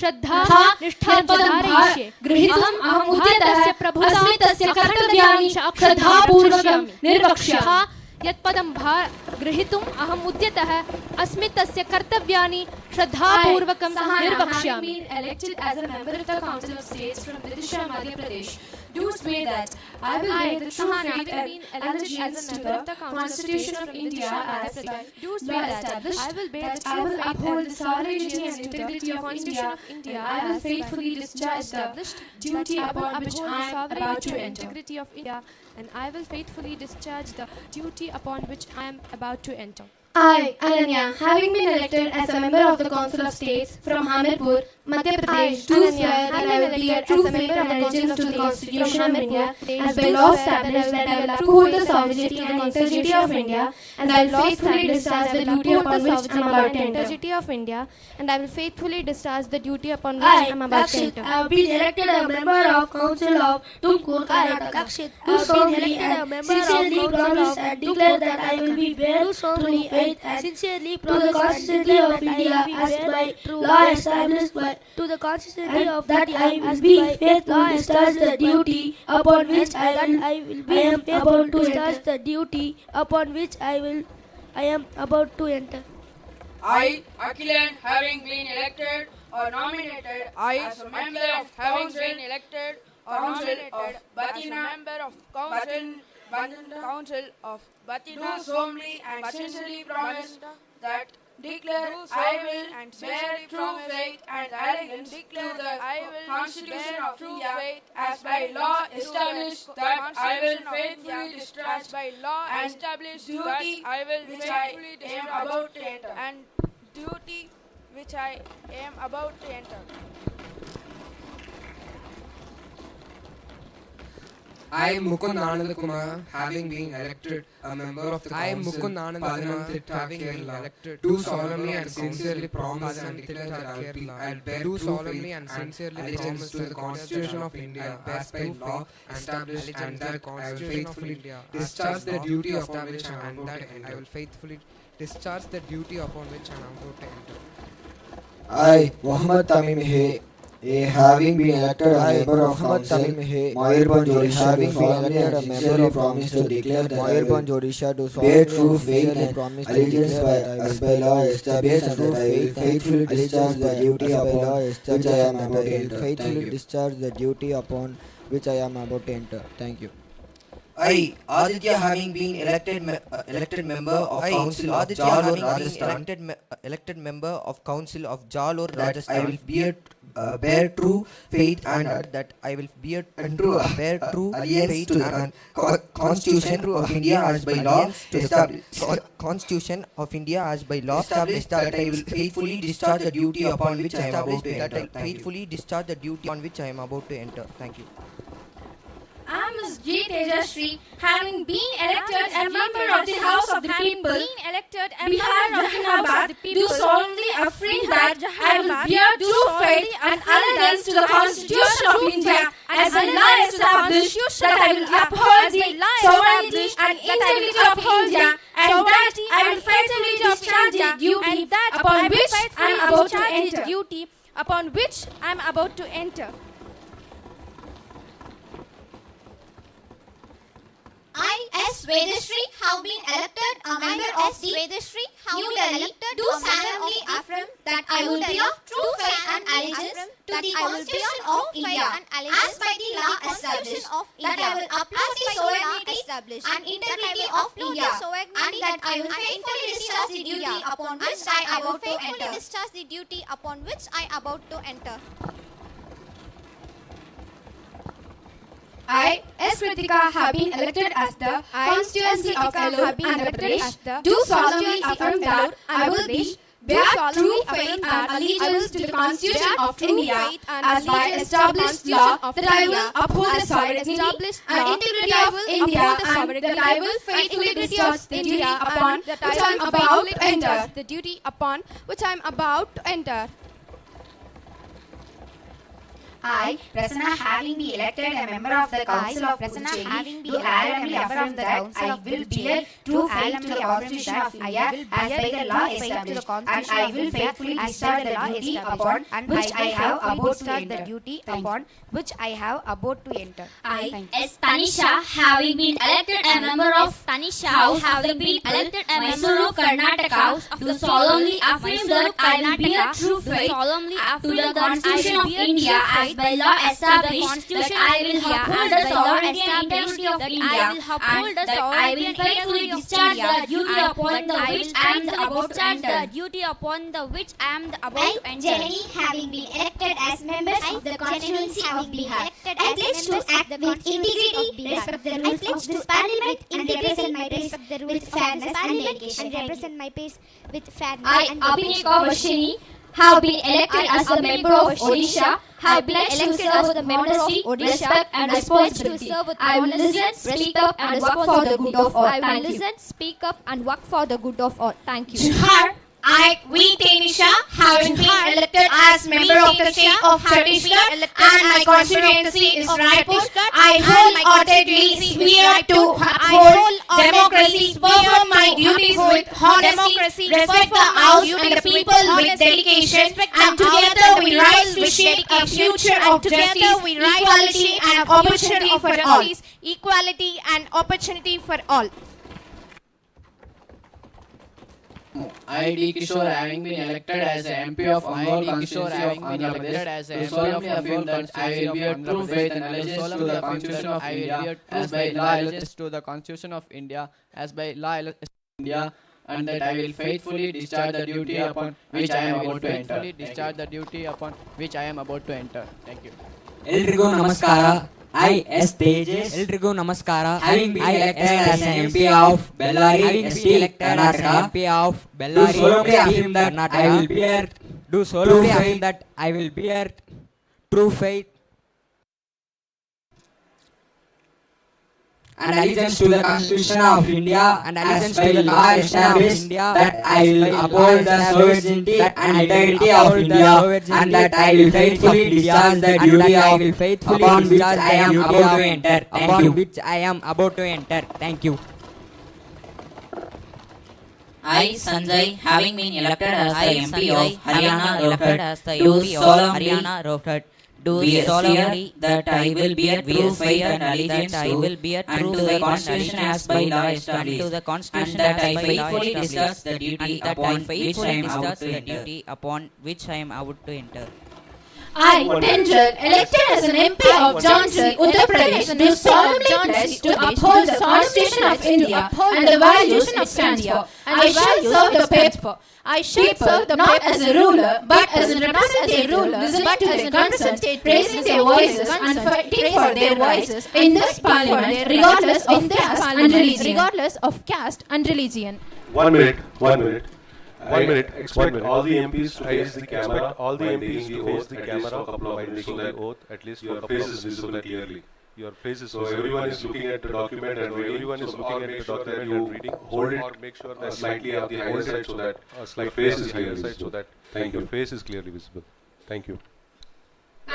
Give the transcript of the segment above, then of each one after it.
श्रद्धा निष्ठां गृहीतुम् अहम् उद्यतः अस्मि तस्य कर्तव्यानि श्रद्धापूर्वकं निर्वक्ष्य यत्पदं गृहीतुम् अहम् उद्यतः अस्मि तस्य कर्तव्यानि श्रद्धापूर्वकं निर्वक्ष्यामि. Elected as a member of the Council of States from Vidisha, Madhya Pradesh, do swear that I will bear the true faith and allegiance to the Constitution of India as established. I will uphold the sovereignty and integrity of India. I will faithfully discharge the duty upon which I am about to enter. And I will faithfully discharge the duty upon which I am about to enter. I, Ananya, having been elected as a member of the Council of States from Hamirpur, Madhya Pradesh, do swear that I will bear true faith and allegiance to the Constitution of India as by law established, that I will uphold the sovereignty and integrity of India, and I will faithfully discharge the duty upon which I am about to enter. And I will faithfully discharge the duty upon which I am about to enter. I have been elected a member of Council of Tumkur, Karnataka. Do solemnly and sincerely promise and declare that I will be bear true faith and sincerely to the Constitution of India as by law established to the Constitution of that I will be faithful discharge the duty upon which I am about to discharge the duty upon which I am about to enter. I, Akhilan, having been elected or nominated as a member of Council of Batina, do solemnly and sincerely promise that declare I will bear true faith and allegiance to the Constitution of India as by law established, that I will faithfully discharge and duty which I am about to enter. I, Mukund Anand Kumar, having been elected a member of the Council, having been elected, do solemnly and sincerely promise and declare that I will bear true faith and allegiance to the Constitution of India as by law established, and that I will faithfully discharge the duty upon which I am about to enter. I, Muhammad Tamim having been elected a member of Council, Mayurbanj Odisha, having been elected a member promise to declare that Mayurbanj Odisha to bear true faith and allegiance as by law established, and that I will faithfully discharge the duty upon which I am about to enter. Faithfully discharge the duty upon which I am about to enter. Thank you. I, Aditya, having been elected member of Council of Jalore, Rajasthan, elected member of Council of Jalore, Rajasthan, I will bear true faith and that I will bear true allegiance to the Constitution of India as by law established. Constitution of India as by law established, that I will faithfully discharge the duty upon which I am about to enter. Faithfully discharge the duty on which I am about to enter. Thank you. I am Ms. G. Tejasri, having been elected a member of the House of the People, Bihar, Jahanabad, do solemnly affirm that I will bear true faith and allegiance to the Constitution of India as a law established, that I will uphold the sovereignty and integrity of India, and that I will faithfully discharge the duty upon which I am about to enter. I, S. Vedashree, have been elected a member of the New Delhi, do solemnly affirm that I will bear true faith and allegiance to the Constitution of India as by the law established, that I will uphold the sovereignty and integrity of India, and that I will faithfully discharge the duty upon which I am about to enter. I, S. Kritika, have been elected as the constituency of Andhra Pradesh, do solemnly affirm that I will bear true faith and allegiance to the Constitution of India as by established law, that I will uphold the sovereignty and integrity of India, and that I will faithfully discharge the duty upon which I am about to enter. I, Prasanna, having been elected a member of the Council of Puducherry, do solemnly affirm that I will bear true faith to the Constitution of India as by the law established, and I will faithfully discharge the duty upon which I have about to enter. I, as Tanisha, having been elected a member of House, having been elected a member of Karnataka, do solemnly affirm that I will bear true faith to the Constitution of India as by law established, that I will uphold the sovereignty and integrity of India, and that I will faithfully discharge the duty upon the which I am about to enter. Janani, having been elected as members of the constituency of Bihar, I pledge to act with integrity, respect the rules of this parliament, and represent my peers with fairness and dedication. I, Abhineka Vashini, have been elected as a member of Odisha, have pledged to serve with modesty, respect and responsibility. I will listen, speak up and work for the good of all. Thank you. Bihar, I, V. Tanisha, having been elected as member of the state of Chhattisgarh and my constituency is Raipur, I wholeheartedly swear to uphold democracy, perform my duties with honesty, respect the House and the people with dedication, and together we rise to shape a future of justice, equality and opportunity for all. I, D. Kishore, having been elected as a MP of Angol constituency of Andhra Pradesh, do solemnly affirm that I will bear true faith and allegiance to the Constitution of India as by law India, and that I will faithfully discharge the duty upon which I am about to enter. Thank you. ಎಲ್ರಿಗೂ ನಮಸ್ಕಾರ. I, S. Tejas, ಎಲ್ರಿಗೂ ನಮಸ್ಕಾರ. Having been elected as an MP of Bellary, ST, Karnataka, do solemnly affirm that I will bear true faith and allegiance to the Constitution of India and allegiance to the law established, that I will uphold the sovereignty and integrity of India, and that I will faithfully discharge the duty upon which I am about to enter. Thank you. I, Sanjay, having been elected as the MP of Haryana Rohtak, do solemnly that I will bear true faith and allegiance to the Constitution as by law established, and that I faithfully discharge the duty upon which I am about to enter. I, Tendral, elected as an MP of Jhansi, Uttar Pradesh, do solemnly pledge to uphold the Constitution of India and the values it stands for. I shall serve the people. I shall serve not as a ruler, but as a representative ruler, listening to their concerns, raising their voices and fighting for their voices in this parliament, regardless of caste and religion. 1 minute. 1 minute. Expect all the MPs to face the camera. All the MPs to face the camera for a couple of minutes so that at least your face is visible clearly. Your face is so everyone is looking at the document, and when everyone is looking at the document, you reading, hold it, make sure that slightly on the higher side so that your face is clearly visible. Thank you. Your face is clearly visible. Thank you.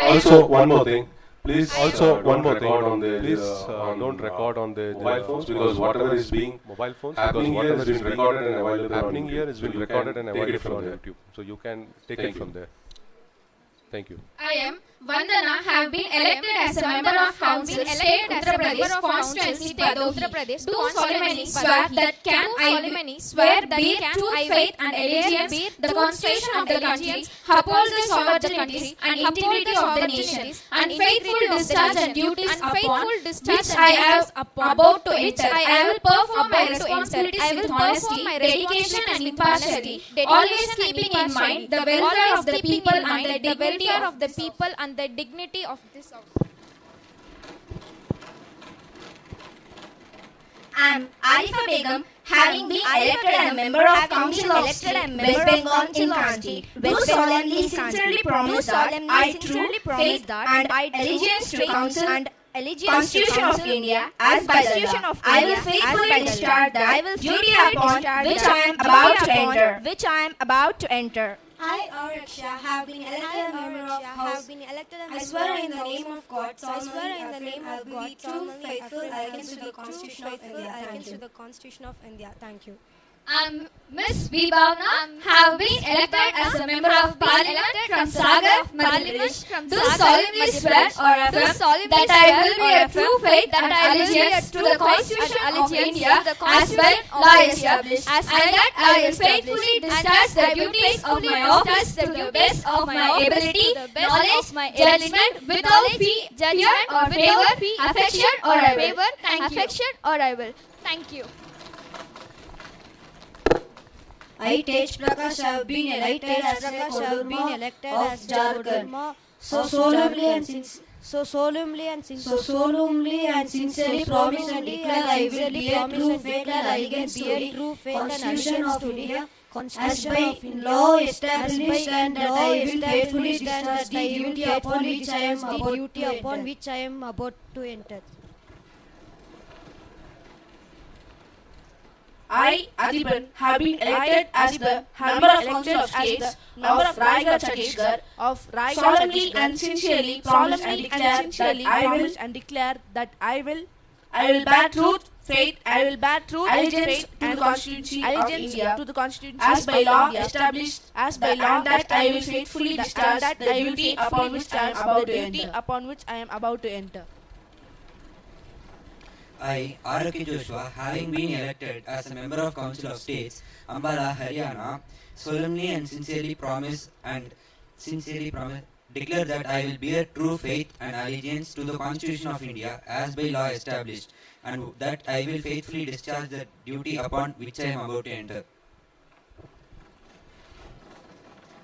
Also, one more thing. Please, don't record on the mobile phones, because whatever is being happening here has been recorded and available on YouTube. So you can take it from there. Thank you. I am Vandana, have been elected as a member of Council, State Uttar Pradesh Constituency Bhadohi. Do solemnly swear that bear true faith and allegiance the Constitution of the country, uphold the sovereignty and integrity of the nation, and faithful discharge and duties upon which I am about to enter. I will perform my responsibilities with honesty, dedication and impartiality, always keeping in mind the welfare of the people and the dignity of this house. I am Arifa Begum, having been elected a member of Council of State, West Bengal in Kanchi. Do solemnly, sincerely promise that I true faith and allegiance to Council and Constitution of India as by the law. I will faithfully discharge the duty upon which I am about to enter. I, Araksha, have been elected a member of House. I swear in the name of God, solemnly affirm I will be true, faithful, allegiance to the Constitution of India. Thank you. Miss B. Bhavna, have been elected as a member of Parliament from Sagar, Madhya Pradesh. Do solemnly swear or affirm that I will be a true faith and allegiance to the Constitution of India as by law established, and that I will faithfully discharge the duties of my office to the best of my ability, knowledge, judgment, without fee, judgment or favor, affection or I will. Thank you. I, Tej Prakash, have been elected as a Kodurma of Jharkhand. So solemnly and sincerely promise and declare I will be a true faith and allegiance to the Constitution of India as by law established, and that I will faithfully discharge the duty upon which I am about to enter. I, Adhiban, have been elected as the member of Council of States, member of Raigad Chhattisgarh, solemnly and sincerely promise and declare that I will bear truth, faith, allegiance to the Constitution of India, as by law established, and that I will faithfully discharge the duty upon which I am about to enter. I, R.K. Joshua, having been elected as a member of Council of States, Ambala, Haryana, solemnly and sincerely declare that I will bear true faith and allegiance to the Constitution of India as by law established, and that I will faithfully discharge the duty upon which I am about to enter.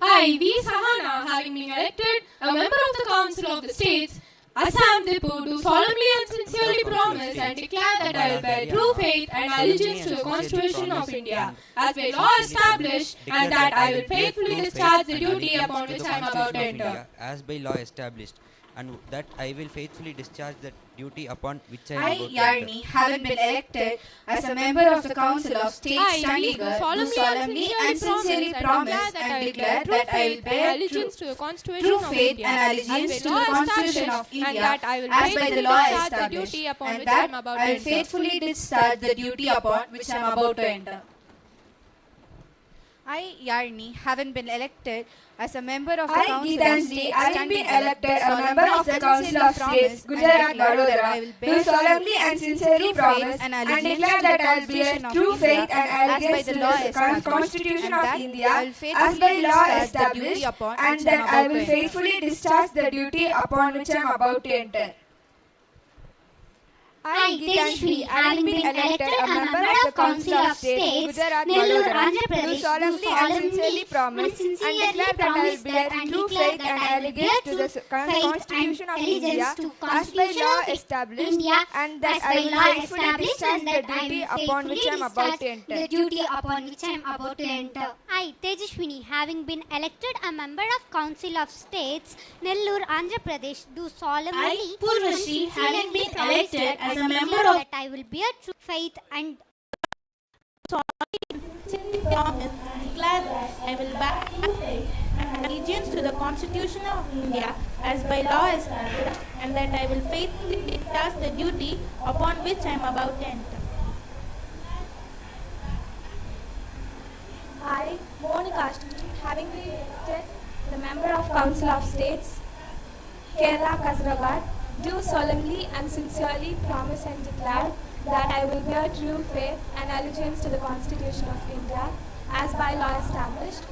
I, V. Sahana, having been elected a member of the Council of the States, Assam Dipur, do solemnly and sincerely promise and declare that I will bear true faith and allegiance to the Constitution of India as by law established, and that I will faithfully discharge the duty upon which I am about to enter. As by law established, and that I will faithfully discharge the duty upon which I am I, about to Yarni, enter. having been elected as a member of the Council of States, Chandigarh, do solemnly and sincerely promise and declare that I will bear allegiance to the Constitution true of faith India and allegiance to the Constitution of India and that I will as by faithfully the law discharge the established, duty upon and which I am that about to I will enter. faithfully discharge the duty upon which I am about to enter. I, Yarni, having been elected as a member of the I, Council of Geetanjali, States, having been Chandigarh, elected a member of the Council of States, Gujarat, Vadodara, do solemnly and sincerely promise and declare that I will bear true faith and allegiance to the Constitution of India as by law established, and that I will faithfully discharge the duty upon which I am about to enter. I, Tejashwi, having been elected a member of the Council of States, Gujarat, Nellore, Vadodara, Andhra do Pradesh, solemnly and sincerely promise and declare that I will bear true faith and allegiance to the Constitution of India as by law established, and that I will faithfully discharge the duty upon which I am about to enter. the duty upon which I am about to enter. I, Tejashwini, having been elected a member of Council of States, Nellore, Andhra Pradesh, do solemnly I, Purvashi, having been elected as a member declare of that I will bear true faith and promise declare that I will bear allegiance to the Constitution of India as by law established, and that I will faithfully discharge the duty upon which I am about to enter. I, Monika, having been elected the member of Council of States, Kerala, Kasaragod, do solemnly and sincerely promise and declare that I will bear true faith and allegiance to the Constitution of India as by law established,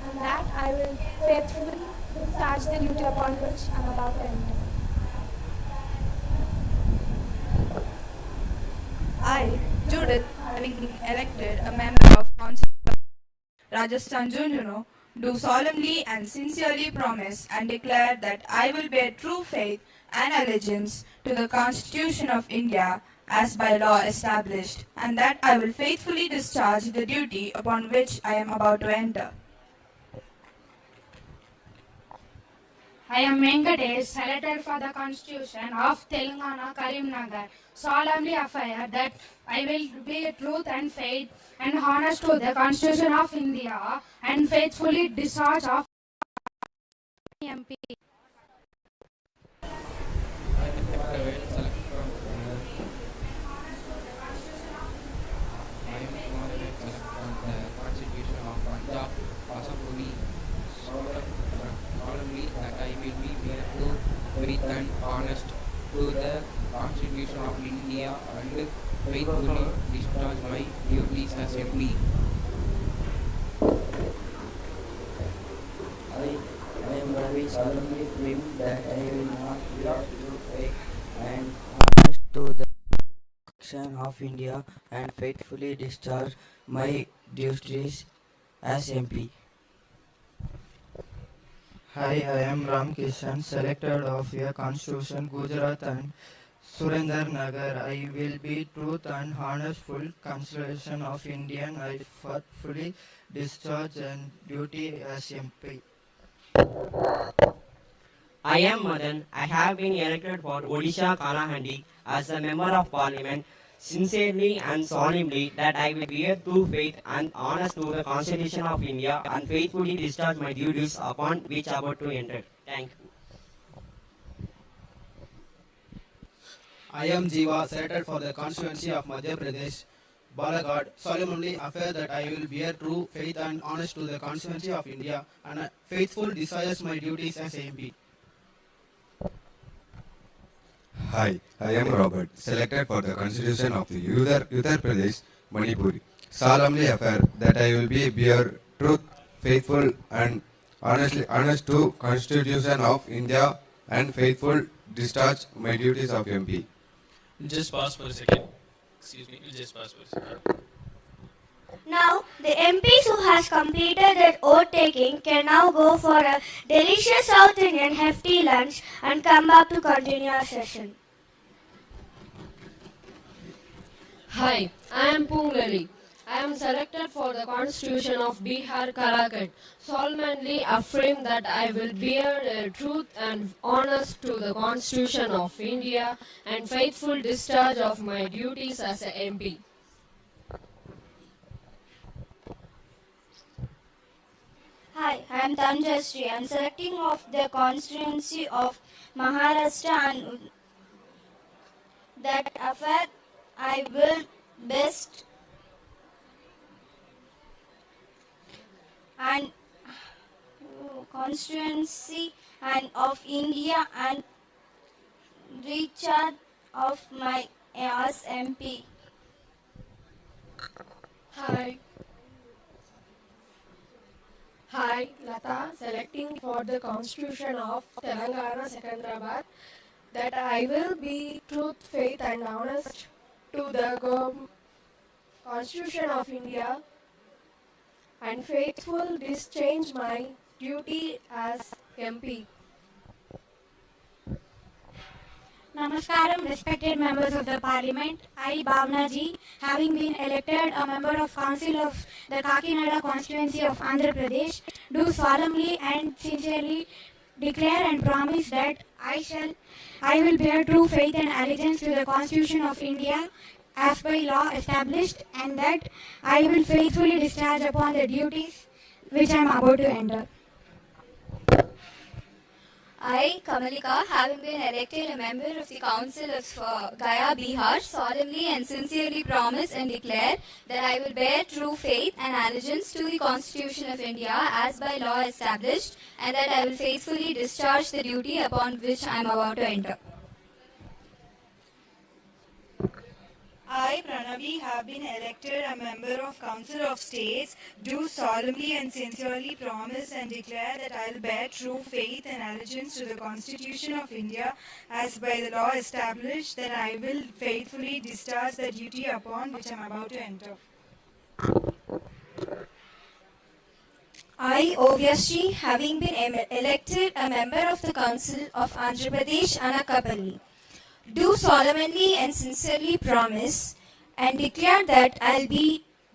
and that I will faithfully discharge the duty upon which I am about to enter. I, Judith, having been elected a member of Council of Rajasthan Junjuno, do solemnly and sincerely promise and declare that I will bear true faith and allegiance to the Constitution of India as by law established, and that I will faithfully discharge the duty upon which I am about to enter. I am Venkatesh, Senator for the Constitution of Telangana, Karimnagar. Solemnly affirm that I will be truth and faith and honest to the Constitution of India and faithfully discharge of MP. Constitution of Punjab, possibly solemnly that I will be faithful, faith and honest to the Constitution of India and faithfully discharge my duties as MP. I am very solemnly claim that I will not be faith and honest to the Constitution of India and faithfully discharge my duties as MP. Hi, I am Ram Kishan, selected of your Constitution, Gujarat and Surendra Nagar. I will be truth and honest, full Constitution of India. I faithfully discharge and duty as MP. I am Madan. I have been elected for Odisha Kalahandi as a member of parliament, sincerely and solemnly that I will bear true faith and honest to the Constitution of India and faithfully discharge my duties upon which I am about to enter. Thank you. I am Jiva, selected for the constituency of Madhya Pradesh, Balaghat, solemnly affirm that I will bear true faith and honest to the constituency of India and faithful discharge my duties as MP. Hi, I am Robert, selected for the Constitution of the Uttar Pradesh, Manipuri. Solemnly affirm that I will be bear truth, faithful and honest to Constitution of India and faithful discharge my duties of MP. Just pause for a second. Excuse me, just pause for a second. Now, the MPs who has completed their oath taking can now go for a delicious South Indian hefty lunch and come back to continue our session. Hi, I am Pungali. I am selected for the Constitution of Bihar Caracat. Solemnly affirm that I will bear truth and honest to the Constitution of India and faithful discharge of my duties as a MP. Hi, I am Tanjasri. I am selecting of the constituency of Maharashtra and that affair I will best and constituency and of India and recharge of my as MP. Hi, Lata, selecting for the Constitution of Telangana Secunderabad that I will be truth, faith and honest to the Constitution of India and faithful discharge my duty as MP. Namaskaram, respected members of the Parliament. I, Bhavna Ji, having been elected a member of Council of the Kakinada constituency of Andhra Pradesh, do solemnly and sincerely declare and promise that I will bear true faith and allegiance to the Constitution of India as by law established, and that I will faithfully discharge upon the duties which I am about to enter. I, Kamalika, having been elected a member of the Council of Gaya, Bihar, solemnly and sincerely promise and declare that I will bear true faith and allegiance to the Constitution of India as by law established, and that I will faithfully discharge the duty upon which I am about to enter. I, Pranavi, have been elected a member of Council of States, do solemnly and sincerely promise and declare that I will bear true faith and allegiance to the Constitution of India as by the law established, that I will faithfully discharge the duty upon which I am about to enter. I, Ovyasri, having been elected a member of the Council of Andhra Pradesh, Anakapalli, do solemnly and sincerely promise and declare that I'll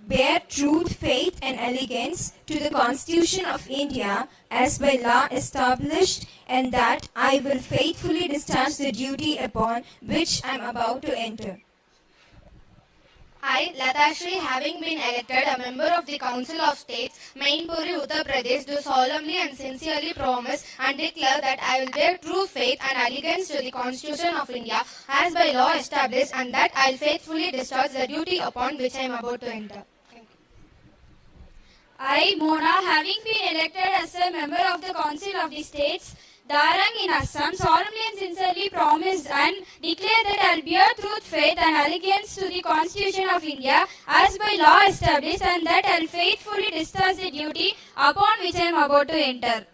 bear truth, faith and allegiance to the Constitution of India as by law established, and that I will faithfully discharge the duty upon which I am about to enter. I, Latashri, having been elected a member of the Council of States, Mainpuri, Uttar Pradesh, do solemnly and sincerely promise and declare that I will bear true faith and allegiance to the Constitution of India as by law established, and that I will faithfully discharge the duty upon which I am about to enter. I, Mona, having been elected as a member of the Council of the States, Darang in Assam, solemnly and sincerely promise and declare that I will bear truth, faith and allegiance to the Constitution of India as by law established, and that I will faithfully discharge the duty upon which I am about to enter.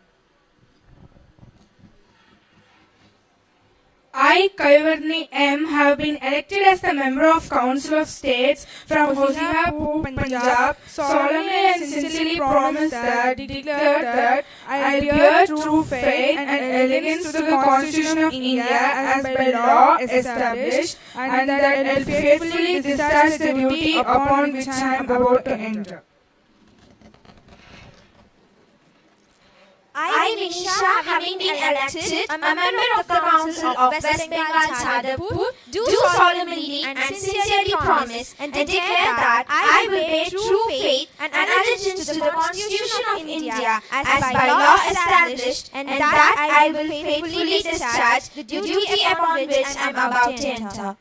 I, Kaivarni M, have been elected as the member of Council of States from Hosipur, Punjab, solemnly and sincerely promise that, declare that I will bear true faith and allegiance to the Constitution of India as by law established, and that I will faithfully discharge the duty upon which I am about to enter. I, Vinisha, having been elected a member of the Council of West Bengal, Chadapur, do solemnly and sincerely promise and declare that I will bear true faith and allegiance to the Constitution of India as by law established, and that I will faithfully discharge the duty upon which I am about to enter.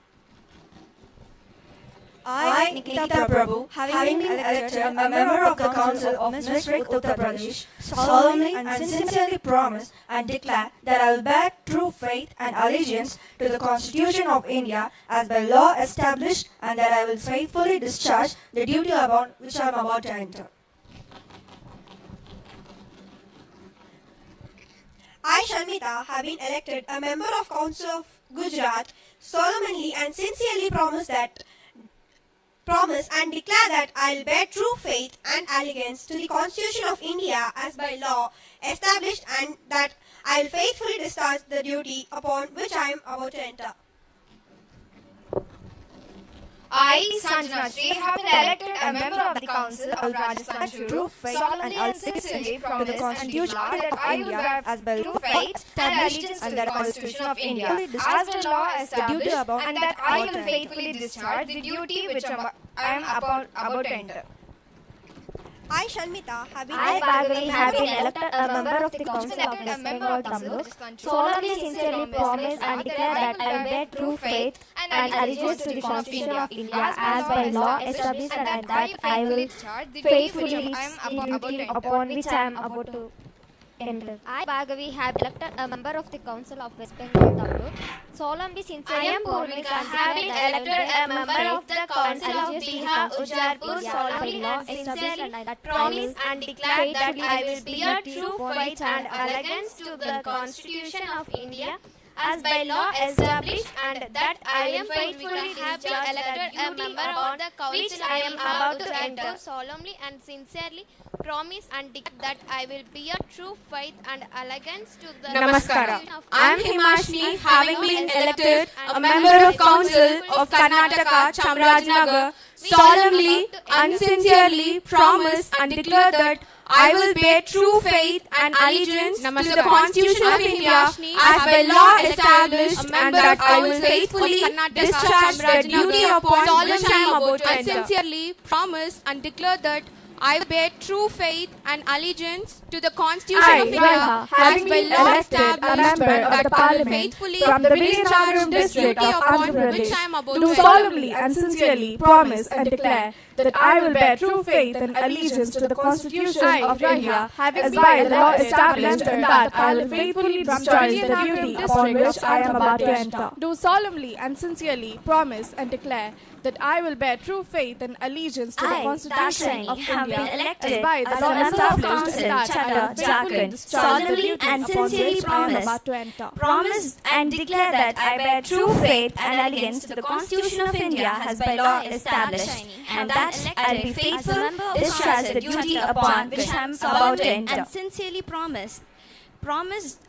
I, Nikita Prabhu, having been elected a member of the Council of District Uttar Pradesh, solemnly and sincerely promise and declare that I will bear true faith and allegiance to the Constitution of India as by law established, and that I will faithfully discharge the duty upon which I am about to enter. I, Sharmita, have been elected a member of Council of Gujarat, solemnly and sincerely promise and declare that I will bear true faith and allegiance to the Constitution of India as by law established, and that I will faithfully discharge the duty upon which I am about to enter. I, Sanjana Sri, have been elected a member of the Council of Rajasthan Shuru, solemnly and sincerely promise to the Constitution of India as by true faith and allegiance to the Constitution of India as by law established, and that I will faithfully discharge the duty which I am about to enter. I, Sharmita, have been elected a member of the Council of West Bengal, Tamil, solemnly sincerely promise and declare that I will bear true faith and allegiance to the Constitution of India as by law established, and that I will faithfully discharge the duty upon which I am about to enter. I, Bhargavi, have elected a member of the Council of West Bengal, Tamil, solemnly sincerely promise and have been elected a member of the Council of Bihar, Ujarpur, solemnly and sincerely promise and declare that I will bear true faith and allegiance to the Constitution of India as by law established, and that I am faithfully have been elected a member of the Council I am about to enter. Solemnly and sincerely promise and declare that I will bear true faith and allegiance to the Namaskara. Constitution of I am India. Himashni, having been elected a member of Council of Karnataka, Chamarajanagar, solemnly and sincerely promise and declare that I will bear true faith and allegiance to the Constitution of India as by law established, and that I will faithfully discharge the duty upon which I am about to enter. Sincerely promise and declare that I bear true faith and allegiance to the Constitution of India, having been elected a member of the Parliament from the Vizianagaram district of Andhra Pradesh, do solemnly and sincerely promise and declare that I will bear true faith and allegiance to the Constitution of India as by the law established, and that I will faithfully discharge the duty upon which I am about to enter. Do solemnly and sincerely promise and declare that I will bear true faith and allegiance to the Constitution of India as by the law established, and that I will faithfully discharge the duty upon which I am about to enter. Promise and declare that I bear true faith and allegiance to the Constitution of India as by law established, and that I will be faithful, discharge the duty upon which I am about to enter. And sincerely promise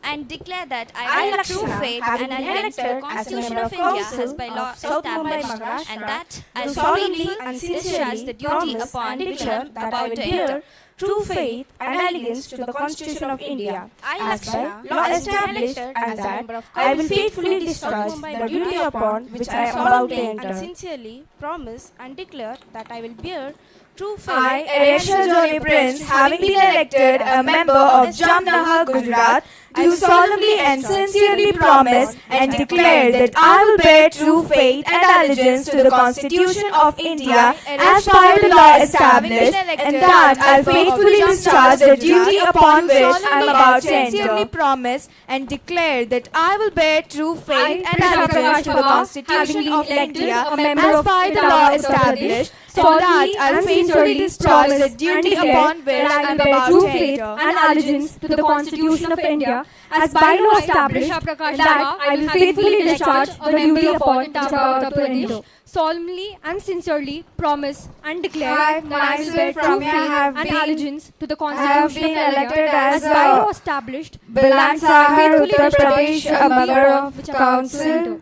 and declare that I will true faith and allegiance to the Constitution of India as by law established, and that I will solemnly and sincerely discharge the duty upon which I am about to enter. true faith and allegiance to the Constitution of India, as by law established, and that I will faithfully discharge the duty upon which I am about to enter. And sincerely promise and declare that I will bear true faith. I, Aresha Joli Prince, having been elected a member of Jamnagar, Gujarat, do solemnly and sincerely promise and declare that I will bear true faith and allegiance to the Constitution of India as by the law established, and that I will faithfully discharge the duty upon which I am about to enter. Sincerely promise and declare that I will bear true faith and allegiance to the Constitution of India as by the law established, so that I will faithfully discharge the duty upon which I am about to enter. And allegiance to the Constitution of India as by law established, that I will faithfully discharge the duty upon which I am about to enter. Solemnly and sincerely promise and declare I, that I will bear myself, true Ramya, faith have and been- allegiance to the I have Constitution been of India elected as by a law established, Balansahar, Uttar Pradesh, a duty member upon of which I am about to council. enter.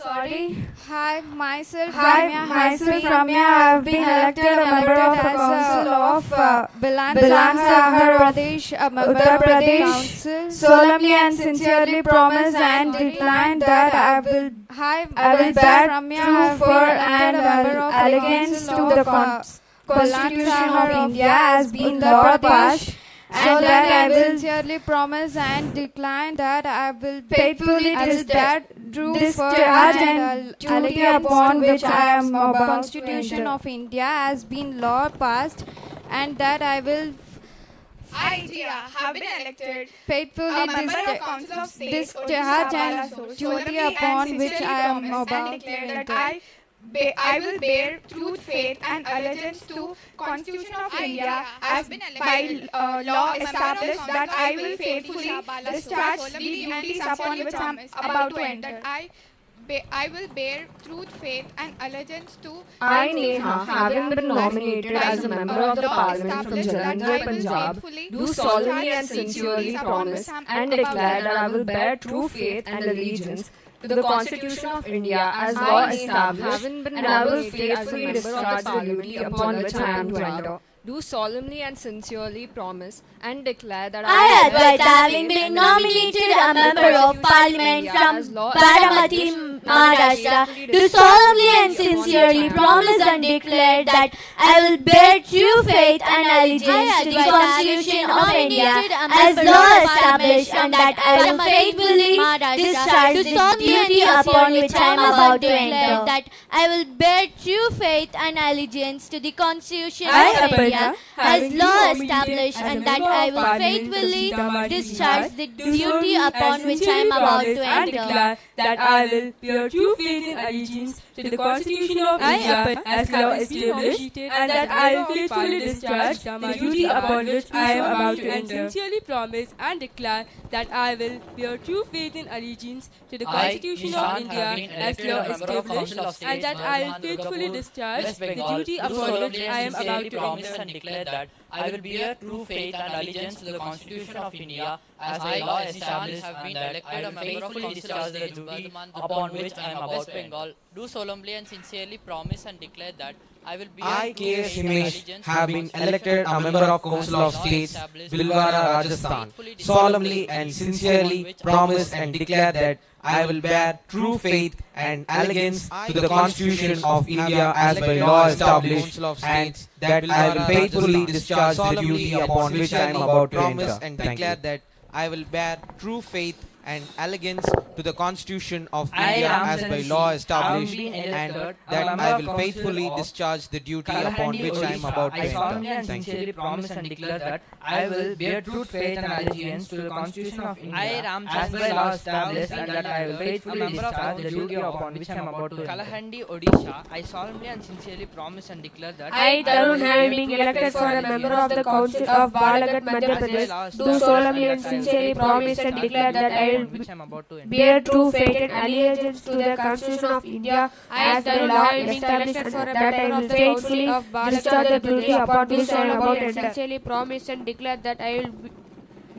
Sorry. Hi, myself Hi, myself Ramya. I have been elected a member of the council of Balansahar, Uttar Pradesh. Council. Solemnly and sincerely promise and declare that I will bear true faith and allegiance to the Constitution of India as been law passed, and that I will sincerely promise and declare that I will faithfully discharge discharge and duty upon which I am about to Constitution enter. of India has been law passed, and that I will I, Jia, have been elected faithfully a member of Council of States, discharge and Odisha, duty solemnly and upon which sincerely I am promise about and to declare that enter. I will bear true faith and allegiance to Constitution of India as by law established, that I will faithfully discharge the duties upon which I am about to enter. I will bear true faith and allegiance to I, Neha, having been nominated as a member of the Parliament from Jalandhar, Punjab, do solemnly and sincerely promise and declare that I will bear true faith and allegiance to the Constitution of India as law established, and I will faithfully discharge the duty upon which I am to enter. Do solemnly and sincerely promise and declare that I advise, having been nominated a member of Parliament from Baramati, Maharashtra, do solemnly and sincerely promise and declare that I will bear true faith and allegiance to the Constitution of India as law established, and that I will faithfully discharge the duty upon which I am about to enter. That I will bear true faith and allegiance to the Constitution I, of India Aparna, as having law been established, nominated and as a that member I of will Parliament from faithfully Sitamarhi, discharge the do duty solemnly and upon which I am sincerely about promise to and enter. declare that I will bear true faith and allegiance to the Constitution of India as law established, and that I will faithfully discharge the duty upon which I am about to and enter. sincerely promise and declare that I will bear true faith and allegiance to the I, Constitution Nishan, of have India been as elected law a member of established, Council of and that States, I will Nagaland, faithfully Durgapur, discharge West the Bengal, duty do upon which solemnly I am and about sincerely to promise enter. and declare that I will bear true faith and allegiance to the Constitution of India as by law established, and that I will faithfully discharge the duty upon which I am about to enter. Do solemnly and sincerely promise and declare that I will be I, K. Himesh, have been elected a member of Council of States, Bhilwara, Rajasthan, solemnly and sincerely promise and declare that I will bear true faith and allegiance to the Constitution of India as by law established, and that I will faithfully discharge the duty upon which I am about to enter. And Thank declare you. that I will bear true faith and allegiance to the Constitution of I, India Ram as by Charan law Singh, established, having been and elected a that member I of will Council faithfully of discharge the duty upon Kalahandi, which I am Odisha. about to I solemnly enter. and Thank you. sincerely promise and declare that I will bear true faith and allegiance to the Constitution of India I, Ram as Charan by Singh, law have established, been and that I will elected faithfully a member of discharge the Council duty upon which I am about to enter. Kalahandi, Odisha. I solemnly and sincerely promise and declare that I, Tarun, having been elected for a member of the Council of Balagat, Madhya Pradesh, do solemnly and sincerely promise and declare that I will bear true faith and allegiance to the Constitution of India as the law established, and that I will faithfully discharge the duty upon which I am about to enter. Sincerely promise and declare that I will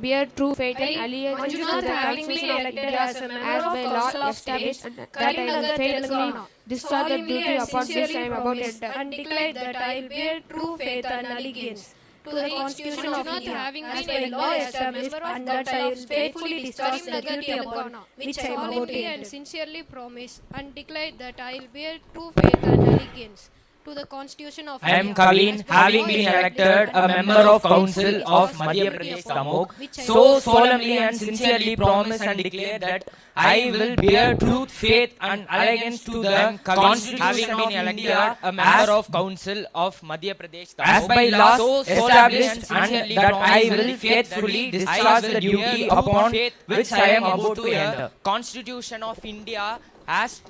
bear true faith and allegiance to the Constitution of India as by law established, that I will faithfully discharge the duty upon which I am about to enter. And declare that I will bear true faith and allegiance to the Constitution of India as by law established, and that I will faithfully discharge the duty upon which I am about to solemnly enter. and sincerely promise and declare that I will bear true faith and allegiance to the Constitution of I am India. Kavin, having been elected a member of Council of Madhya Pradesh Damok, so solemnly and sincerely promise and declare that I will bear truth, faith and allegiance to the Constitution of India, a member of Council of Madhya Pradesh Damok, as by law so established, and that I will faithfully discharge the duty upon which I am about to enter. Constitution of India as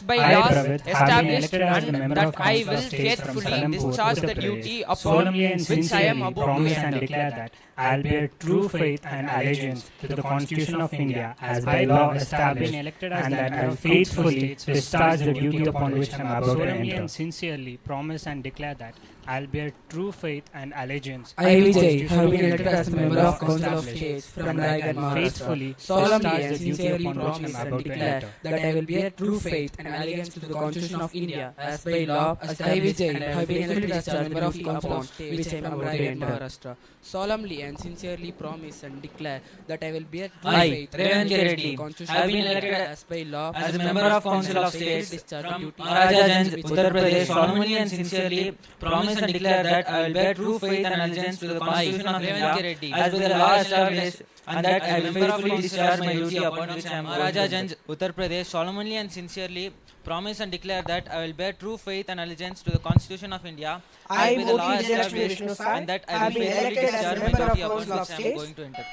by law established, and that I will faithfully discharge the duty upon which I am about to enter. Declare that I will bear true faith and allegiance to the Constitution of India as by law established, and that I will faithfully discharge the duty upon which I am about to enter. And sincerely promise and declare that I will bear true faith and allegiance. I, Vijay, have been elected as a member of Council of States from Raigad, Maharashtra. Solemnly and sincerely promise and declare that I will bear true faith and allegiance to the Constitution of India as by law. I, Vijay, have been elected as a member of Council of States which I am about to enter. Maharashtra. Solemnly and sincerely promise and declare that I will bear true I, faith Revan Reddy, have been elected as by law as a member of Council of States from Maharajaganj, Uttar Pradesh. Solemnly and sincerely promise and declare that I will bear true faith and allegiance to the Constitution of India as by the law established, and that I will faithfully discharge my duty upon which I am Maharajaganj, Uttar Pradesh. Solemnly and sincerely promise and declare that I will bear true faith and allegiance to the Constitution of India as by the law established, and that I will faithfully discharge my duty upon which I am going to enter.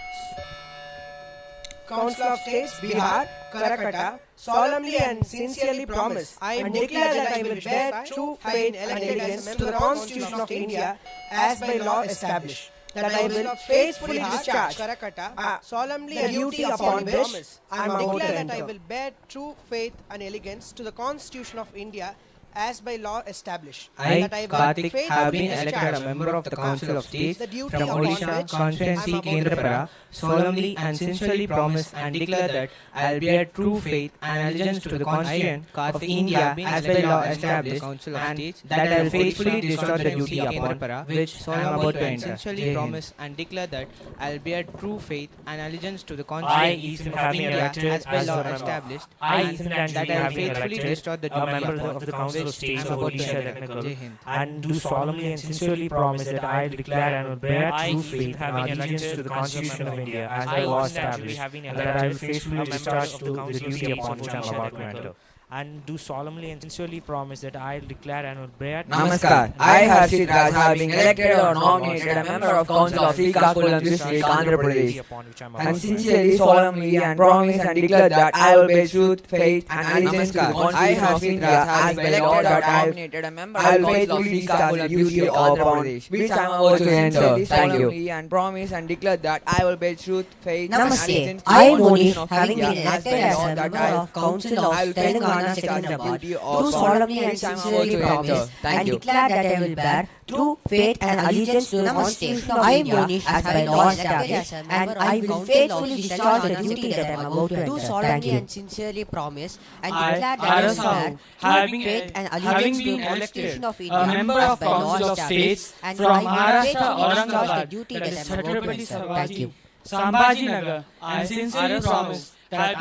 Council of States, Bihar, Karakata, solemnly and sincerely promise and declare that I will bear true faith and allegiance to the Constitution of India as by law established, that I will faithfully discharge solemnly the duty upon which I am about to enter. I will bear true faith and allegiance to the Constitution of India as by law established. I, Karthik, have been elected a member of the Council of States from Odisha Constituency Kendrapara, solemnly and sincerely promise and declare that I will bear true faith and allegiance to the Constitution of India as by law established, and that I will faithfully discharge the duty upon which I am about to enter. Sincerely promise and declare that I will bear true faith and allegiance to the Constitution of India as by law established, and that I will faithfully discharge the duty of the Council of States of Odisha Technical, and do solemnly and sincerely promise that I will declare and will bear true faith and allegiance to the Constitution of India as by law established, and that I will faithfully discharge the duty upon which I am about to enter. And do solemnly and sincerely promise that I will declare and will bear. Namaskar. I, Harshit Raj, have been elected or nominated a member of Council of Srikakulam District, Andhra Pradesh, and sincerely, solemnly and promise and declare that I will bear truth, faith and allegiance to the Constitution of India as by law, that I will faithfully discharge the duty of Andhra Pradesh, which I am about to enter. Thank you. And promise and declare that I will bear truth, faith and Namaste. allegiance to I, the Monish, Constitution of having been India as elected by as law, a that member of Council of Telangana Secunderabad, do solemnly and sincerely promise and declare that I will bear true faith and allegiance to the Constitution of India as by law established, and I will faithfully discharge the duty that I am about to enter. Do solemnly and sincerely promise and I, declare that I will bear having true faith and having allegiance to been the Constitution elected of a India member as of by law Council of established, States and from I will Maharashtra, faithfully discharge the Aurangabad, duty that that is I am about to Chhatrapati enter. Thank Sambhaji, you. Sambhaji Nagar. I sincerely promise that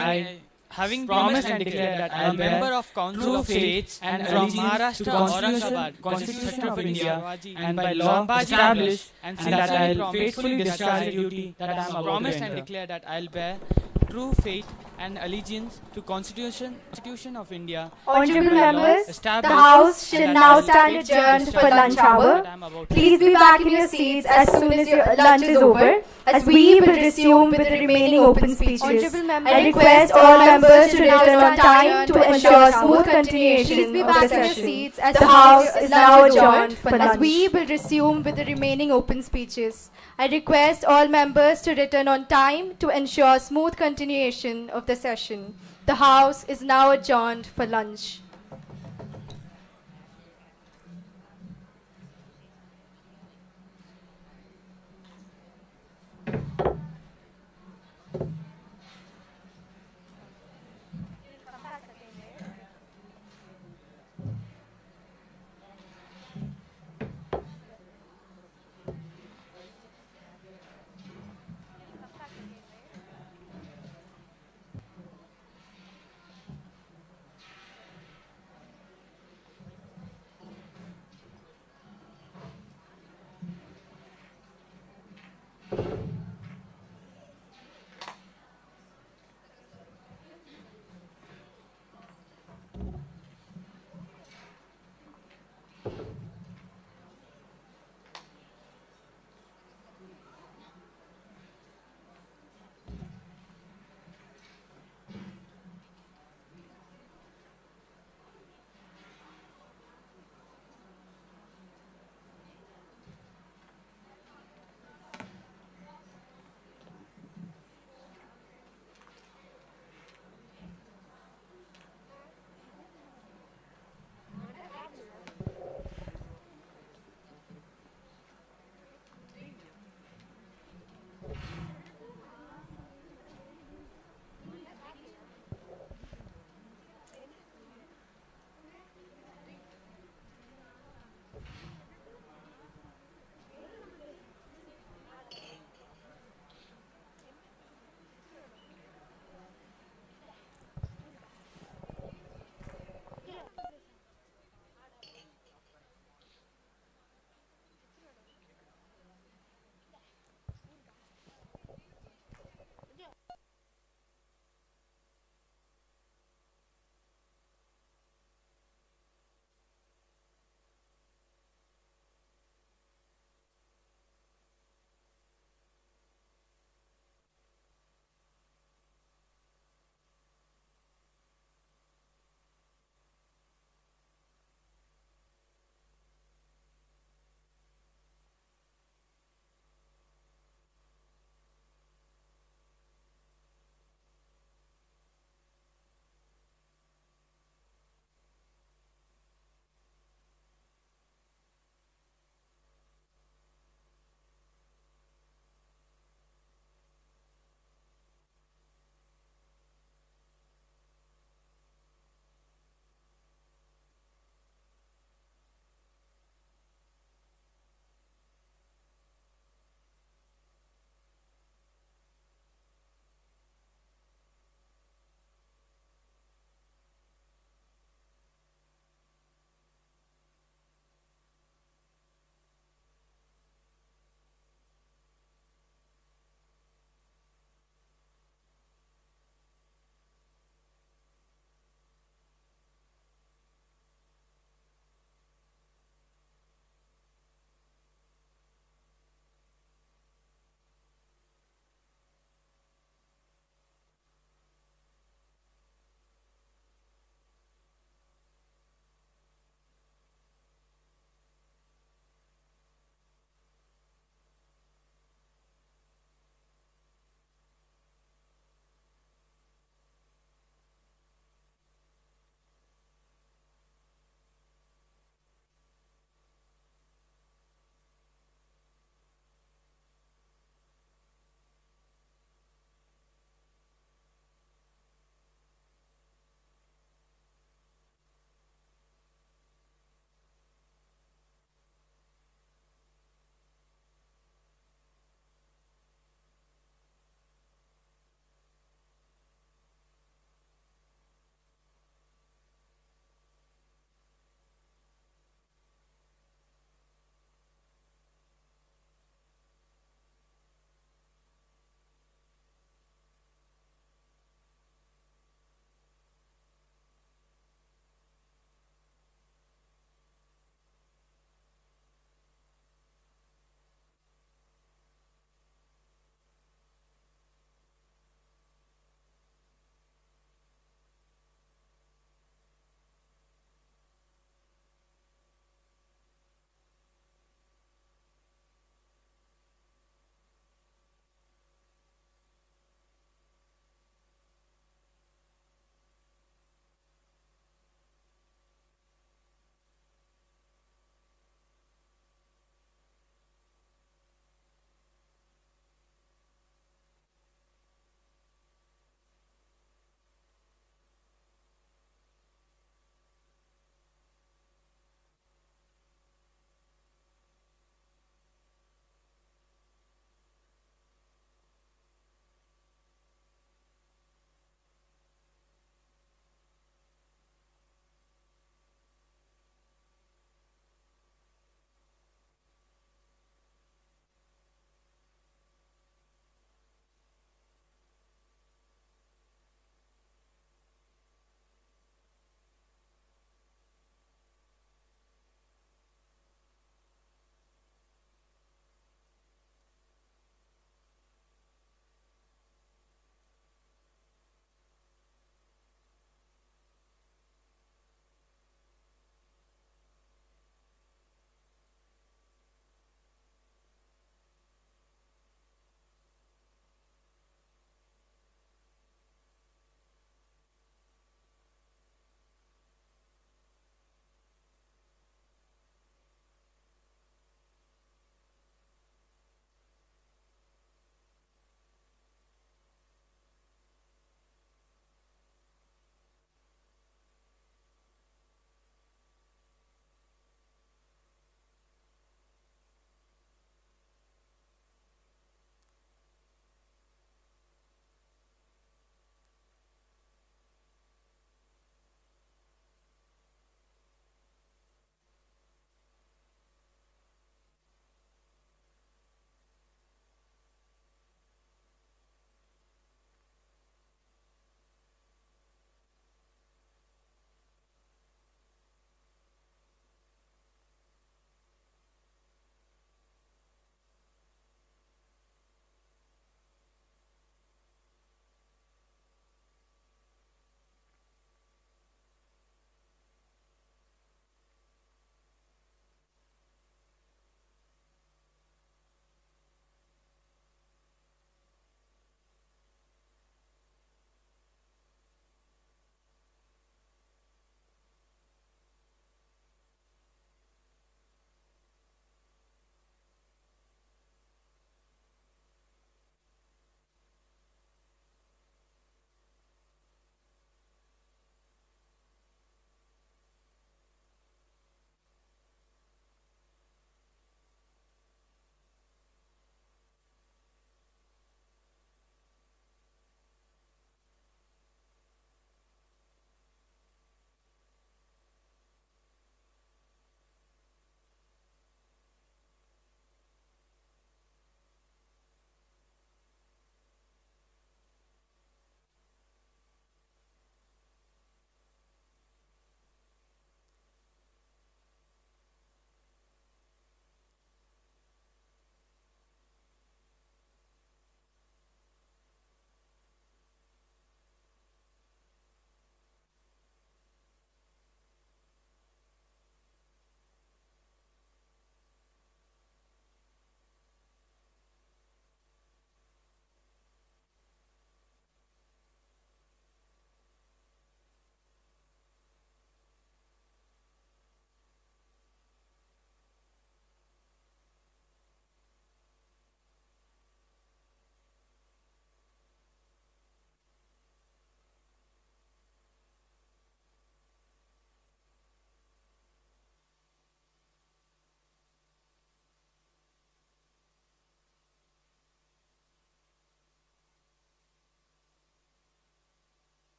having promised and declared that I will bear member of Council of States and from Maharashtra, Constitution of India, and by law established, and that I will faithfully discharge the duty that I am promised and declare that I will bear true faith and allegiance to Constitution of India. Honorable members, the House shall now stand adjourned for lunch hour. Please be back in your seats as soon as your lunch is over, as we will resume with the remaining open speeches. I request all members to return on time to ensure smooth continuation of the session. The House is now adjourned for lunch. As we will resume with the remaining open speeches, I request all members to return on time to ensure smooth continuation of the session. The House is now adjourned for lunch.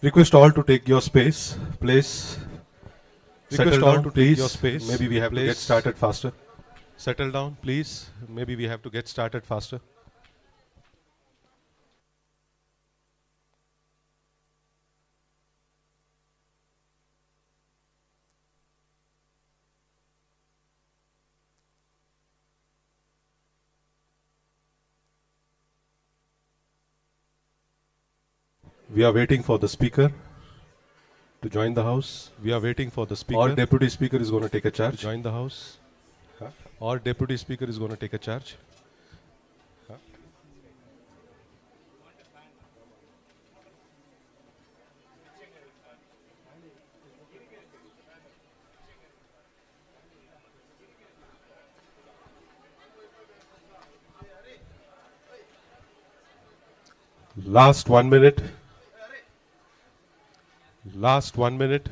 Request all to take your space, place. Request Settle all down, to take please. your space. Maybe we have to get Please. started faster. Settle down, please. Maybe we have to get started faster. We are waiting for the speaker to join the house. We are waiting for the speaker. Our deputy speaker is going to take a charge. Join the house. Our deputy speaker is going to take a charge. Last 1 minute. Last 1 minute.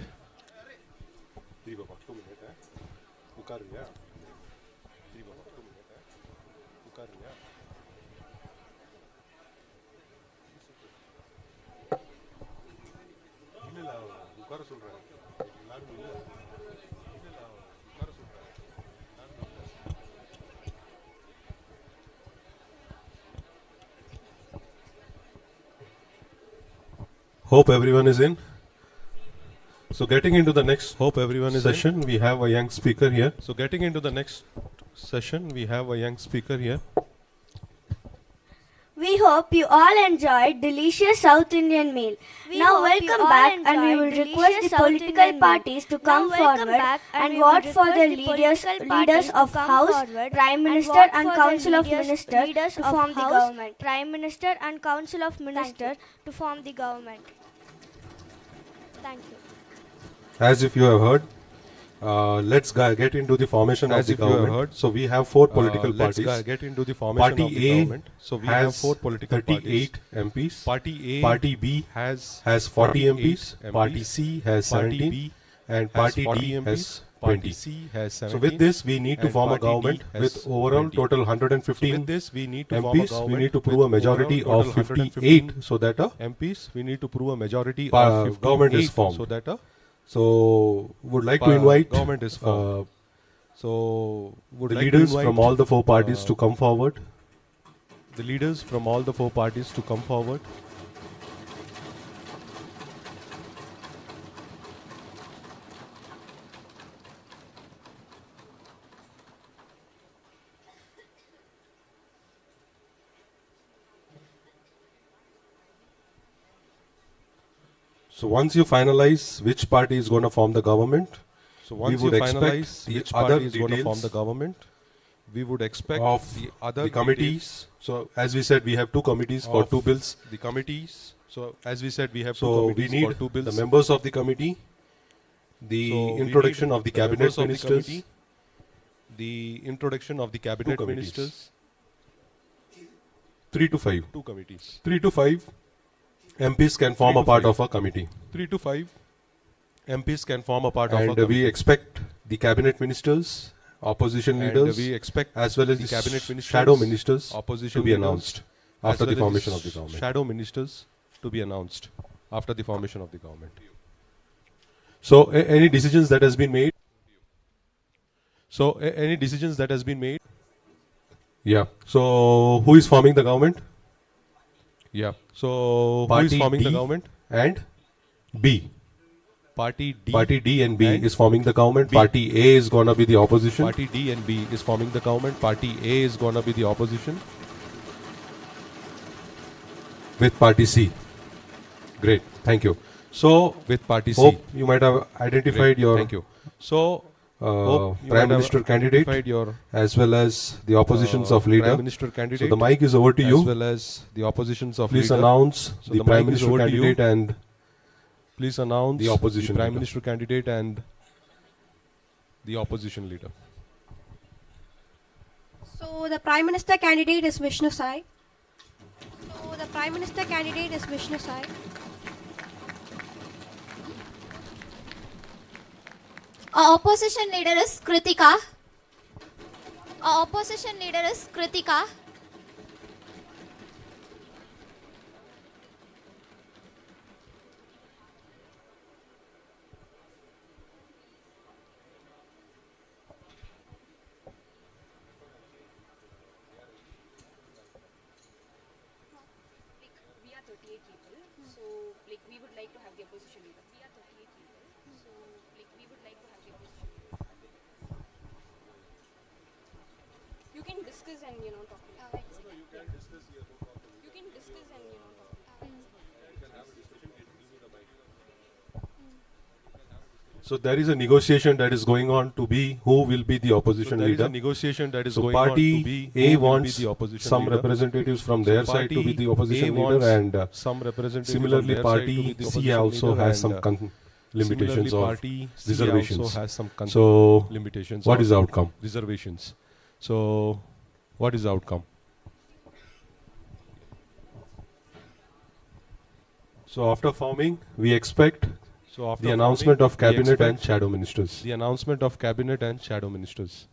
Hope everyone is in. So getting into the next session, we have a young speaker here. So getting into the next session, we have a young speaker here. We hope you all enjoyed delicious South Indian meal. Now welcome back, and we will request the political parties to come forward and vote for the leaders of House, Prime Minister and Council of Ministers to form the government. Prime Minister and Council of Ministers to form the government. Thank you. As if you have heard, let's get into the formation of the government. So we have four political parties. Let's get into the formation of the government. So we have four political 38 parties. MPs. Party A, Party B has 40 MPs. Party C has 17, and Party D has 20. Party C has 17. So with this, we need to form a government with overall total 115 with this, we need to form a MPs. government We need to with prove a majority overall of total 58 so that a MPs. We need to prove a majority of 58 government is formed. so that a would like to invite government is formed. the leaders from all the four parties to come forward. The leaders from all the four parties to come forward. So once you finalize which party is going to form the government, So once we would you expect finalize the which other party is going to form details the government, we would expect of the other the committees. So as we said, we have two committees for of two bills. The committees. So as we said, we have two So we committees need for two bills. the members of the committee, the So we introduction need of the the cabinet members of the ministers, committee, the introduction of the cabinet committees. ministers, 3 to 5. two committees. 3 to 5 MPs can form 3 a to part 5. of a committee. 3 to 5 MPs can form a part of a And committee. we expect the cabinet ministers, opposition And leaders, we expect as well as the the cabinet ministers, shadow ministers opposition to be leaders, announced as after well the as formation of the government. shadow ministers to be announced after the formation of the government. So any decisions that has been made? So any decisions that has been made? Yeah. So who is forming the government? Yeah. So Party who is forming D the government? and B. Party D. Party D and B and is forming the government. B. Party A is gonna be the opposition. Party D and B is forming the government. Party A is gonna be the opposition. With Party C. Great. Thank you. So with Party C. hope you might have identified Great. your Thank you. So hope you might Prime have Minister candidate identified your as well as the oppositions of leader. Prime Minister candidate. So the mic is over to you. As well as the oppositions of Please leader. announce So the the Prime mic is Minister over to you. candidate and Please announce the opposition Prime leader. Minister candidate and the opposition leader. So the Prime Minister candidate is Vishnu Sai. So the Prime Minister candidate is Vishnu Sai. Our opposition leader is Kritika. Our opposition leader is Kritika. 38 people. So, like, we would like to have the opposition leader. We are 38 people. So, like, we would like to have the opposition leader. You can discuss and, you know, talk to me. You can discuss here, no problem. You can discuss and, you know, talk to me. You can have a discussion, give me the mic. So there is a negotiation that is going on to be who will be the opposition leader. There is a negotiation that is going on to be A wants some representatives from their side to be the opposition leader, and similarly party C also has some limitations or reservations. So what is the outcome? Reservations. So what is the outcome? So after forming, we expect the announcement of cabinet and shadow ministers. The announcement of cabinet and shadow ministers.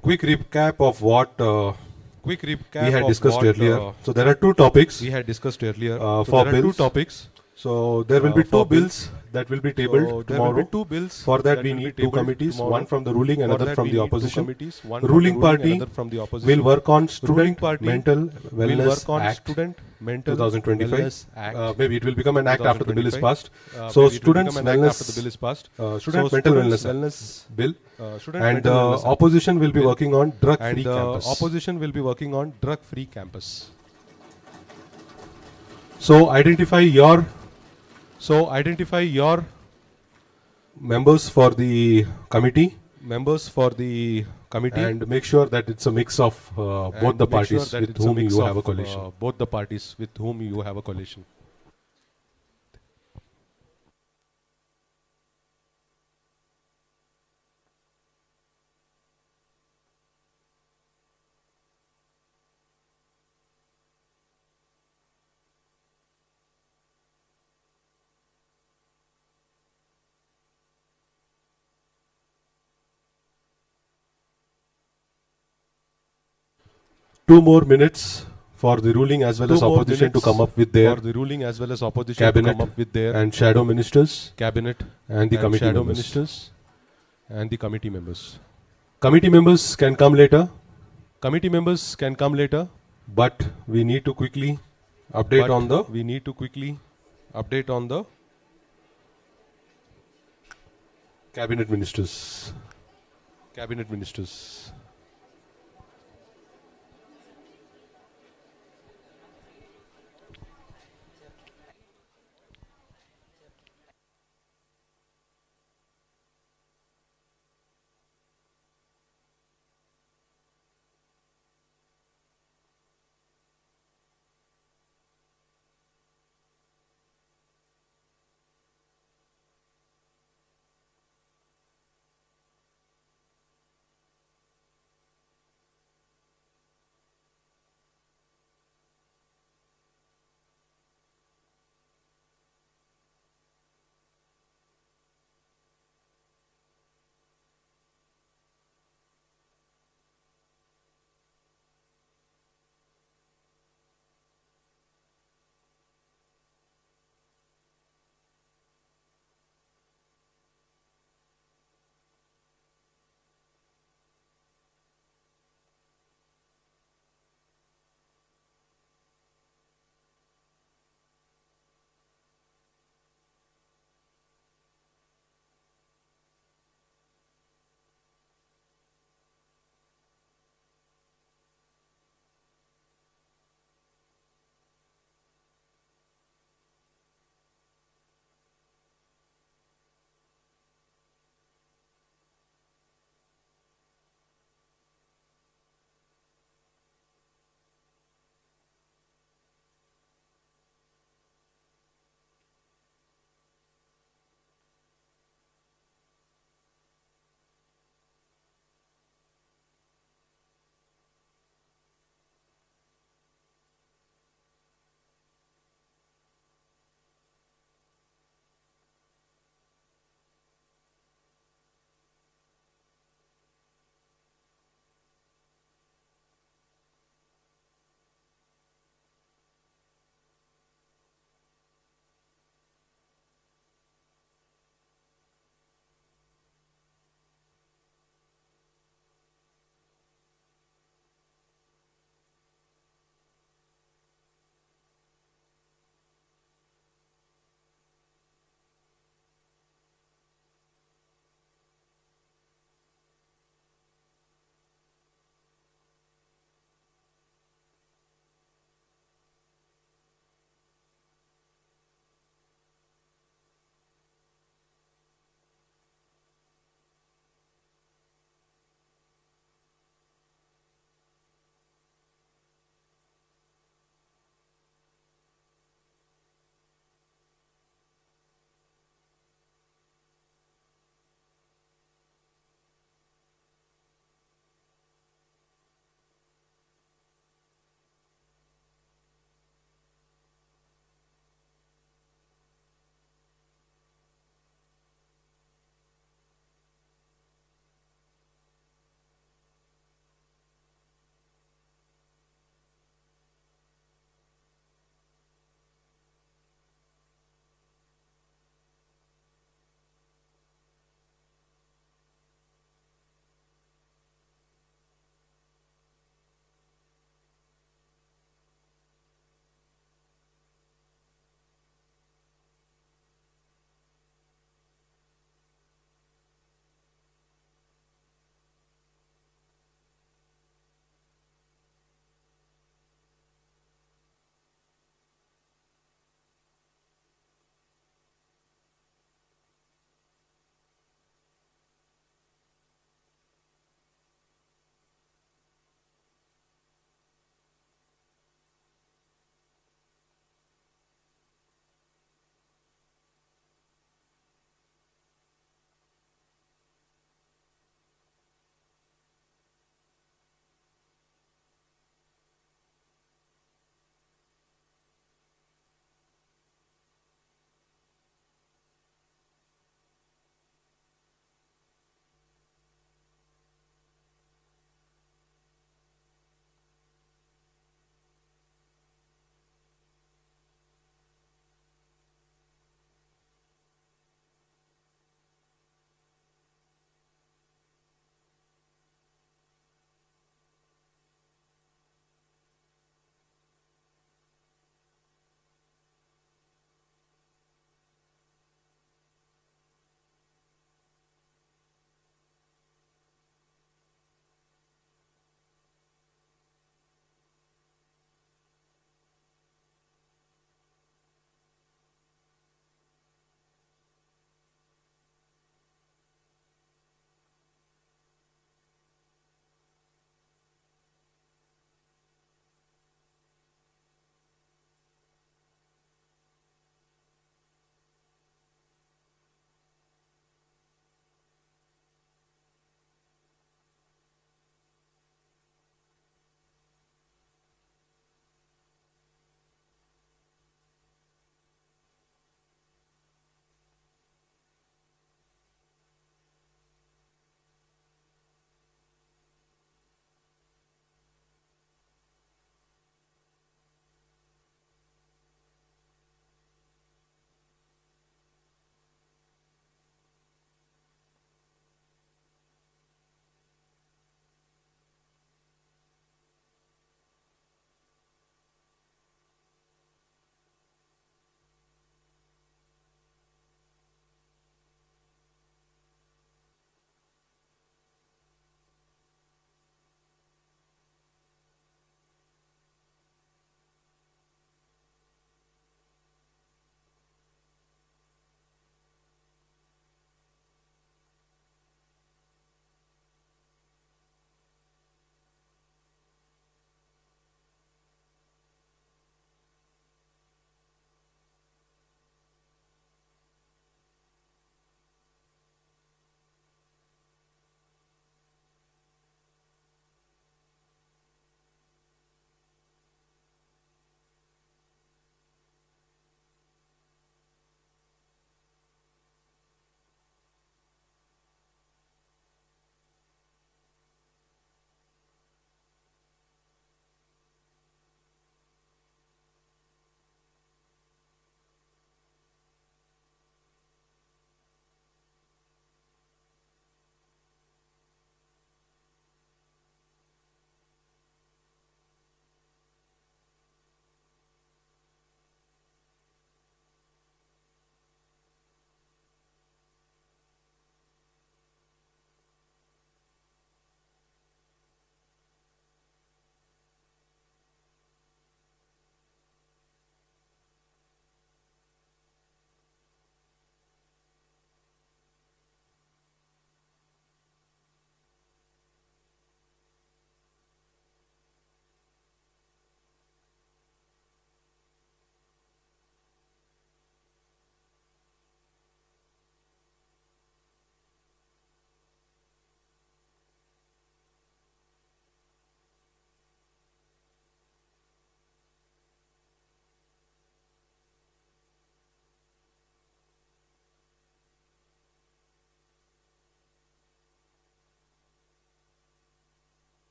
Quick recap of what we had discussed earlier. So there are two topics we had discussed earlier. For bills. So there will be two bills that will be tabled tomorrow. For that we need two committees, one from the ruling and another from the opposition. Ruling party will work on Student Mental Wellness Act 2025. Maybe it will become an act after the bill is passed. So Student Mental Wellness Bill. And the opposition will be working on drug-free campus. So identify your members for the committee. And make sure that it's a mix of both the parties with whom you have a coalition. 2 more minutes for the ruling as well as opposition to come up with their cabinet and shadow ministers, and the committee members. Committee members can come later. But we need to quickly update on the cabinet ministers. Cabinet Ministers.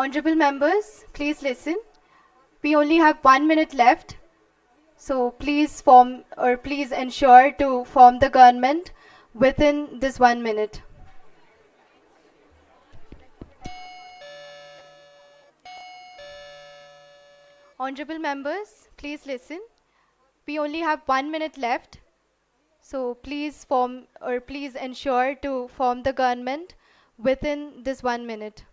Honorable members, please listen. We only have 1 minute left, so please ensure to form the government within this 1 minute. Honorable members, please listen. We only have 1 minute left, so please ensure to form the government within this 1 minute.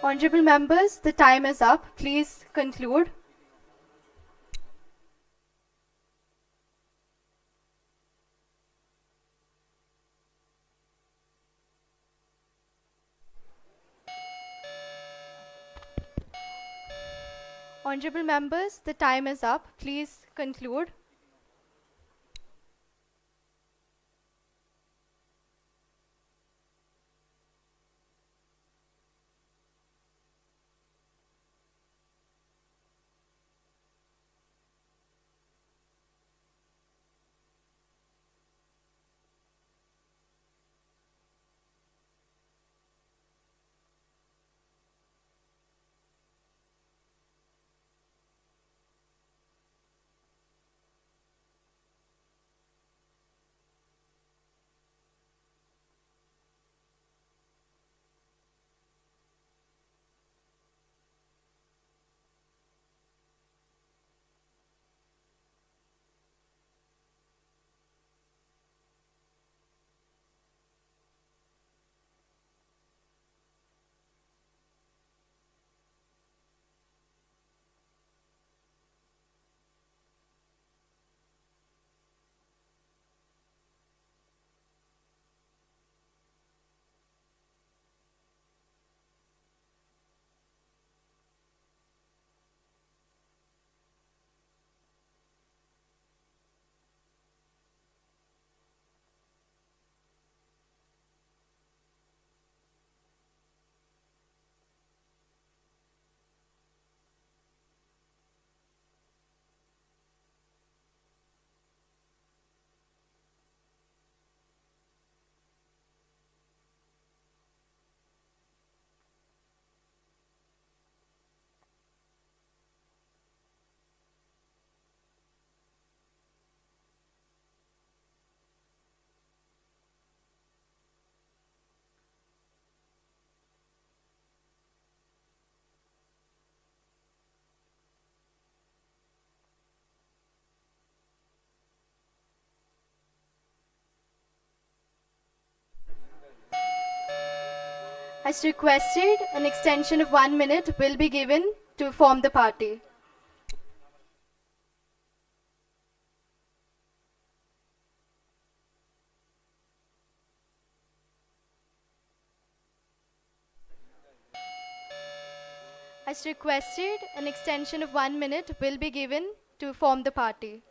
Honorable members, the time is up. Please conclude. Honorable members, the time is up. Please conclude. As requested, an extension of 1 minute will be given to form the party. As requested, an extension of 1 minute will be given to form the party.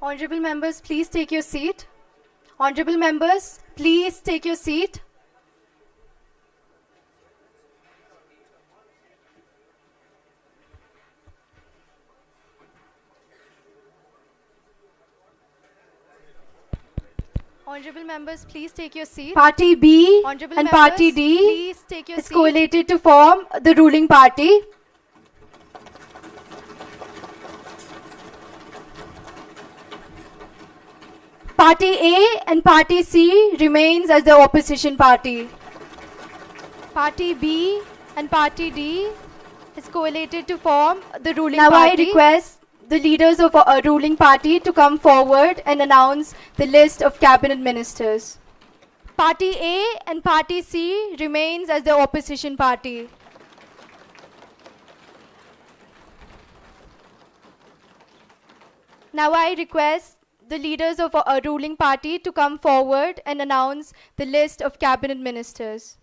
Honorable members, please take your seat. Honorable members, please take your seat. Honorable members, please take your seat. Party B Honorable and members, Party D please take your is seat. collated to form the ruling party. Party A and Party C remains as the opposition party. Party B and Party D is collated to form the ruling party. Now I request the leaders of a ruling party to come forward and announce the list of cabinet ministers. Party A and Party C remains as the opposition party. Now I request the leaders of a ruling party to come forward and announce the list of cabinet ministers.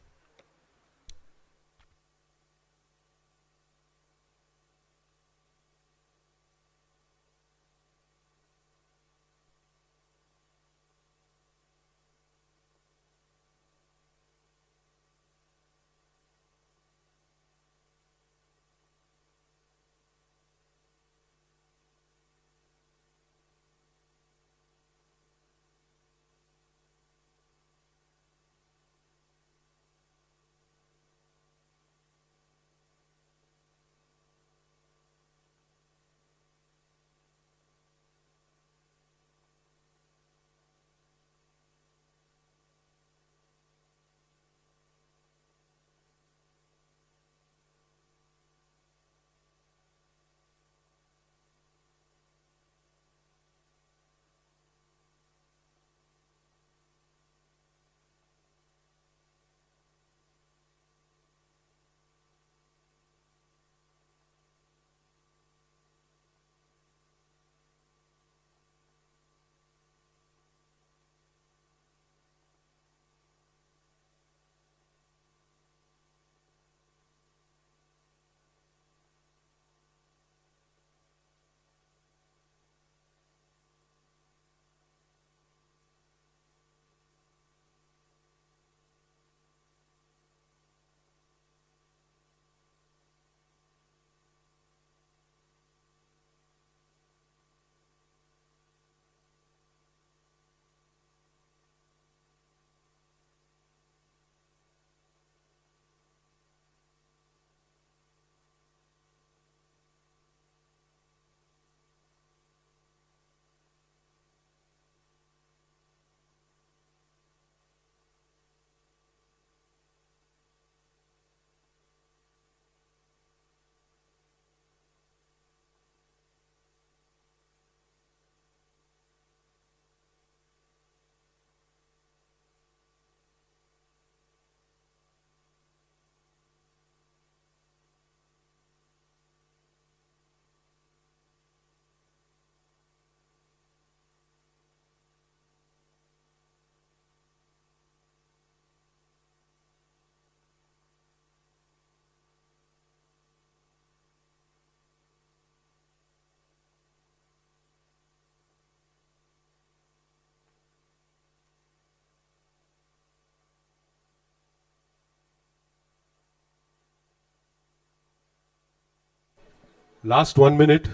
Last 1 minute,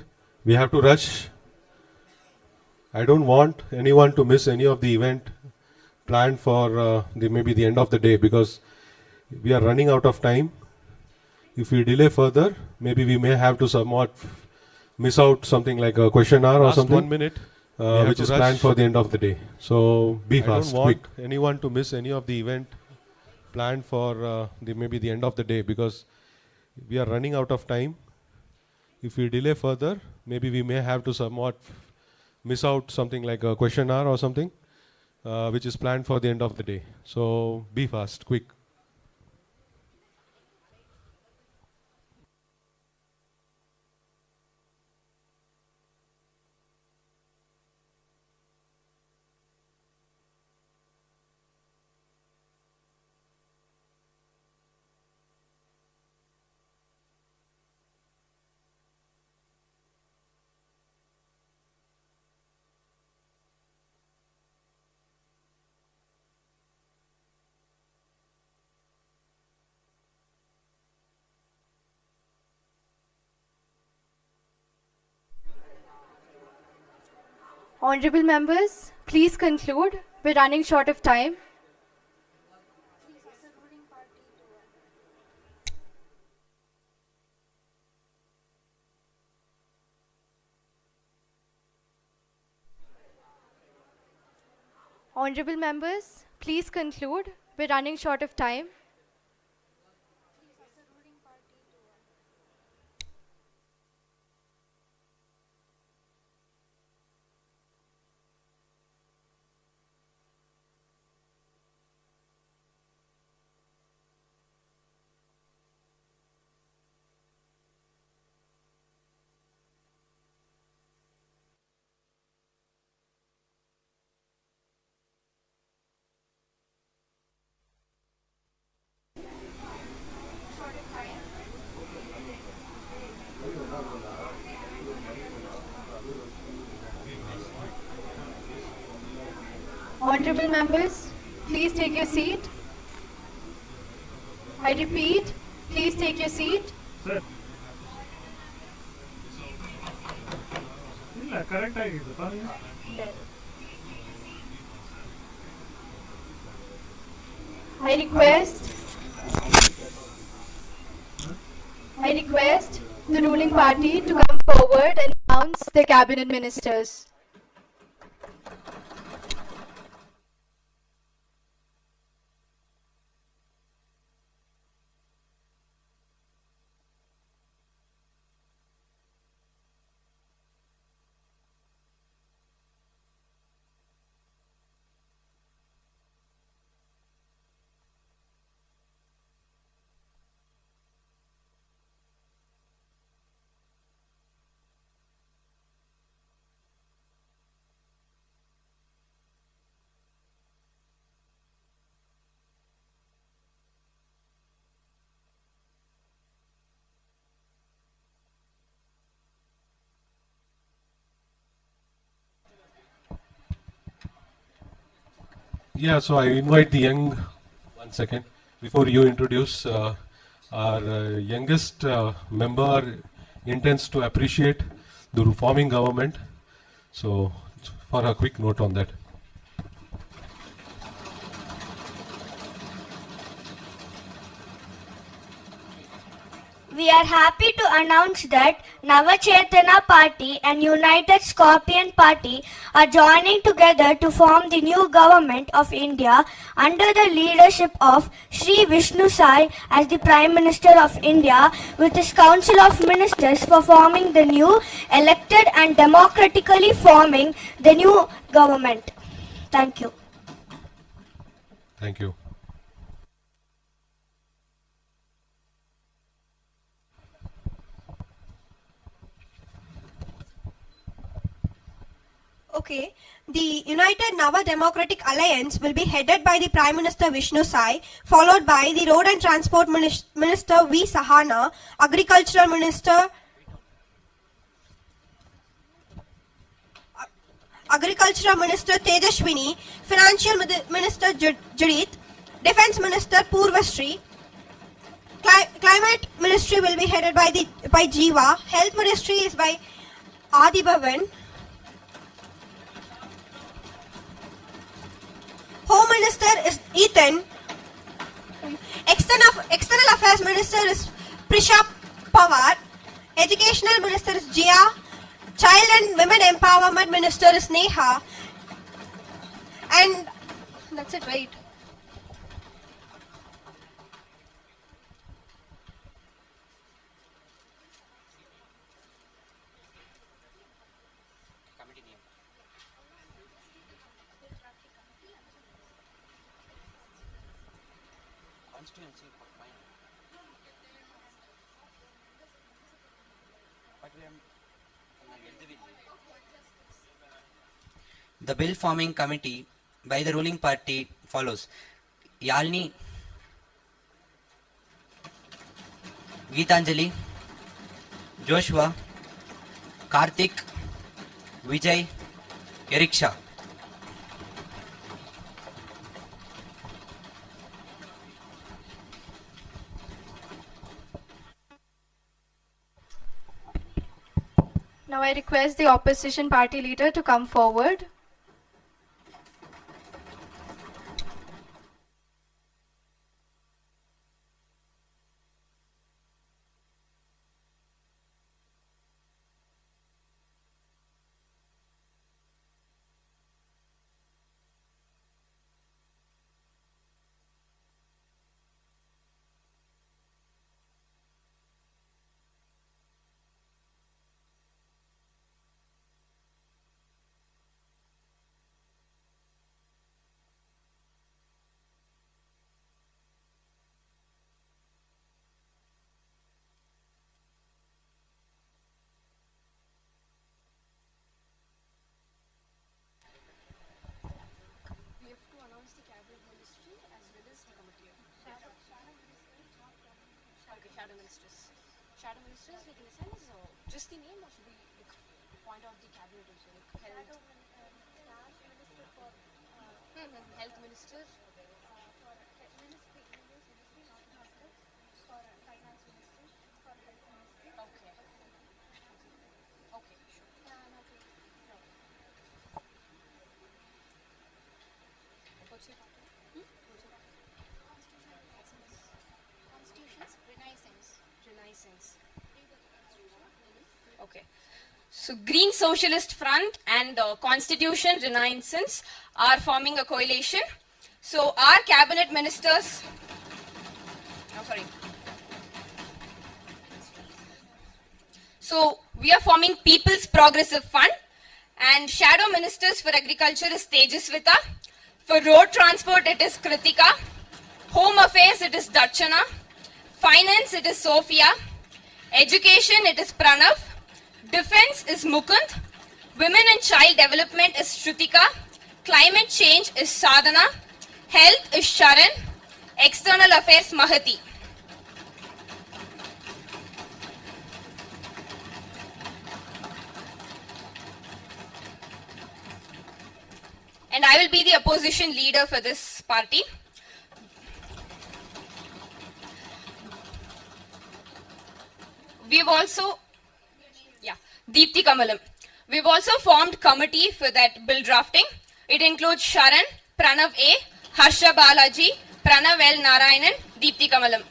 we have to rush. I don't want anyone to miss any of the event planned for maybe the end of the day, because we are running out of time. If we delay further, maybe we may have to somewhat miss out something like a question hour or something. 1 minute, which is planned for the end of the day. So be fast, quick. I don't want anyone to miss any of the event planned for maybe the end of the day, because we are running out of time. If we delay further, maybe we may have to somewhat miss out something like a question hour or something, which is planned for the end of the day. So be fast, quick. Honorable members, please conclude. We're running short of time. Honorable members, please conclude. We're running short of time. Honorable members, please take your seat. I repeat, please take your seat. Sir. ಇಲ್ಲ correct ಆಗಿದೆ I request the ruling party to come forward and announce the cabinet ministers. Yeah, so I invite the young, one second, before you introduce, our youngest member intends to appreciate the reforming government. So, for a quick note on that. We are happy to announce that Navachetana Party and United Scorpion Party are joining together to form the new government of India under the leadership of Sri Vishnu Sai as the Prime Minister of India, with his Council of Ministers for forming the new elected and democratically forming the new government. Thank you. Thank you. Okay, the United Nava Democratic Alliance will be headed by the Prime Minister Vishnu Sai, followed by the Road and Transport Minister V. Sahana, Agricultural Minister Tejashwini, Financial Minister Judith, Defense Minister Purvashri. Climate Ministry will be headed by Jiva. Health Ministry is by Adi Bhavan. Home Minister is Ethan. External Affairs Minister is Prisha Pawar. Educational Minister is Jia. Child and Women Empowerment Minister is Neha. And that's it, right? The bill forming committee by the ruling party follows: Yalni, Geetanjali, Joshua, Karthik, Vijay, Eriksha. Now I request the opposition party leader to come forward. We have to announce the cabinet ministry as well as the committee. Okay, shadow ministers. Shadow ministers, like in the sense, just the name, or should we like, point out the cabinet also, like health? Health minister. Okay. Okay, sure. What's your party? Constitutions, Renaissance. Renaissance. Okay. So Green Socialist Front and Constitution Renaissance are forming a coalition. So our cabinet ministers, So we are forming People's Progressive Fund, and shadow ministers for agriculture is Tejaswita. For road transport it is Kritika. Home affairs it is Darchana. Finance it is Sophia. Education it is Pranav. Defense is Mukund. Women and child development is Shrutika. Climate change is Sadhana. Health is Sharan. External affairs Mahati. And I will be the opposition leader for this party. We've also, Deepthi Kamalam. We've also formed committee for that bill drafting. It includes Sharan, Pranav A, Harsha Balaji, Pranav L. Narayanan, Deepthi Kamalam.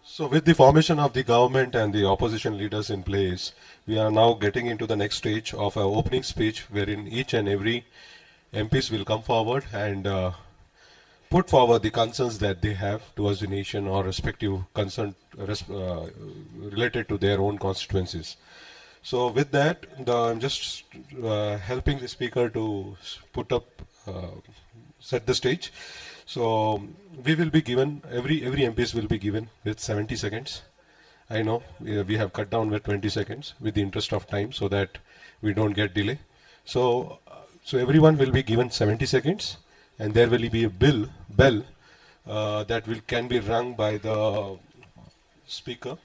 So with the formation of the government and the opposition leaders in place, we are now getting into the next stage of our opening speech, wherein each and every MPs will come forward and put forward the concerns that they have towards the nation or respective concern related to their own constituencies. So with that, I'm just helping the speaker to put up, set the stage. So we will be given, every MPs will be given with 70 seconds. I know we have cut down with 20 seconds with the interest of time so that we don't get delay. So everyone will be given 70 seconds, and there will be a bell that can be rung by the speaker.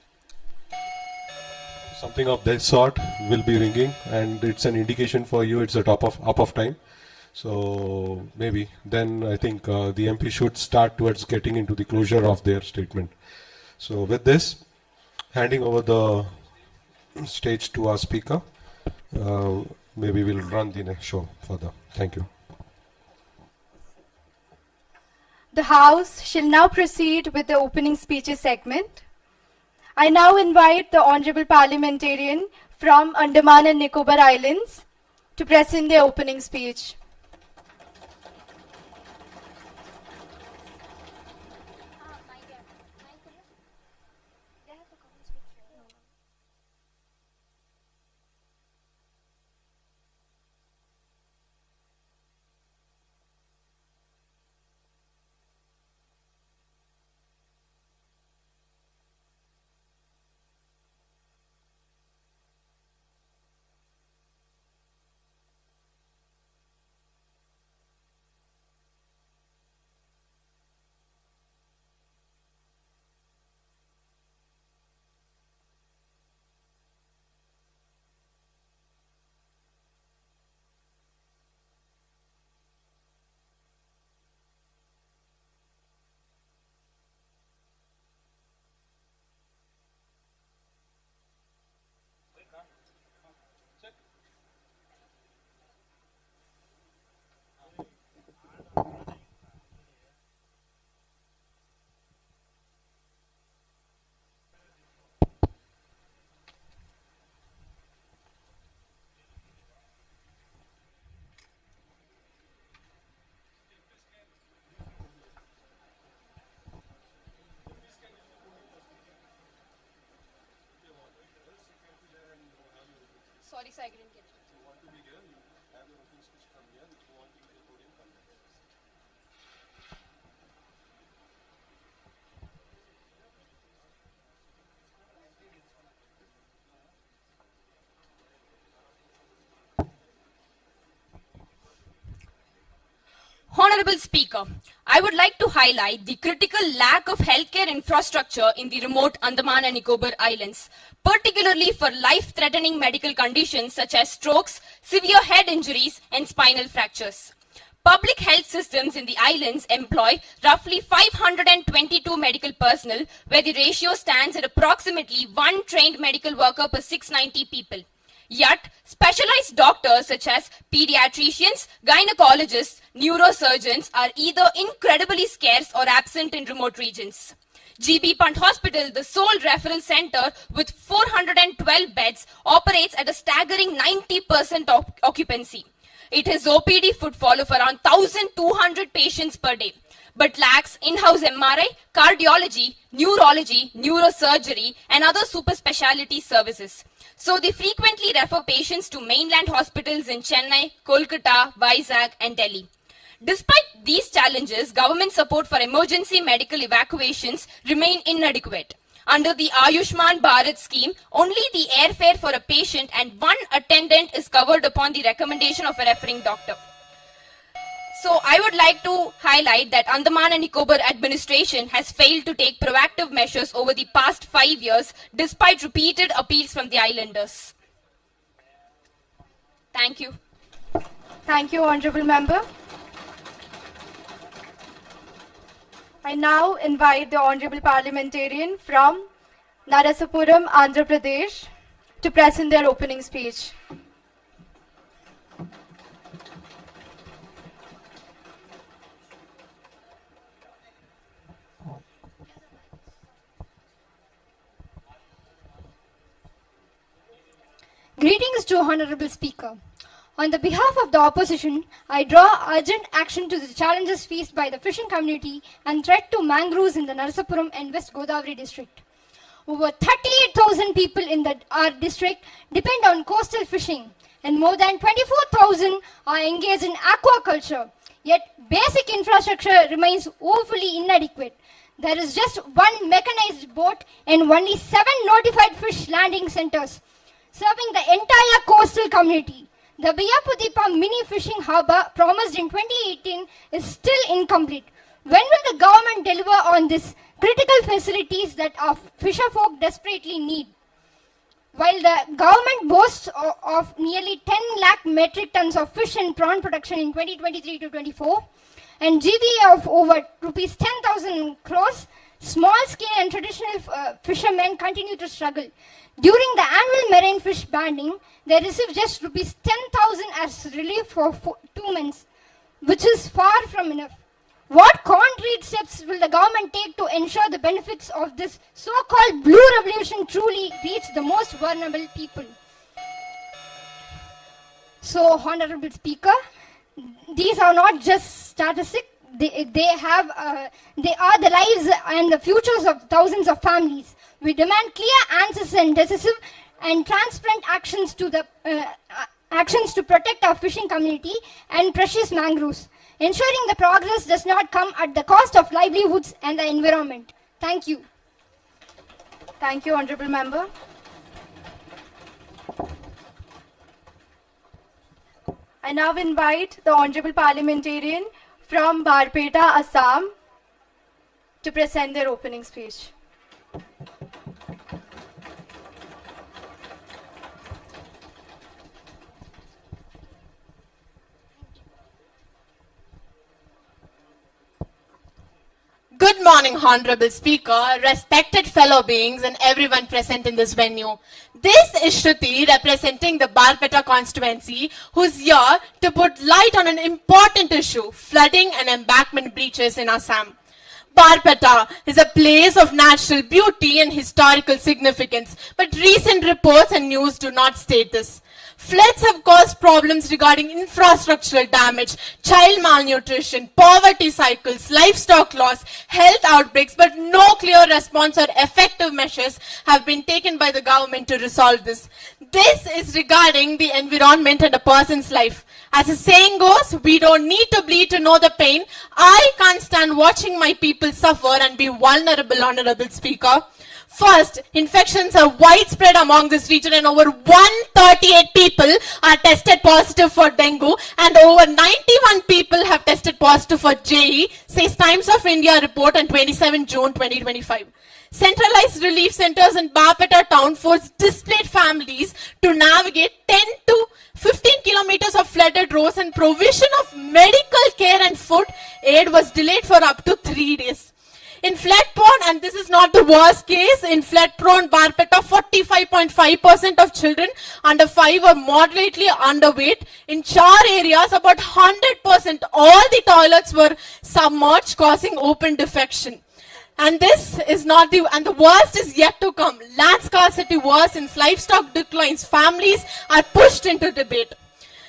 Something of that sort will be ringing, and it's an indication for you. It's a up of time. So maybe then I think the MP should start towards getting into the closure of their statement. So with this, handing over the stage to our speaker, maybe we'll run the next show further. Thank you. The House shall now proceed with the opening speeches segment. I now invite the Honorable Parliamentarian from Andaman and Nicobar Islands to present their opening speech. Sorry, sir, I didn't get it. Honorable Speaker, I would like to highlight the critical lack of healthcare infrastructure in the remote Andaman and Nicobar Islands, particularly for life-threatening medical conditions such as strokes, severe head injuries, and spinal fractures. Public health systems in the islands employ roughly 522 medical personnel, where the ratio stands at approximately 1 trained medical worker per 690 people. Yet, specialized doctors such as pediatricians, gynecologists, neurosurgeons are either incredibly scarce or absent in remote regions. GB Pant Hospital, the sole referral center with 412 beds, operates at a staggering 90% occupancy. It has OPD footfall of around 1,200 patients per day, but lacks in-house MRI, cardiology, neurology, neurosurgery, and other super specialty services. So they frequently refer patients to mainland hospitals in Chennai, Kolkata, Vizag, and Delhi. Despite these challenges, government support for emergency medical evacuations remain inadequate. Under the Ayushman Bharat scheme, only the airfare for a patient and one attendant is covered upon the recommendation of a referring doctor. So I would like to highlight that Andaman and Nicobar administration has failed to take proactive measures over the past 5 years despite repeated appeals from the islanders. Thank you. Thank you, Honorable Member. I now invite the Honorable Parliamentarian from Narasapuram, Andhra Pradesh to present their opening speech. Greetings to Honorable Speaker. On the behalf of the opposition, I draw urgent action to the challenges faced by the fishing community and threat to mangroves in the Narasapuram and West Godavari district. Over 38,000 people in our district depend on coastal fishing, and more than 24,000 are engaged in aquaculture. Yet, basic infrastructure remains woefully inadequate. There is just one mechanized boat and only 7 notified fish landing centers, serving the entire coastal community. The Biyapudipa mini fishing harbour promised in 2018 is still incomplete. When will the government deliver on these critical facilities that our fisherfolk desperately need? While the government boasts of nearly 10 lakh metric tons of fish and prawn production in 2023 to 24 and GVA of over rupees 10,000 crores, small-scale and traditional fishermen continue to struggle. During the annual marine fish banding, they receive just rupees 10,000 as relief for 2 months, which is far from enough. What concrete steps will the government take to ensure the benefits of this so-called blue revolution truly reach the most vulnerable people? So, Honorable Speaker, these are not just statistics. They are the lives and the futures of thousands of families. We demand clear answers and decisive and transparent actions to protect our fishing community and precious mangroves, ensuring the progress does not come at the cost of livelihoods and the environment. Thank you. Thank you, Honorable Member. I now invite the Honorable Parliamentarian from Barpeta, Assam to present their opening speech. Good morning, Honorable Speaker, respected fellow beings and everyone present in this venue. This is Shruti representing the Barpeta constituency, who's here to put light on an important issue, flooding and embankment breaches in Assam. Barpeta is a place of natural beauty and historical significance, but recent reports and news do not state this. Floods have caused problems regarding infrastructural damage, child malnutrition, poverty cycles, livestock loss, health outbreaks, but no clear response or effective measures have been taken by the government to resolve this. This is regarding the environment and a person's life. As the saying goes, we don't need to bleed to know the pain. I can't stand watching my people suffer and be vulnerable, Honorable Speaker. First, infections are widespread among this region and over 138 people are tested positive for dengue and over 91 people have tested positive for JE, says Times of India report on 27 June 2025. Centralized relief centers in Barpeta town forced displaced families to navigate 10 to 15 kilometers of flooded roads, and provision of medical care and food aid was delayed for up to 3 days. In flood-prone, and this is not the worst case, in flood-prone Barpeta, 45.5% of children under 5 are moderately underweight. In Char areas, about 100%, all the toilets were submerged, causing open defecation. And this is not the worst is yet to come. Land scarcity worsens, livestock declines, families are pushed into debate.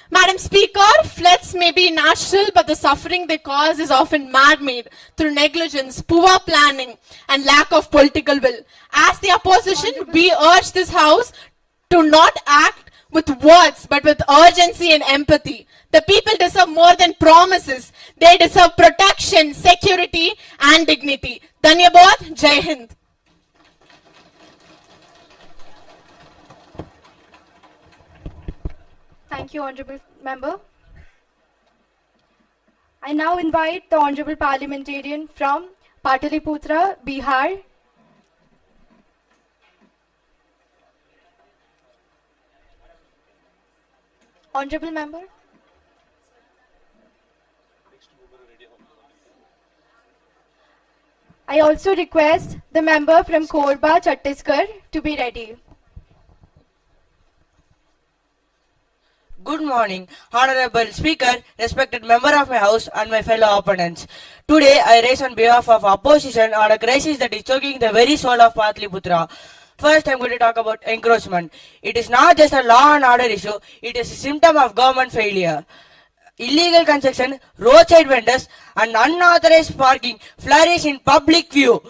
Madam Speaker, floods may be natural, but the suffering they cause is often man-made through negligence, poor planning, and lack of political will. As the opposition, we urge this House to not act with words, but with urgency and empathy. The people deserve more than promises. They deserve protection, security, and dignity. Dhanyabad, Jai Hind. Thank you, Honorable Member. I now invite the Honorable Parliamentarian from Pataliputra, Bihar. Honorable Member. I also request the member from Korba, Chhattisgarh to be ready. Good morning, Honorable Speaker, respected member of my house and my fellow opponents. Today I raise on behalf of opposition on a crisis that is choking the very soul of Pataliputra. First, I am going to talk about encroachment. It is not just a law and order issue, it is a symptom of government failure. Illegal construction, roadside vendors, and unauthorized parking flourish in public view.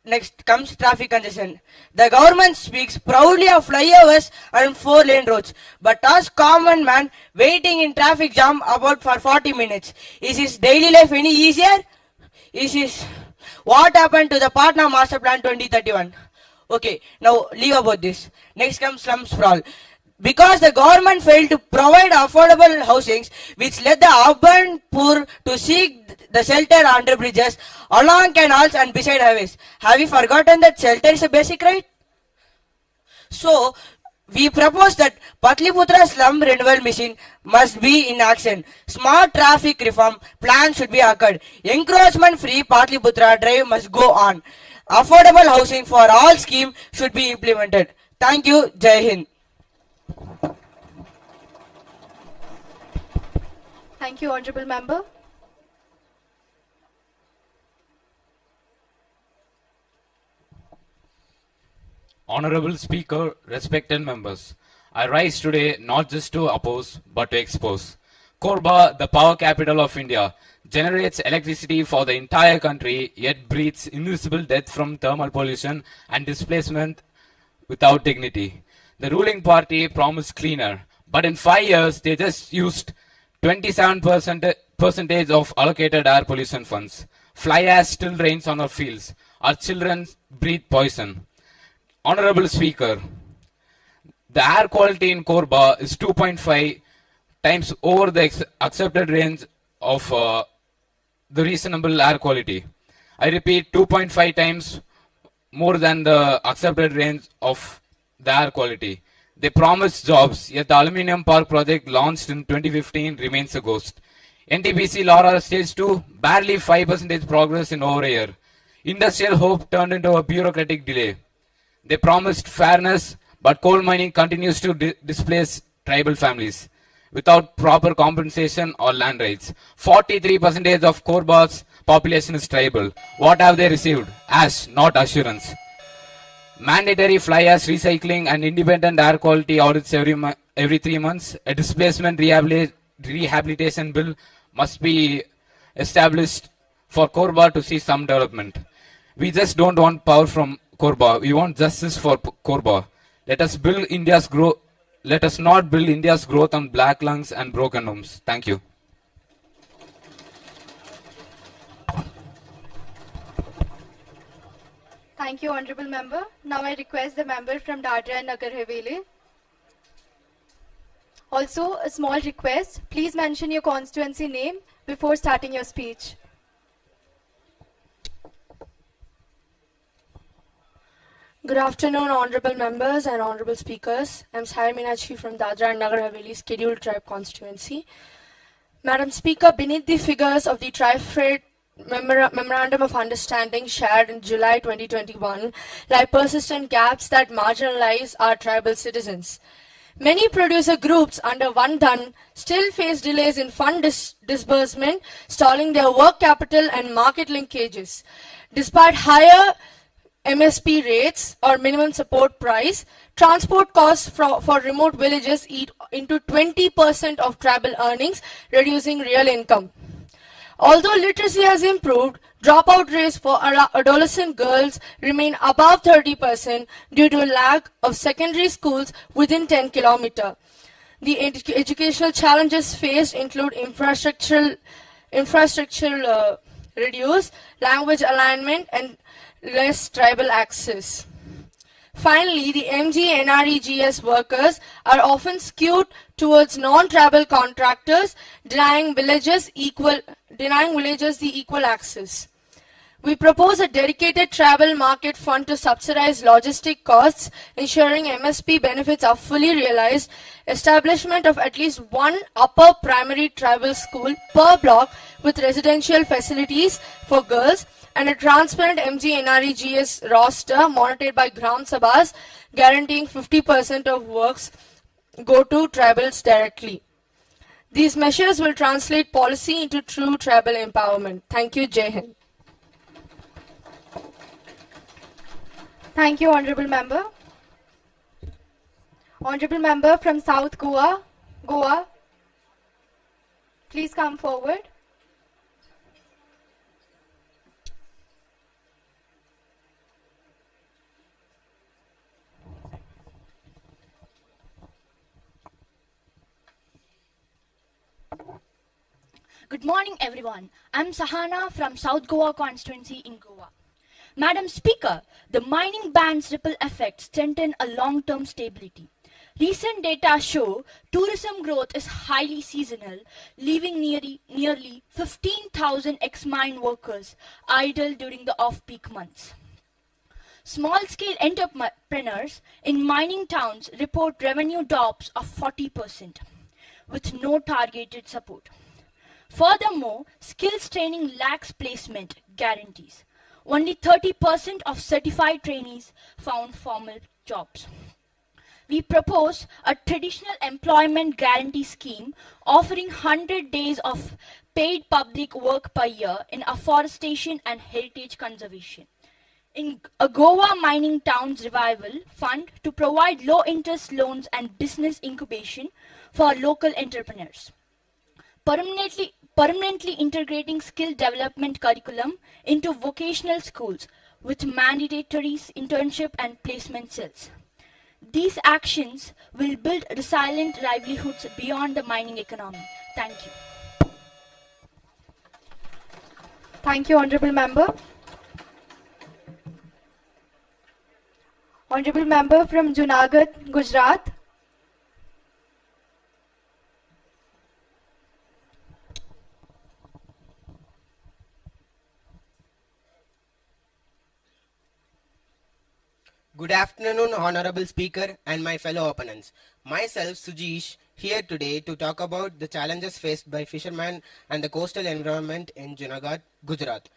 Next comes traffic congestion. The government speaks proudly of flyovers and 4-lane roads, but us common man waiting in traffic jam about for 40 minutes. Is his daily life any easier? What happened to the Patna Master Plan 2031? Okay, now leave about this. Next comes slum sprawl. Because the government failed to provide affordable housings, which led the urban poor to seek the shelter under bridges, along canals and beside highways. Have you forgotten that shelter is a basic right? So, we propose that Pataliputra slum renewal mission must be in action. Smart traffic reform plan should be occurred. Encroachment-free Pataliputra drive must go on. Affordable housing for all scheme should be implemented. Thank you. Jai Hind. Thank you, Honorable Member. Honorable Speaker, respected members, I rise today not just to oppose, but to expose. Korba, the power capital of India, generates electricity for the entire country, yet breathes invisible death from thermal pollution and displacement without dignity. The ruling party promised cleaner, but in 5 years, they just used 27% of allocated air pollution funds. Fly ash still rains on our fields. Our children breathe poison. Honorable Speaker, the air quality in Korba is 2.5 times over the accepted range of the reasonable air quality. I repeat, 2.5 times more than the accepted range of the air quality. They promised jobs, yet the aluminium park project launched in 2015 remains a ghost. NTPC Laura Stage 2, barely 5% progress in over a year. Industrial hope turned into a bureaucratic delay. They promised fairness, but coal mining continues to displace tribal families without proper compensation or land rights. 43% of Korba's population is tribal. What have they received? Ash, not assurance. Mandatory fly ash recycling and independent air quality audits every every 3 months. A displacement rehabilitation bill must be established for Korba to see some development. We just don't want power from Korba. We want justice for Korba. Let us build India's growth. Let us not build India's growth on black lungs and broken homes. Thank you. Thank you, Honorable Member. Now I request the member from Dadra and Nagar Haveli. Also, a small request. Please mention your constituency name before starting your speech. Good afternoon, honorable members and honorable speakers. I'm Sai Meenakshi from Dadra and Nagar Haveli Scheduled Tribe Constituency. Madam Speaker, beneath the figures of the Tri-Freight Memorandum of Understanding shared in July 2021 lie persistent gaps that marginalize our tribal citizens. Many producer groups under One Dhan still face delays in fund disbursement, stalling their work capital and market linkages. Despite higher MSP rates or minimum support price, transport costs for remote villages eat into 20% of tribal earnings, reducing real income. Although literacy has improved, dropout rates for adolescent girls remain above 30% due to a lack of secondary schools within 10 km. The educational challenges faced include infrastructural reduce, language alignment, and less tribal access. Finally, the MG-NREGS workers are often skewed towards non-tribal contractors, denying villages the equal access. We propose a dedicated tribal market fund to subsidize logistic costs, ensuring MSP benefits are fully realized, establishment of at least one upper primary tribal school per block with residential facilities for girls, and a transparent MG-NREGS roster monitored by Gram Sabhas, guaranteeing 50% of works go to tribals directly. These measures will translate policy into true tribal empowerment. Thank you, Jai Hind. Thank you, Honorable Member. Honorable Member from South Goa, please come forward. Good morning, everyone. I'm Sahana from South Goa constituency in Goa. Madam Speaker, the mining ban's ripple effects strengthen a long-term stability. Recent data show tourism growth is highly seasonal, leaving nearly 15,000 ex-mine workers idle during the off-peak months. Small-scale entrepreneurs in mining towns report revenue drops of 40%, with no targeted support. Furthermore, skills training lacks placement guarantees. Only 30% of certified trainees found formal jobs. We propose a traditional employment guarantee scheme offering 100 days of paid public work per year in afforestation and heritage conservation. In a Goa Mining Towns Revival Fund to provide low-interest loans and business incubation for local entrepreneurs. Permanently integrating skill development curriculum into vocational schools with mandatory internship and placement cells. These actions will build resilient livelihoods beyond the mining economy. Thank you. Thank you, Honorable Member. Honorable Member from Junagadh, Gujarat. Good afternoon, Honorable Speaker and my fellow opponents. Myself, Sujeesh, here today to talk about the challenges faced by fishermen and the coastal environment in Junagadh, Gujarat.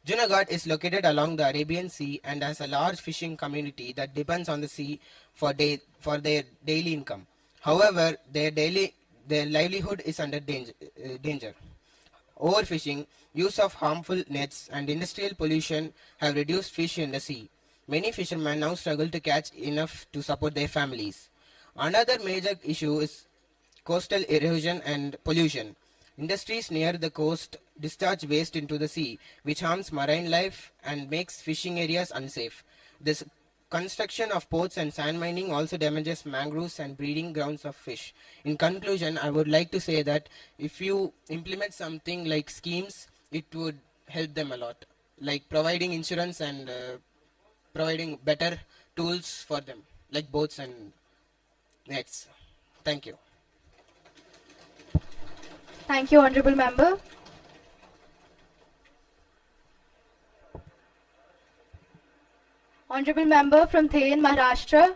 Junagadh is located along the Arabian Sea and has a large fishing community that depends on the sea for their daily income. However, their livelihood is under danger. Overfishing, use of harmful nets, and industrial pollution have reduced fish in the sea. Many fishermen now struggle to catch enough to support their families. Another major issue is coastal erosion and pollution. Industries near the coast discharge waste into the sea, which harms marine life and makes fishing areas unsafe. This construction of ports and sand mining also damages mangroves and breeding grounds of fish. In conclusion, I would like to say that if you implement something like schemes, it would help them a lot, like providing insurance and providing better tools for them, like boats and nets. Thank you. Thank you, Honorable Member. Honorable Member from Thane, Maharashtra.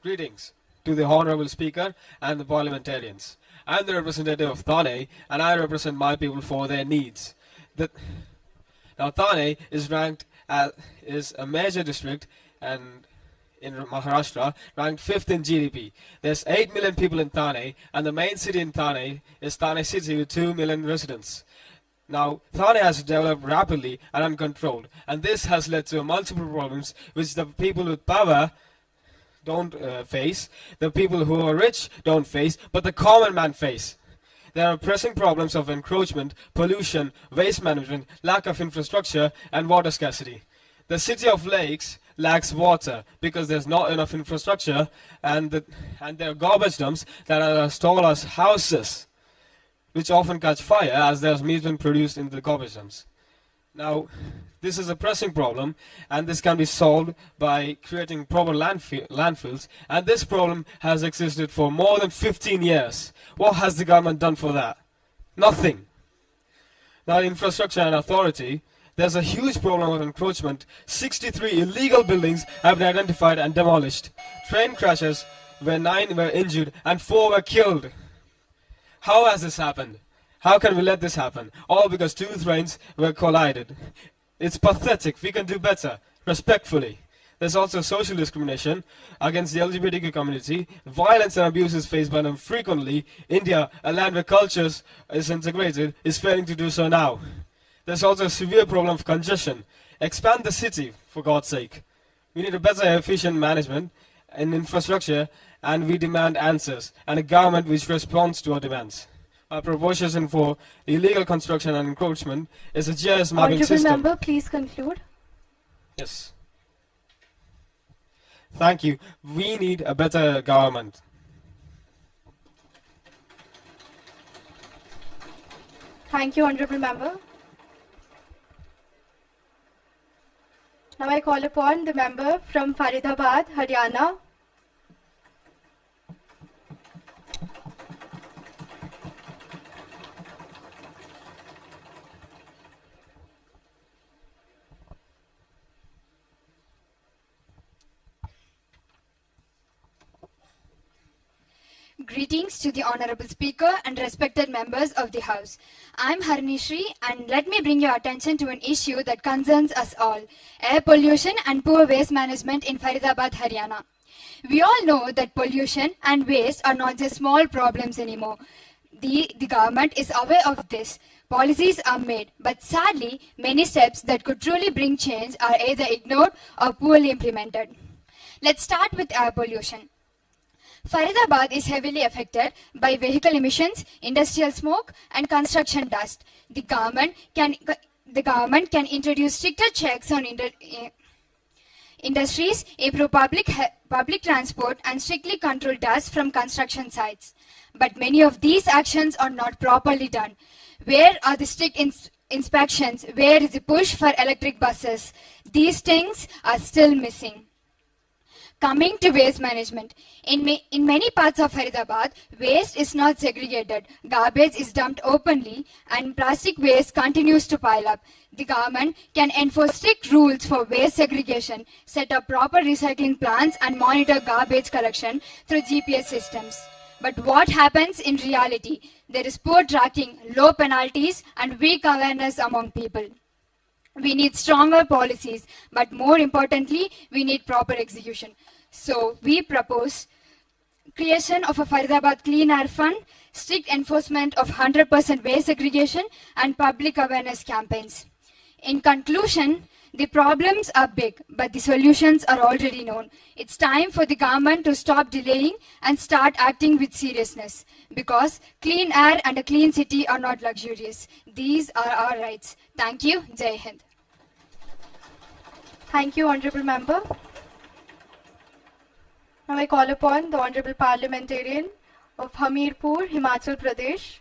Greetings to the Honorable Speaker and the parliamentarians. I am the representative of Thane and I represent my people for their needs. Now Thane is ranked as a major district and in Maharashtra, ranked 5th in GDP. There's 8 million people in Thane and the main city in Thane is Thane city with 2 million residents. Now, Thane has developed rapidly and uncontrolled, and this has led to multiple problems which the people with power don't face, the people who are rich don't face, but the common man face. There are pressing problems of encroachment, pollution, waste management, lack of infrastructure, and water scarcity. The city of lakes lacks water because there's not enough infrastructure, and there are garbage dumps that are as tall as houses, which often catch fire as there's methane produced in the garbage dumps. Now, this is a pressing problem, and this can be solved by creating proper landfills, and this problem has existed for more than 15 years. What has the government done for that? Nothing. Now, infrastructure and authority, there's a huge problem of encroachment. 63 illegal buildings have been identified and demolished. Train crashes where 9 were injured and 4 were killed. How has this happened? How can we let this happen? All because 2 trains were collided. It's pathetic. We can do better. Respectfully. There's also social discrimination against the LGBTQ community. Violence and abuse is faced by them frequently. India, a land where cultures is integrated, is failing to do so now. There's also a severe problem of congestion. Expand the city, for God's sake. We need a better efficient management and infrastructure, and we demand answers, and a government which responds to our demands. Our proposition for illegal construction and encroachment is a GIS mapping Honorable system. Member, please conclude. Yes. Thank you. We need a better government. Thank you, Honorable Member. Now I call upon the member from Faridabad, Haryana. Greetings to the Honorable Speaker and respected members of the House. I'm Harinishri, and let me bring your attention to an issue that concerns us all: air pollution and poor waste management in Faridabad, Haryana. We all know that pollution and waste are not just small problems anymore. The government is aware of this. Policies are made, but sadly, many steps that could truly bring change are either ignored or poorly implemented. Let's start with air pollution. Faridabad is heavily affected by vehicle emissions, industrial smoke, and construction dust. The government can introduce stricter checks on industries, improve public transport, and strictly control dust from construction sites. But many of these actions are not properly done. Where are the strict inspections? Where is the push for electric buses? These things are still missing. Coming to waste management. In many parts of Faridabad, waste is not segregated. Garbage is dumped openly and plastic waste continues to pile up. The government can enforce strict rules for waste segregation, set up proper recycling plants, and monitor garbage collection through GPS systems. But what happens in reality? There is poor tracking, low penalties, and weak awareness among people. We need stronger policies, but more importantly, we need proper execution. So we propose creation of a Faridabad Clean Air Fund, strict enforcement of 100% waste segregation, and public awareness campaigns. In conclusion, the problems are big, but the solutions are already known. It's time for the government to stop delaying and start acting with seriousness, because clean air and a clean city are not luxurious. These are our rights. Thank you. Jai Hind. Thank you, Honorable Member. Now I call upon the Honorable Parliamentarian of Hamirpur, Himachal Pradesh.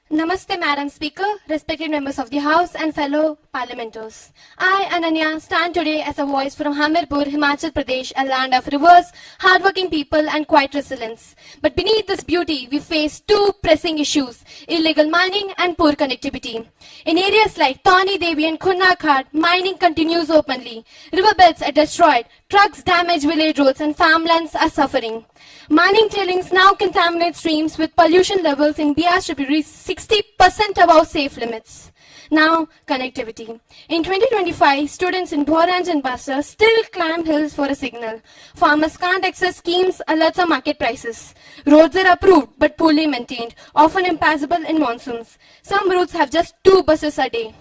Namaste, Madam Speaker, respected members of the House and fellow parliamenters. I, Ananya, stand today as a voice from Hamirpur, Himachal Pradesh, a land of rivers, hardworking people and quiet resilience. But beneath this beauty, we face two pressing issues, illegal mining and poor connectivity. In areas like Tawni Devi and Khunna Ghat, mining continues openly. Riverbeds are destroyed, trucks damage village roads and farmlands are suffering. Mining tailings now contaminate streams with pollution levels in Bias tributaries 60% above safe limits. Now, connectivity. In 2025, students in Bhoranj and Basra still climb hills for a signal. Farmers can't access schemes, alerts or market prices. Roads are approved but poorly maintained, often impassable in monsoons. Some routes have just 2 buses a day.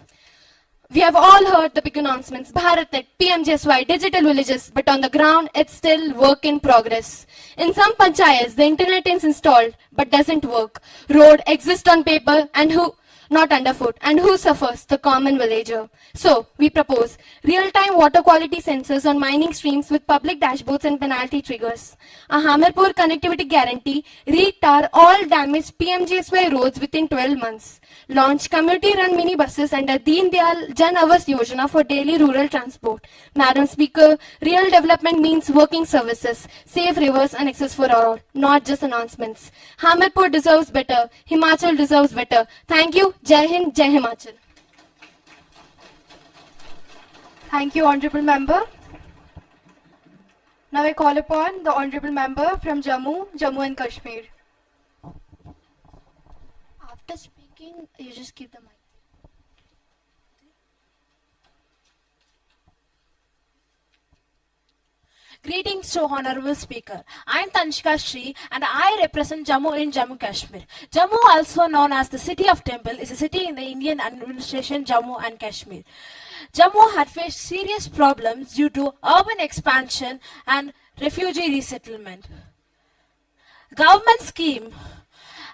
We have all heard the big announcements, BharatNet, PMGSY, digital villages, but on the ground, it's still work in progress. In some panchayats, the internet is installed, but doesn't work. Road exists on paper and not underfoot, and who suffers? The common villager. So, we propose real-time water quality sensors on mining streams with public dashboards and penalty triggers. A Hamirpur connectivity guarantee, retar all damaged PMGSY roads within 12 months. Launch community-run mini-buses under Deen Dayal Jan Avas Yojana for daily rural transport. Madam Speaker, real development means working services, safe rivers and access for all, not just announcements. Hamirpur deserves better. Himachal deserves better. Thank you. Jai Hind, Jai Himachal. Thank you, Honorable Member. Now I call upon the Honorable Member from Jammu and Kashmir. After speaking, you just keep the mic. Greetings to Honorable Speaker. I am Tanishka Shri and I represent Jammu in Jammu Kashmir. Jammu, also known as the City of Temple, is a city in the Indian administration Jammu and Kashmir. Jammu had faced serious problems due to urban expansion and refugee resettlement. Government scheme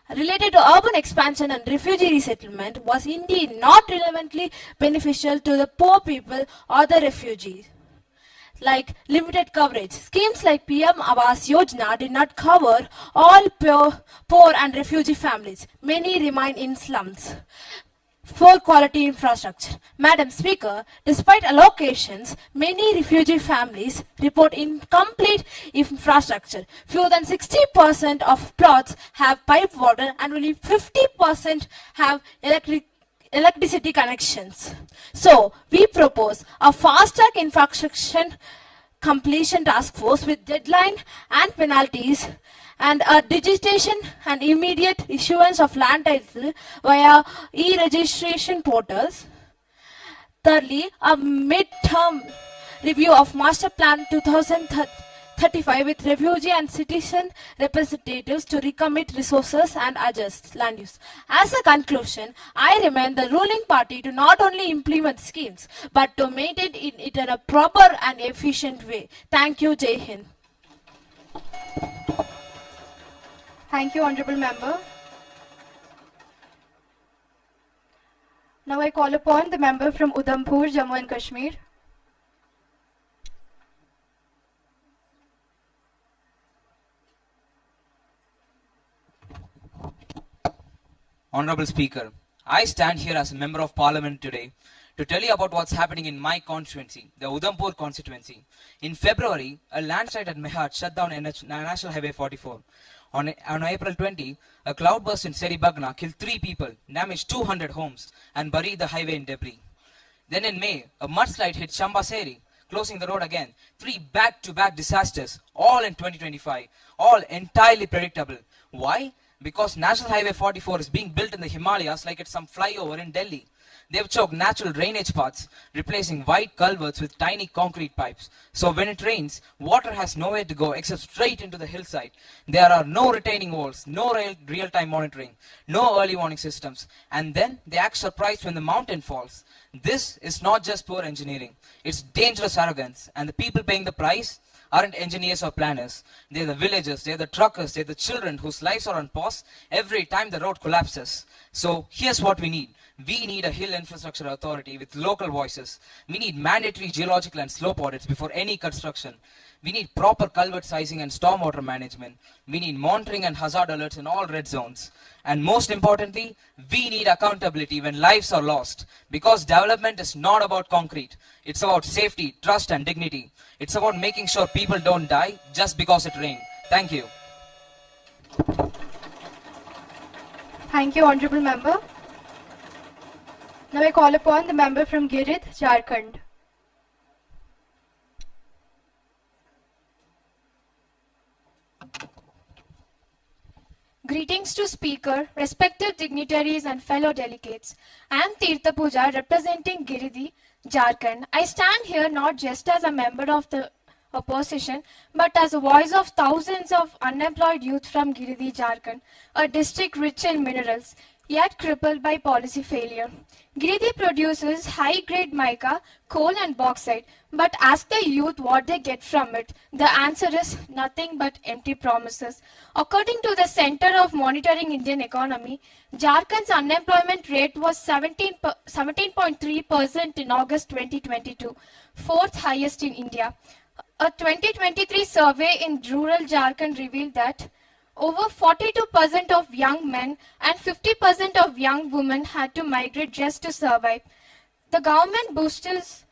related to urban expansion and refugee resettlement was indeed not relevantly beneficial to the poor people or the refugees. Like limited coverage. Schemes like PM Awas Yojana did not cover all poor and refugee families. Many remain in slums. Poor quality infrastructure. Madam Speaker, despite allocations, many refugee families report incomplete infrastructure. Fewer than 60% of plots have pipe water and only 50% have electricity connections. So, we propose a fast-track infrastructure completion task force with deadline and penalties and a digitization and immediate issuance of land title via e-registration portals. Thirdly, a mid-term review of Master Plan 2035 with refugee and citizen representatives to recommit resources and adjust land use. As a conclusion, I recommend the ruling party to not only implement schemes, but to maintain it in a proper and efficient way. Thank you, Jai Hind. Thank you, Honorable Member. Now I call upon the member from Udhampur, Jammu and Kashmir. Honorable Speaker, I stand here as a member of Parliament today to tell you about what's happening in my constituency, the Udhampur constituency. In February, a landslide at Mehat shut down National Highway 44. On April 20, a cloudburst in Seribagna killed 3 people, damaged 200 homes, and buried the highway in debris. Then in May, a mudslide hit Shambaseri, closing the road again. 3 back-to-back disasters, all in 2025, all entirely predictable. Why? because National Highway 44 is being built in the Himalayas like it's some flyover in Delhi. They've choked natural drainage paths, replacing wide culverts with tiny concrete pipes. So when it rains, water has nowhere to go except straight into the hillside. There are no retaining walls, no real-time monitoring, no early warning systems, and then they act surprised when the mountain falls. This is not just poor engineering, it's dangerous arrogance, and the people paying the price aren't engineers or planners. They're the villagers, they're the truckers, they're the children whose lives are on pause every time the road collapses. So here's what we need. We need a hill infrastructure authority with local voices. We need mandatory geological and slope audits before any construction. We need proper culvert sizing and stormwater management. We need monitoring and hazard alerts in all red zones. And most importantly, we need accountability when lives are lost. Because development is not about concrete. It's about safety, trust and dignity. It's about making sure people don't die just because it rained. Thank you. Thank you, Honorable Member. Now I call upon the member from Girid, Jharkhand. Greetings to Speaker, respected dignitaries and fellow delegates. I am Tirtha Pooja representing Giridih, Jharkhand. I stand here not just as a member of the opposition, but as a voice of thousands of unemployed youth from Giridih, Jharkhand, a district rich in minerals, yet crippled by policy failure. Giridih produces high-grade mica, coal and bauxite, but ask the youth what they get from it. The answer is nothing but empty promises. According to the Center of Monitoring Indian Economy, Jharkhand's unemployment rate was 17.3% in August 2022, fourth highest in India. A 2023 survey in rural Jharkhand revealed that over 42% of young men and 50% of young women had to migrate just to survive. The government boasts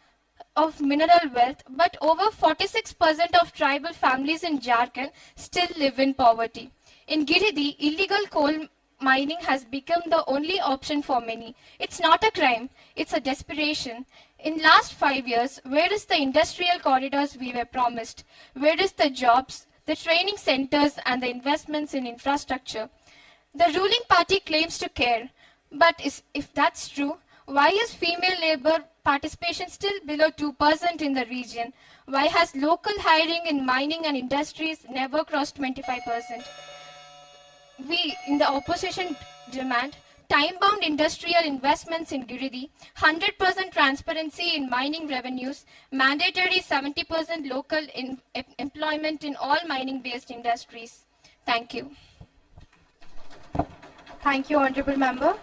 of mineral wealth, but over 46% of tribal families in Jharkhand still live in poverty. In Giridih, illegal coal mining has become the only option for many. It's not a crime, it's a desperation. In last 5 years, where is the industrial corridors we were promised? Where is the jobs, the training centers and the investments in infrastructure? The ruling party claims to care, but if that's true, why is female labor participation still below 2% in the region? Why has local hiring in mining and industries never crossed 25%? We in the opposition demand time-bound industrial investments in Giridih, 100% transparency in mining revenues, mandatory 70% local employment in all mining-based industries. Thank you. Thank you, Honorable Member.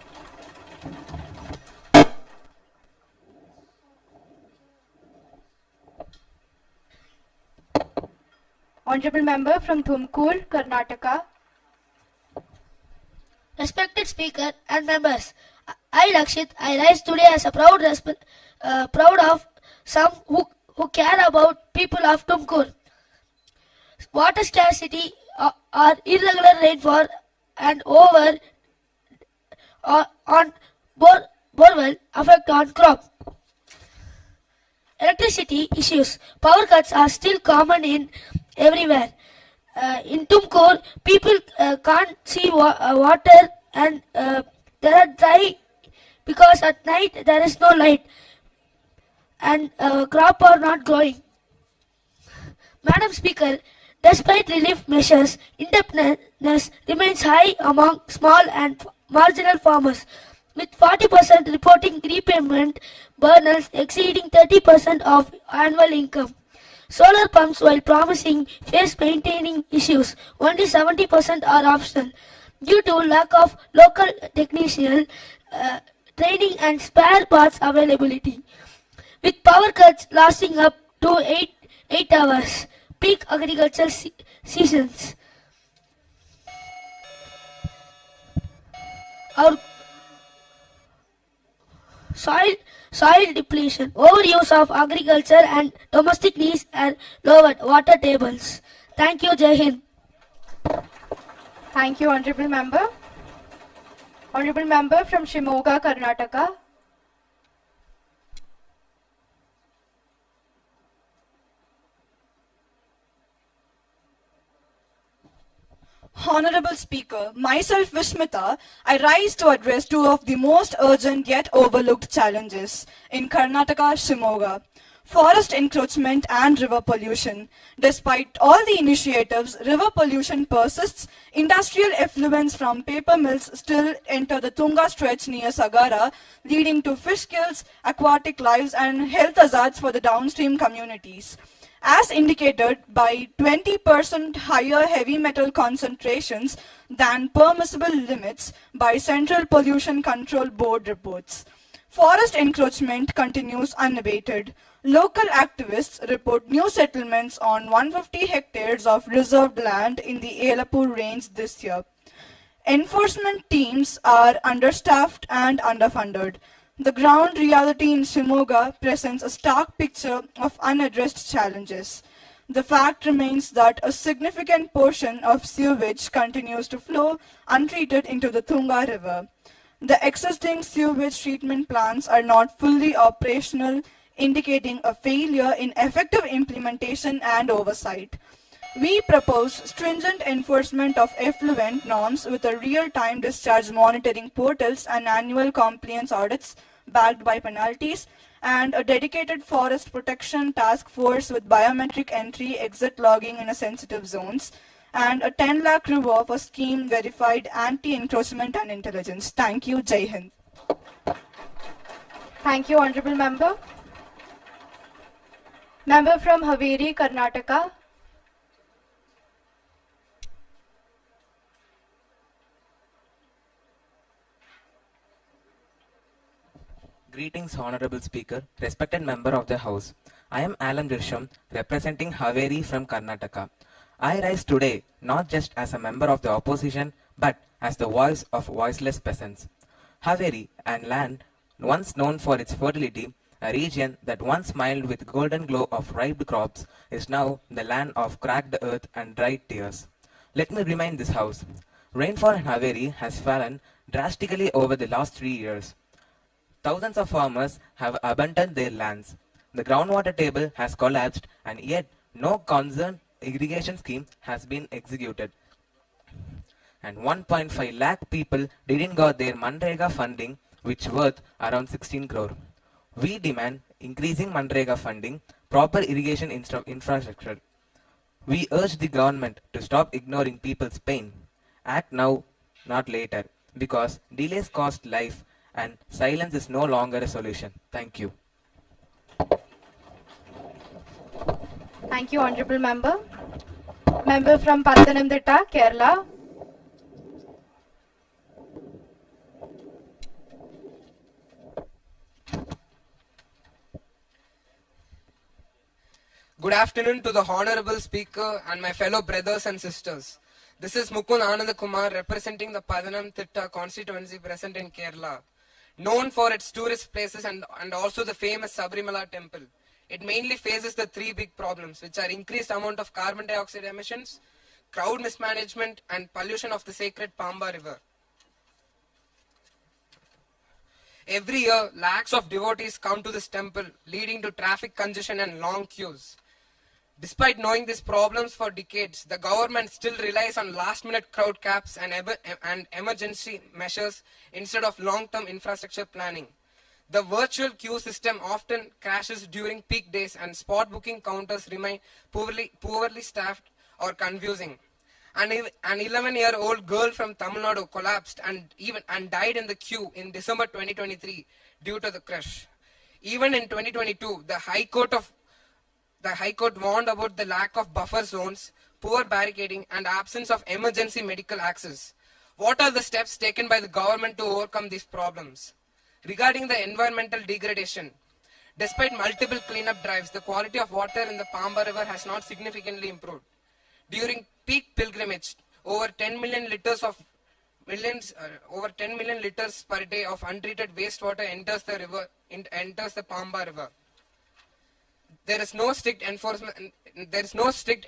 Honorable Member from Tumkur, Karnataka. Respected Speaker and members, I, Rakshit, I rise today as a proud of some who care about people of Tumkur. Water scarcity or irregular rainfall and over on borewell affect on crop. Electricity issues. Power cuts are still common in everywhere. In Tumkur, people can't see water and they are dry because at night there is no light and crop are not growing. Madam Speaker, despite relief measures, indebtedness remains high among small and marginal farmers, with 40% reporting repayment burdens exceeding 30% of annual income. Solar pumps, while promising, face maintaining issues. Only 70% are optional due to lack of local technician training and spare parts availability. With power cuts lasting up to 8 hours, peak agricultural seasons. Our soil depletion, overuse of agriculture and domestic needs and lowered water tables. Thank you, Jai Hind. Thank you, Honorable Member. Honorable Member from Shimoga, Karnataka. Honorable Speaker, myself Vishmita, I rise to address two of the most urgent yet overlooked challenges in Karnataka, Shimoga. Forest encroachment and river pollution. Despite all the initiatives, river pollution persists. Industrial effluents from paper mills still enter the Tunga stretch near Sagara, leading to fish kills, aquatic lives, and health hazards for the downstream communities. As indicated by 20% higher heavy metal concentrations than permissible limits by Central Pollution Control Board reports. Forest encroachment continues unabated. Local activists report new settlements on 150 hectares of reserved land in the Elapur range this year. Enforcement teams are understaffed and underfunded. The ground reality in Shimoga presents a stark picture of unaddressed challenges. The fact remains that a significant portion of sewage continues to flow untreated into the Tunga River. The existing sewage treatment plants are not fully operational, indicating a failure in effective implementation and oversight. We propose stringent enforcement of effluent norms with a real-time discharge monitoring portals and annual compliance audits backed by penalties, and a dedicated forest protection task force with biometric entry-exit logging in sensitive zones, and a 10 lakh reward for scheme verified anti-encroachment and intelligence. Thank you. Jai Hind. Thank you, Honorable Member. Member from Haveri, Karnataka. Greetings, Honorable Speaker, respected member of the House. I am Alam Dirsham, representing Haveri from Karnataka. I rise today not just as a member of the opposition, but as the voice of voiceless peasants. Haveri, a land once known for its fertility, a region that once smiled with golden glow of ripe crops, is now the land of cracked earth and dried tears. Let me remind this House. Rainfall in Haveri has fallen drastically over the last 3 years. Thousands of farmers have abandoned their lands. The groundwater table has collapsed, and yet no concerned irrigation scheme has been executed. And 1.5 lakh people didn't got their Manrega funding, which worth around 16 crore. We demand increasing Manrega funding, proper irrigation infrastructure. We urge the government to stop ignoring people's pain. Act now, not later, because delays cost life and silence is no longer a solution. Thank you. Thank you, Honorable Member. Member from Pathanamthitta, Kerala. Good afternoon to the Honorable Speaker and my fellow brothers and sisters. This is Mukund Anand Kumar representing the Pathanamthitta constituency present in Kerala. Known for its tourist places and also the famous Sabarimala temple. It mainly faces the three big problems, which are increased amount of carbon dioxide emissions, crowd mismanagement, and pollution of the sacred Pamba river. Every year, lakhs of devotees come to this temple, leading to traffic congestion and long queues. Despite knowing these problems for decades, the government still relies on last-minute crowd caps and emergency measures instead of long-term infrastructure planning. The virtual queue system often crashes during peak days, and spot booking counters remain poorly staffed or confusing. An 11-year-old girl from Tamil Nadu collapsed and died in the queue in December 2023 due to the crash. Even in 2022, the High Court warned about the lack of buffer zones, poor barricading, and absence of emergency medical access. What are the steps taken by the government to overcome these problems? Regarding the environmental degradation, despite multiple cleanup drives, the quality of water in the Pamba River has not significantly improved. During peak pilgrimage, over 10 million liters per day of untreated wastewater enters the Pamba River. There is no strict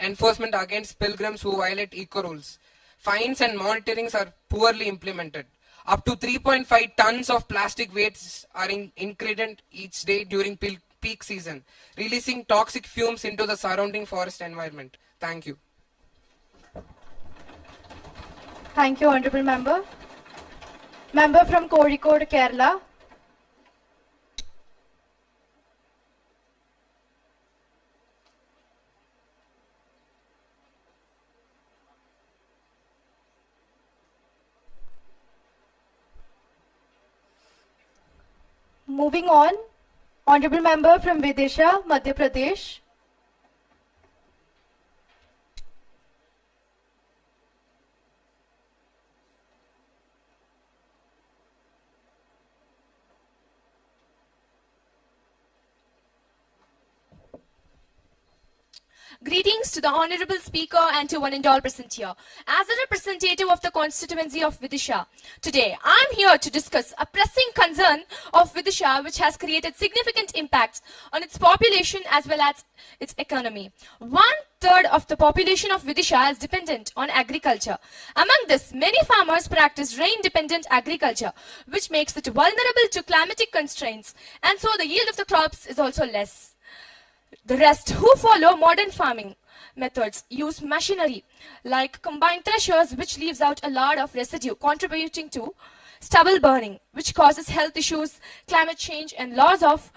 enforcement against pilgrims who violate eco rules. Fines and monitorings are poorly implemented. Up to 3.5 tons of plastic waste are incurred each day during peak season, releasing toxic fumes into the surrounding forest environment. Thank you. Thank you, Honorable Member. Member from Kozhikode, Kerala. Moving on, Honorable Member from Vidisha, Madhya Pradesh. Greetings to the Honorable Speaker and to one and all present here. As a representative of the constituency of Vidisha, today I am here to discuss a pressing concern of Vidisha which has created significant impacts on its population as well as its economy. 1/3 of the population of Vidisha is dependent on agriculture. Among this, many farmers practice rain-dependent agriculture, which makes it vulnerable to climatic constraints, and so the yield of the crops is also less. The rest, who follow modern farming methods, use machinery like combined threshers, which leaves out a lot of residue, contributing to stubble burning, which causes health issues, climate change, and loss of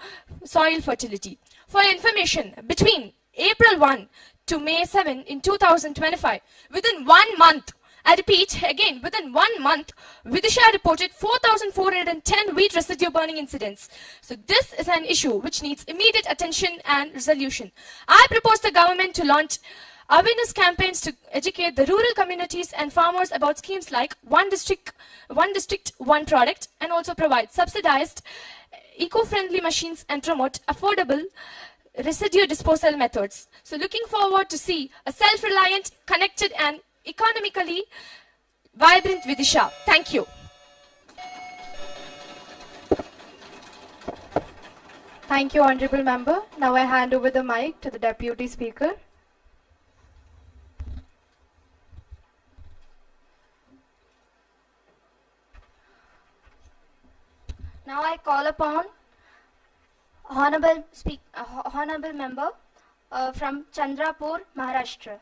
soil fertility. For information, between April 1 to May 7 in 2025, within 1 month, I repeat again, within 1 month, Vidisha reported 4,410 wheat residue burning incidents. So this is an issue which needs immediate attention and resolution. I propose the government to launch awareness campaigns to educate the rural communities and farmers about schemes like one district, one product, and also provide subsidized eco-friendly machines and promote affordable residue disposal methods. So looking forward to see a self-reliant, connected, and economically vibrant Vidisha. Thank you. Thank you, Honorable Member. Now I hand over the mic to the Deputy Speaker. Now I call upon Honorable Member from Chandrapur, Maharashtra.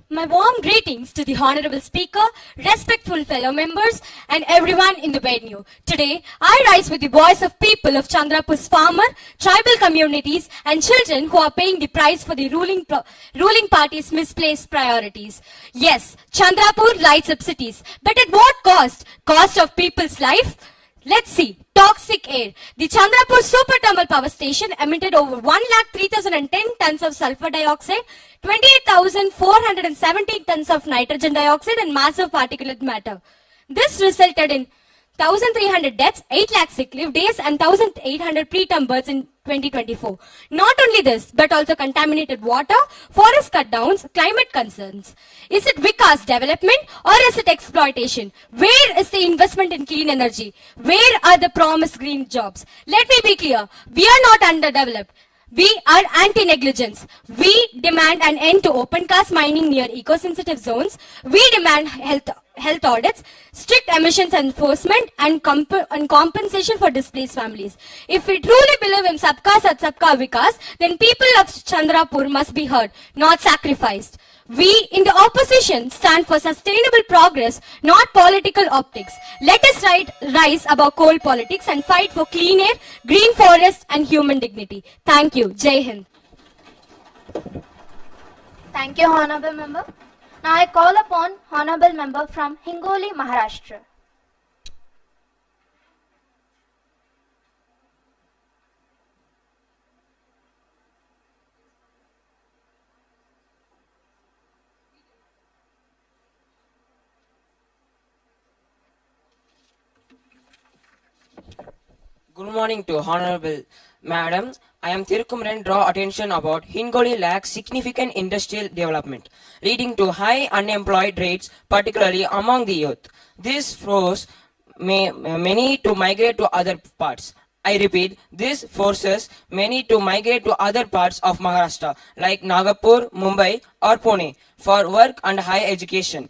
My warm greetings to the Honorable Speaker, respectful fellow members, and everyone in the venue. Today, I rise with the voice of people of Chandrapur's farmer, tribal communities, and children who are paying the price for the ruling party's misplaced priorities. Yes, Chandrapur lights up cities, but at what cost? Cost of people's life? Let's see. Toxic air. The Chandrapur Super Thermal Power Station emitted over 1,03,010 tons of sulfur dioxide, 28,417 tons of nitrogen dioxide, and massive particulate matter. This resulted in 1,300 deaths, 8 lakh sick leave days, and 1,800 preterm births in 2024. Not only this, but also contaminated water, forest cut downs, climate concerns. Is it Vikas development or is it exploitation? Where is the investment in clean energy? Where are the promised green jobs? Let me be clear, we are not underdeveloped. We are anti-negligence. We demand an end to open cast mining near eco-sensitive zones. We demand health audits, strict emissions enforcement, and compensation for displaced families. If we truly believe in Sabka Sat Sabka Vikas, then people of Chandrapur must be heard, not sacrificed. We in the opposition stand for sustainable progress, not political optics. Let us rise above coal politics and fight for clean air, green forest, and human dignity. Thank you. Jai Hind. Thank you, Honorable Member. Now I call upon Honorable Member from Hingoli, Maharashtra. Good morning to Honorable Madam. I am Thirukumaran draw attention about Hingoli lacks significant industrial development, leading to high unemployed rates, particularly among the youth. This forces many to migrate to other parts. I repeat, this forces many to migrate to other parts of Maharashtra, like Nagpur, Mumbai, or Pune, for work and higher education.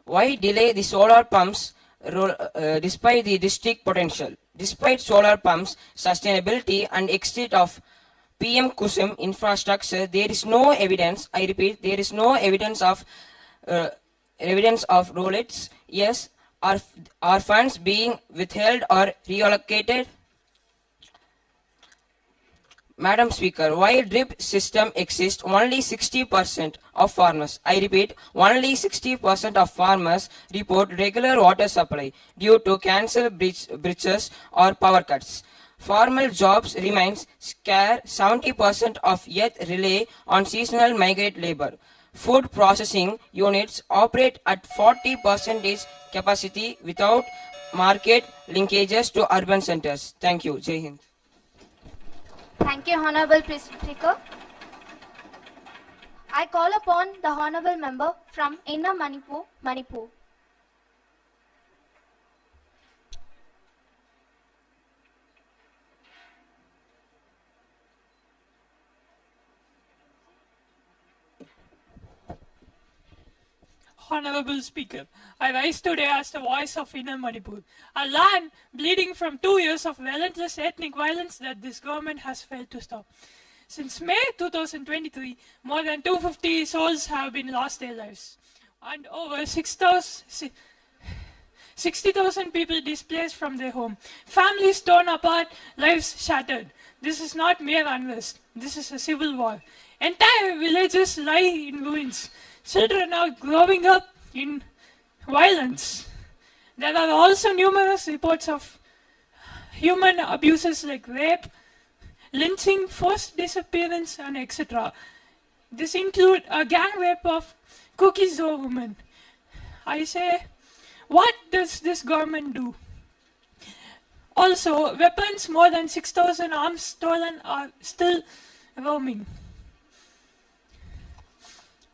Why delay the solar pumps despite the district potential? Despite solar pumps, sustainability and exit of PM KUSUM infrastructure, there is no evidence, I repeat, there is no evidence of rollouts. Yes, are funds being withheld or reallocated? Madam Speaker, while drip system exists, only 60% of farmers, I repeat, only 60% of farmers report regular water supply due to cancelled bridges or power cuts. Formal jobs remains scarce. 70% of youth rely on seasonal migrant labor. Food processing units operate at 40% capacity without market linkages to urban centers. Thank you. Jai Hind. Thank you, Honorable Speaker. I call upon the Honorable Member from Inner Manipur. Honorable Speaker, I rise today as the voice of Inner Manipur, a land bleeding from 2 years of relentless ethnic violence that this government has failed to stop. Since May 2023, more than 250 souls have been lost their lives, and over 60,000 people displaced from their home. Families torn apart, lives shattered. This is not mere unrest. This is a civil war. Entire villages lie in ruins. Children are growing up in violence. There are also numerous reports of human abuses like rape, lynching, forced disappearance, and etc. This includes a gang rape of Cookies-Zone women. I say, what does this government do? Also, weapons, more than 6,000 arms stolen are still roaming.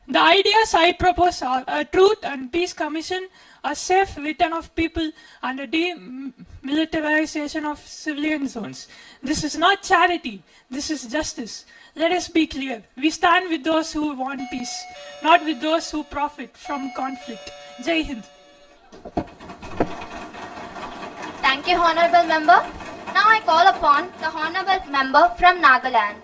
The ideas I propose are a Truth and Peace Commission, a safe return of people, and a demilitarization of civilian zones. This is not charity, this is justice. Let us be clear, we stand with those who want peace, not with those who profit from conflict. Jai Hind. Thank you, Honorable Member. Now I call upon the Honorable Member from Nagaland.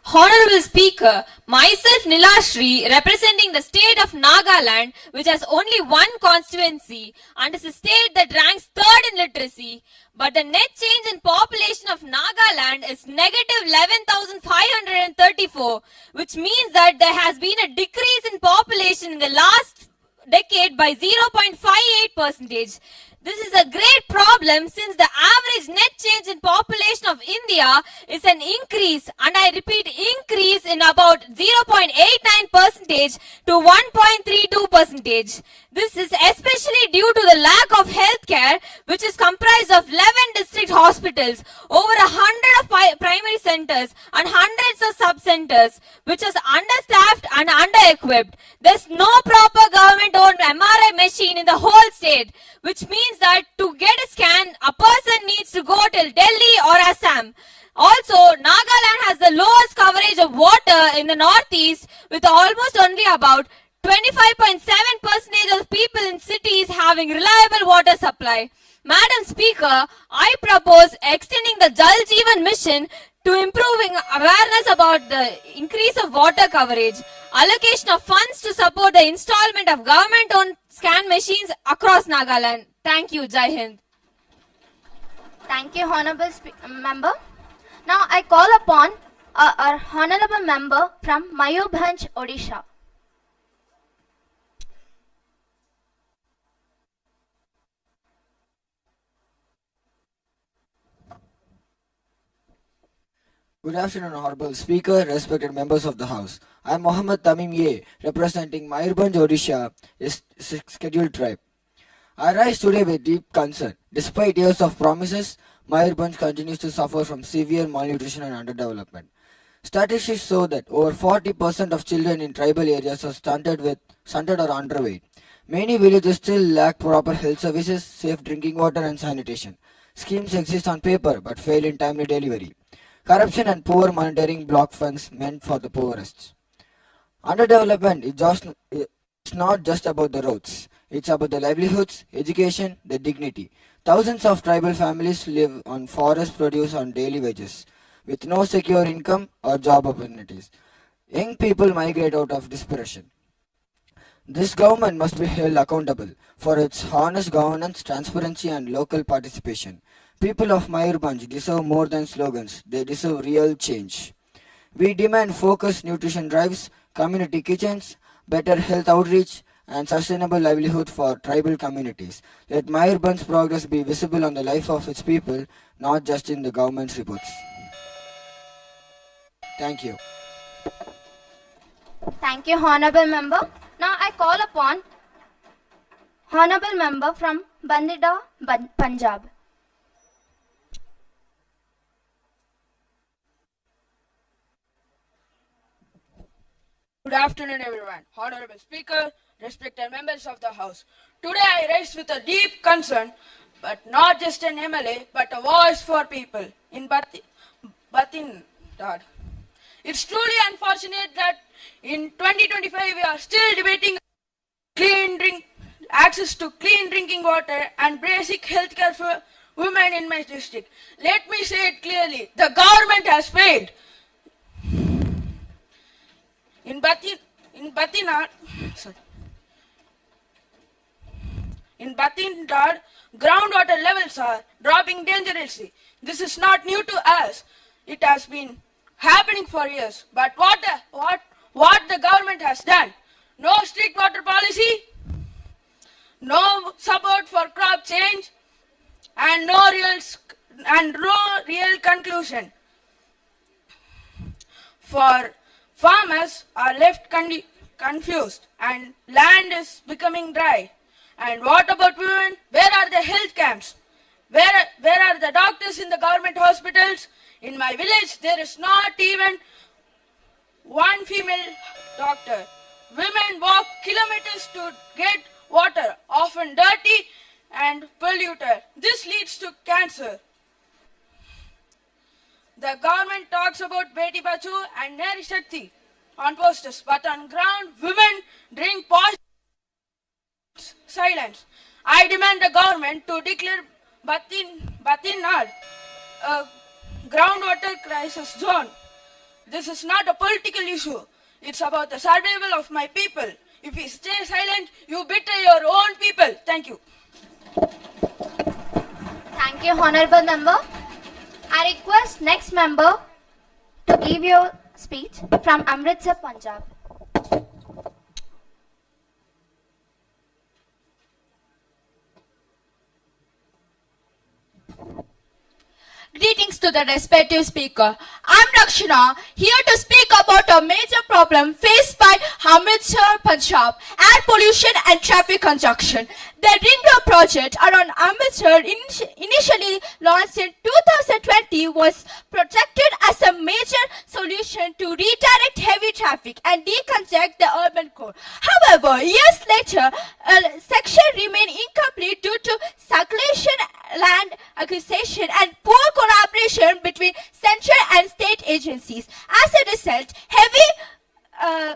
Honorable Speaker, myself Nilashri, representing the state of Nagaland, which has only one constituency and is a state that ranks third in literacy, but the net change in population of Nagaland is negative 11,534, which means that there has been a decrease in population in the last decade by 0.58%. This is a great problem since the average net change in population of India is an increase, and I repeat, increase in about 0.89% to 1.32%. This is especially due to the lack of health care, which is comprised of 11 district hospitals, over 100 of primary centers, and hundreds of sub-centers, which is understaffed and under-equipped. There's no proper government-owned MRI machine in the whole state, which means that to get a scan, a person needs to go till Delhi or Assam. Also, Nagaland has the lowest coverage of water in the northeast, with almost only about 25.7% of people in cities having reliable water supply. Madam Speaker, I propose extending the Jal Jeevan mission to improving awareness about the increase of water coverage, allocation of funds to support the installment of government-owned scan machines across Nagaland. Thank you, Jai Hind. Thank you, Honorable Member. Now I call upon our Honorable Member from Mayurbhanj, Odisha. Good afternoon, Honorable Speaker, respected members of the House. I am Mohammad Tamim Ye, representing Mayurbhanj, Odisha, a scheduled tribe. I rise today with deep concern. Despite years of promises, Mayurbhanj continues to suffer from severe malnutrition and underdevelopment. Statistics show that over 40% of children in tribal areas are stunted or underweight. Many villages still lack proper health services, safe drinking water and sanitation. Schemes exist on paper but fail in timely delivery. Corruption and poor monitoring block funds meant for the poorest. Underdevelopment it's not just about the roads. It's about the livelihoods, education, the dignity. Thousands of tribal families live on forest produce on daily wages, with no secure income or job opportunities. Young people migrate out of desperation. This government must be held accountable for its honest governance, transparency, and local participation. People of Mayurbhanj deserve more than slogans, they deserve real change. We demand focused nutrition drives, community kitchens, better health outreach, and sustainable livelihood for tribal communities. Let Mayurbhanj's progress be visible on the life of its people, not just in the government's reports. Thank you. Thank you, Honorable Member. Now I call upon Honorable Member from Bandida, Punjab. Good afternoon, everyone. Honorable Speaker, respected members of the House. Today I rise with a deep concern, but not just an MLA, but a voice for people in Bathinad. It's truly unfortunate that in 2025 we are still debating access to clean drinking water and basic health care for women in my district. Let me say it clearly, the government has failed. In Bathinad, groundwater levels are dropping dangerously. This is not new to us. It has been happening for years. But what the government has done? No strict water policy, no support for crop change, and no real conclusion. For farmers are left confused and land is becoming dry. And what about women? Where are the health camps? Where are the doctors in the government hospitals? In my village, there is not even one female doctor. Women walk kilometers to get water, often dirty and polluted. This leads to cancer. The government talks about Beti Bachao and Nari Shakti on posters, but on ground, women drink poison. Silence. I demand the government to declare Bathinad a groundwater crisis zone. This is not a political issue. It's about the survival of my people. If you stay silent, you betray your own people. Thank you. Thank you, Honorable Member. I request next member to give your speech from Amritsar, Punjab. Greetings to the respective speaker. I'm Rakshana, here to speak about a major problem faced by Amritsar, Punjab, air pollution and traffic congestion. The Ring Road project around Amritsar, initially launched in 2020, was projected as a major solution to redirect heavy traffic and decongest the urban core. However, years later, a section remained incomplete due to circulation, land acquisition, and poor collaboration between central and state agencies. As a result, heavy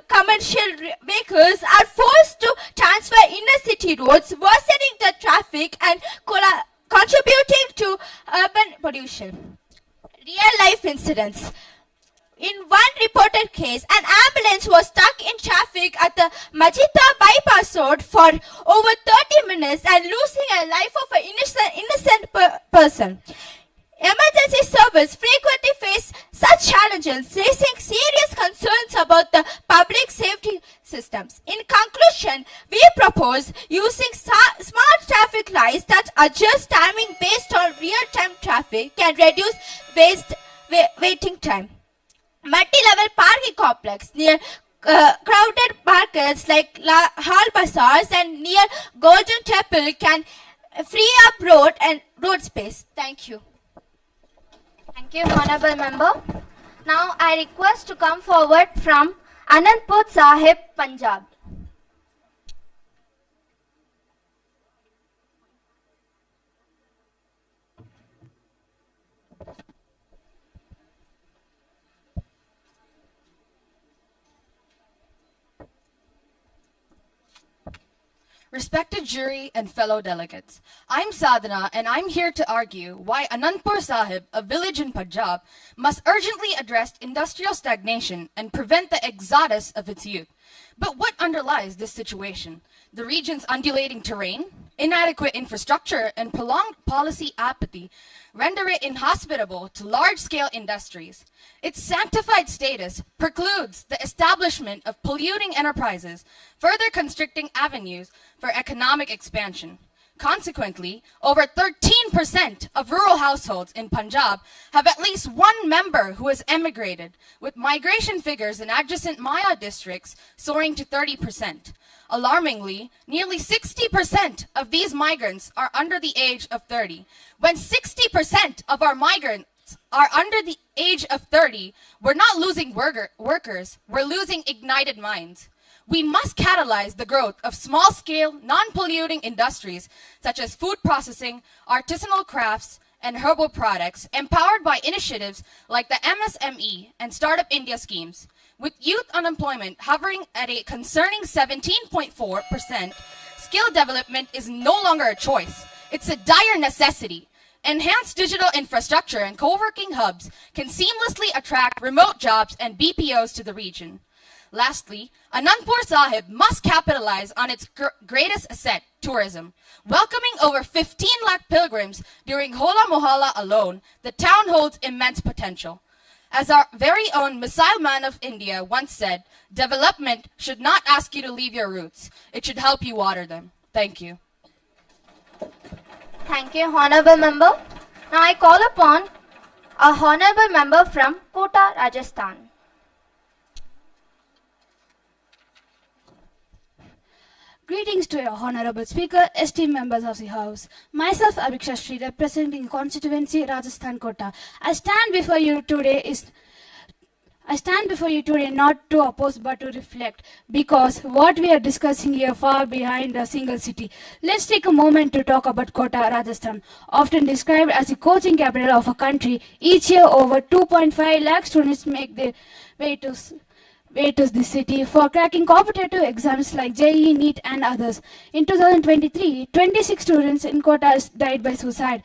commercial vehicles are forced to transfer inner city roads, worsening the traffic and contributing to urban pollution. Real life incidents. In one reported case, an ambulance was stuck in traffic at the Majita bypass road for over 30 minutes and losing a life of an innocent person. Emergency service frequently face such challenges, raising serious concerns about the public safety systems. In conclusion, we propose using smart traffic lights that adjust timing based on real-time traffic can reduce waiting time. Multi-level parking complex near crowded markets like Hall Bazaars and near Golden Temple can free up road space. Thank you. Thank you, Honorable Member. Now I request to come forward from Anandpur Sahib, Punjab. Respected jury and fellow delegates, I'm Sadhana and I'm here to argue why Anandpur Sahib, a village in Punjab, must urgently address industrial stagnation and prevent the exodus of its youth. But what underlies this situation? The region's undulating terrain, inadequate infrastructure, and prolonged policy apathy render it inhospitable to large-scale industries. Its sanctified status precludes the establishment of polluting enterprises, further constricting avenues for economic expansion. Consequently, over 13% of rural households in Punjab have at least one member who has emigrated, with migration figures in adjacent Maya districts soaring to 30%. Alarmingly, nearly 60% of these migrants are under the age of 30. When 60% of our migrants are under the age of 30, we're not losing workers, we're losing ignited minds. We must catalyze the growth of small-scale, non-polluting industries such as food processing, artisanal crafts, and herbal products, empowered by initiatives like the MSME and Startup India schemes. With youth unemployment hovering at a concerning 17.4%, skill development is no longer a choice. It's a dire necessity. Enhanced digital infrastructure and co-working hubs can seamlessly attract remote jobs and BPOs to the region. Lastly, Anandpur Sahib must capitalize on its greatest asset, tourism. Welcoming over 15 lakh pilgrims during Hola Mohalla alone, the town holds immense potential. As our very own missile man of India once said, development should not ask you to leave your roots. It should help you water them. Thank you. Thank you, Honorable Member. Now I call upon a Honorable Member from Kota, Rajasthan. Greetings to your Honorable Speaker, esteemed members of the House. Myself, Abhiksha Sri, representing constituency Rajasthan Kota. I stand before you today not to oppose but to reflect, because what we are discussing here far behind a single city. Let's take a moment to talk about Kota, Rajasthan. Often described as the coaching capital of a country, each year over 2.5 lakh students make their way to the city for cracking competitive exams like JEE, NEET and others. In 2023, 26 students in Kota died by suicide.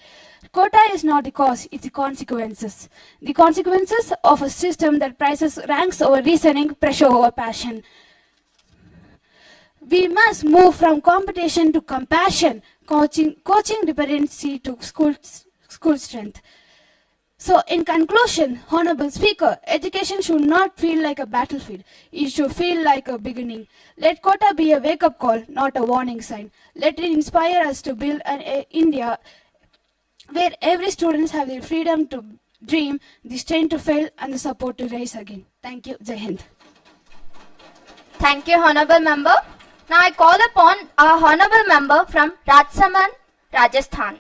Kota is not the cause, it's the consequences. The consequences of a system that prizes ranks over reasoning, pressure over passion. We must move from competition to compassion, coaching dependency to school strength. So, in conclusion, Honorable Speaker, education should not feel like a battlefield. It should feel like a beginning. Let Kota be a wake-up call, not a warning sign. Let it inspire us to build an India where every student has the freedom to dream, the strength to fail, and the support to rise again. Thank you. Jai Hind. Thank you, Honorable Member. Now I call upon our Honorable Member from Rajsamand, Rajasthan.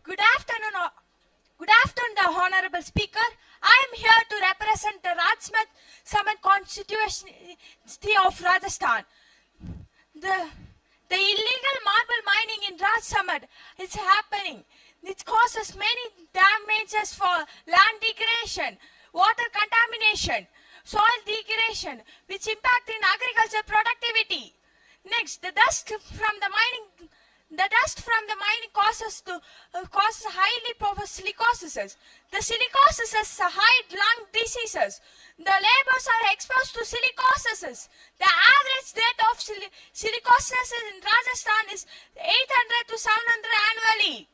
Good afternoon, the Honorable Speaker. I am here to represent the Rajsamand constituency of Rajasthan. The illegal marble mining in Rajsamand is happening. It causes many damages for land degradation, water contamination, soil degradation, which impact in agriculture productivity. Next, the dust from the mining causes highly silicosis. The silicosis hide lung diseases. The laborers are exposed to silicosis. The average rate of silicosis in Rajasthan is 800 to 700 annually.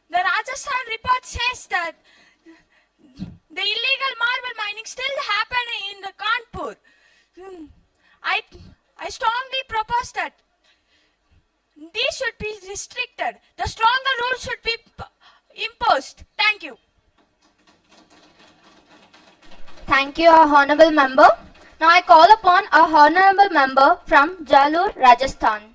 The Rajasthan report says that the illegal marble mining still happening in the Kanpur. I strongly propose that these should be restricted. The stronger rules should be imposed. Thank you. Thank you, our Honorable Member. Now I call upon our Honorable Member from Jalur, Rajasthan.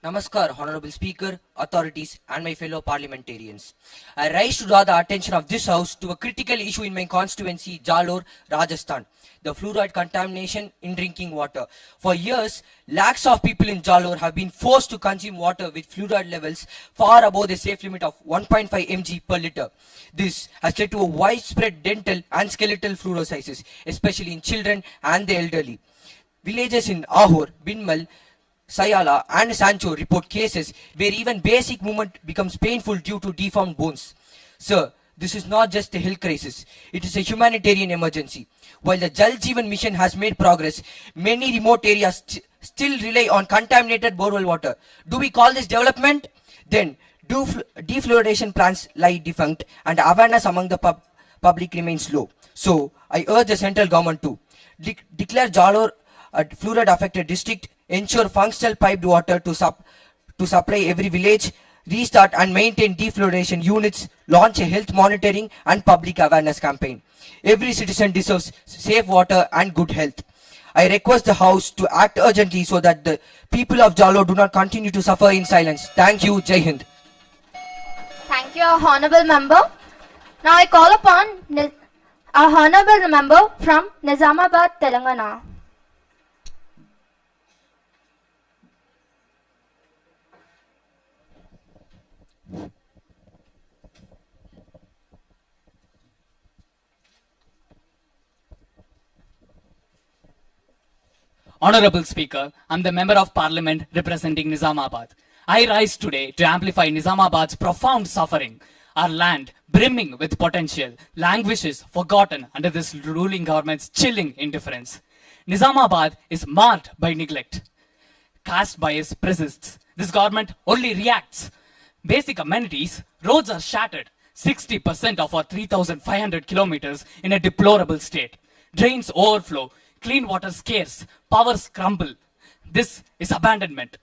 Namaskar, Honorable Speaker, authorities, and my fellow parliamentarians. I rise to draw the attention of this House to a critical issue in my constituency, Jalore, Rajasthan, the fluoride contamination in drinking water. For years, lakhs of people in Jalore have been forced to consume water with fluoride levels far above the safe limit of 1.5 mg per liter. This has led to a widespread dental and skeletal fluorosis, especially in children and the elderly. Villages in Ahur, Binmal, Sayala and Sancho report cases where even basic movement becomes painful due to deformed bones. Sir, this is not just a health crisis, it is a humanitarian emergency. While the Jal Jeevan mission has made progress, many remote areas still rely on contaminated borewell water. Do we call this development? Then, defluoridation plants lie defunct and awareness among the public remains low. So, I urge the central government to declare Jalore a fluoride affected district, ensure functional piped water to supply every village, restart and maintain defluoridation units, launch a health monitoring and public awareness campaign. Every citizen deserves safe water and good health. I request the House to act urgently so that the people of Jalore do not continue to suffer in silence. Thank you. Jai Hind. Thank you, Honorable Member. Now I call upon our Honorable Member from Nizamabad, Telangana. Honorable Speaker, I am the Member of Parliament representing Nizamabad. I rise today to amplify Nizamabad's profound suffering. Our land, brimming with potential, languishes forgotten under this ruling government's chilling indifference. Nizamabad is marred by neglect. Caste bias persists. This government only reacts. Basic amenities, roads are shattered. 60% of our 3,500 kilometers in a deplorable state. Drains overflow. Clean water scarce, powers crumble. This is abandonment.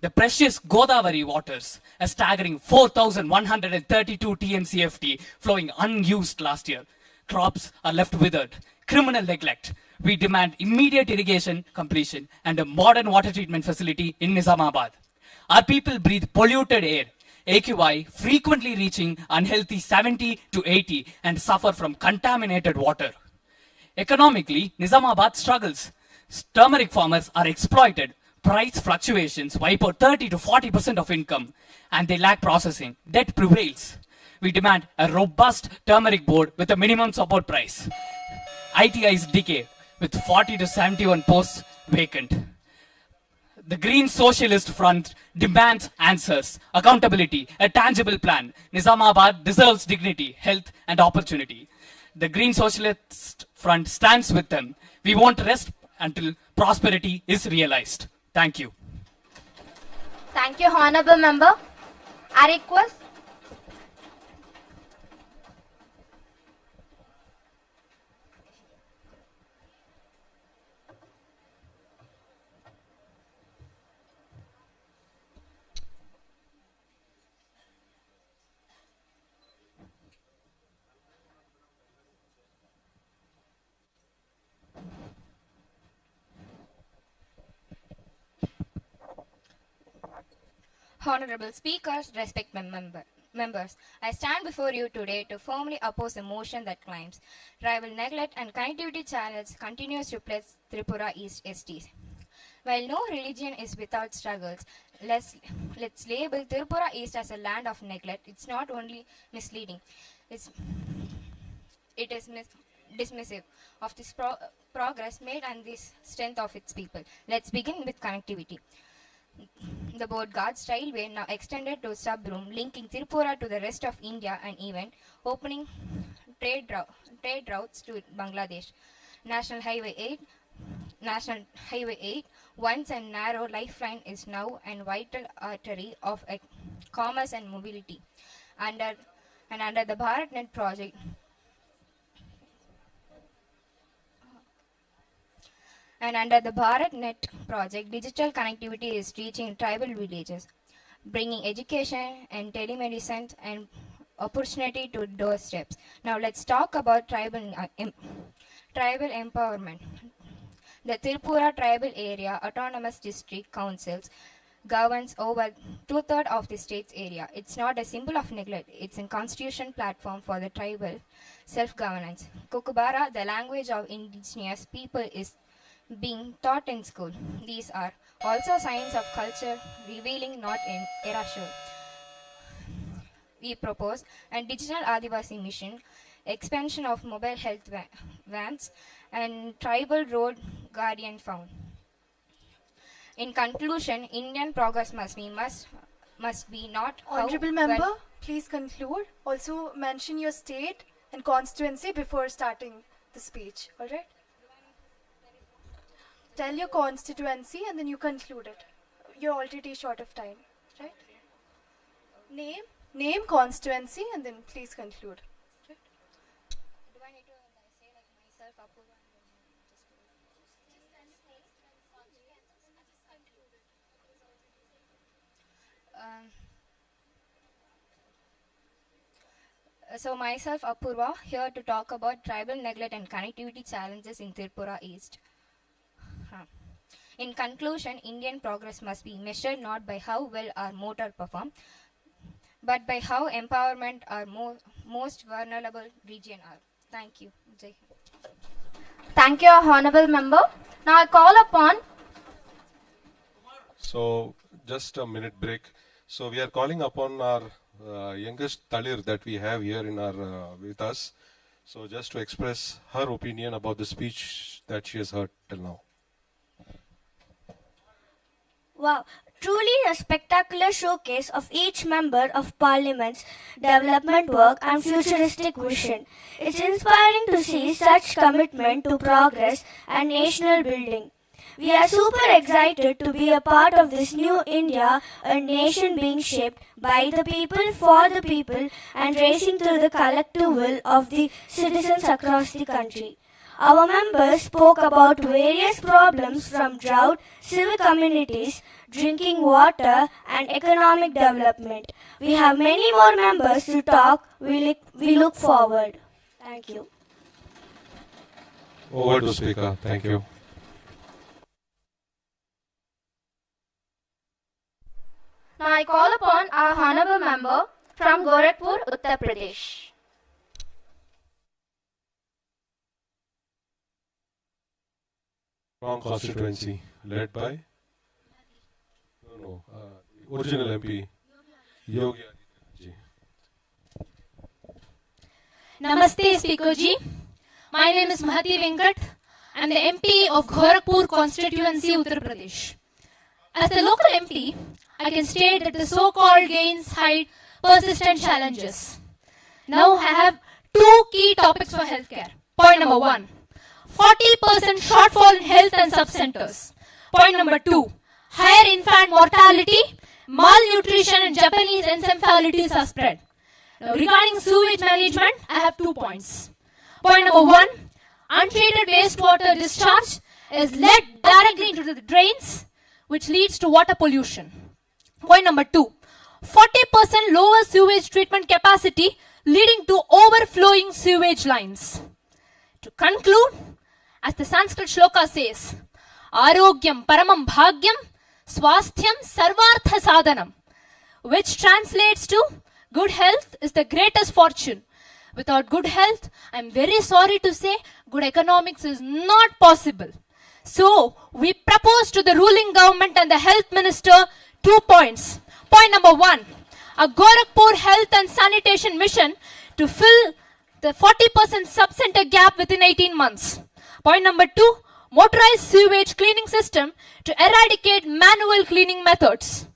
The precious Godavari waters, a staggering 4,132 TMCFT flowing unused last year. Crops are left withered. Criminal neglect. We demand immediate irrigation completion and a modern water treatment facility in Nizamabad. Our people breathe polluted air, AQI frequently reaching unhealthy 70 to 80 and suffer from contaminated water. Economically, Nizamabad struggles. Turmeric farmers are exploited. Price fluctuations wipe out 30 to 40% of income, and they lack processing. Debt prevails. We demand a robust turmeric board with a minimum support price. ITI's decay with 40 to 71 posts vacant. The Green Socialist Front demands answers, accountability, a tangible plan. Nizamabad deserves dignity, health, and opportunity. The Green Socialist Front stands with them. We won't rest until prosperity is realized. Thank you. Thank you, Honorable Member. I request Honorable Speakers, respected members, I stand before you today to firmly oppose a motion that claims tribal neglect and connectivity channels continues to plague Tripura East STs. While no religion is without struggles, let's label Tripura East as a land of neglect. It's not only misleading, it is dismissive of this progress made and this strength of its people. Let's begin with connectivity. The Board Guards Railway now extended to sub-room, linking Tripura to the rest of India and even opening trade routes to Bangladesh. National Highway 8, once a narrow lifeline, is now a vital artery of commerce and mobility. Under the BharatNet project, digital connectivity is reaching tribal villages, bringing education and telemedicine and opportunity to doorsteps. Now let's talk about tribal empowerment. The Tripura Tribal Area Autonomous District Councils governs over two-thirds of the state's area. It's not a symbol of neglect. It's a constitution platform for the tribal self-governance. Kukubara, the language of indigenous people, is being taught in school. These are also signs of culture revealing not in erasure. We propose a digital Adivasi mission, expansion of mobile health vans, and tribal road guardian found. In conclusion, Indian progress must be not Honorable member, please conclude. Also mention your state and constituency before starting the speech. All right? Tell your constituency and then you conclude it. You're already short of time, right? Name, constituency, and then please conclude. Right? Do I need to say like myself, Apurva? So myself, Apurva, here to talk about tribal neglect and connectivity challenges in Tripura East. In conclusion, Indian progress must be measured not by how well our motor perform, but by how empowerment our most vulnerable region are. Thank you. Jai Hind. Thank you, Honorable Member. Now I call upon... So, just a minute break. So, we are calling upon our youngest Talir that we have here in our with us. So, just to express her opinion about the speech that she has heard till now. Wow, truly a spectacular showcase of each member of Parliament's development work and futuristic vision. It's inspiring to see such commitment to progress and national building. We are super excited to be a part of this new India, a nation being shaped by the people, for the people, and racing through the collective will of the citizens across the country. Our members spoke about various problems from drought, civil communities, drinking water, and economic development. We have many more members to talk. We look forward. Thank you. Over to Speaker. Thank you. Now I call upon our Honorable Member from Gorakhpur, Uttar Pradesh. Wrong constituency, led by original MP Yogi Ji. Namaste, Speaker Ji. My name is Mahati Venkat. I am the MP of Gorakhpur constituency, Uttar Pradesh. As the local MP, I can state that the so-called gains hide persistent challenges. Now I have two key topics for healthcare. Point number 1. 40% shortfall in health and sub-centers. Point number 2. Higher infant mortality, malnutrition and Japanese encephalitis are spread. Now regarding sewage management, I have 2 points. Point number 1. Untreated wastewater discharge is led directly into the drains, which leads to water pollution. Point number 2. 40% lower sewage treatment capacity leading to overflowing sewage lines. To conclude, as the Sanskrit shloka says, Arogyam paramam bhagyam swasthyam sarvartha sadhanam, which translates to good health is the greatest fortune. Without good health, I am very sorry to say, good economics is not possible. So, we propose to the ruling government and the health minister 2 points. Point number 1, a Gorakhpur health and sanitation mission to fill the 40% sub-center gap within 18 months. Point number 2, motorized sewage cleaning system to eradicate manual cleaning methods.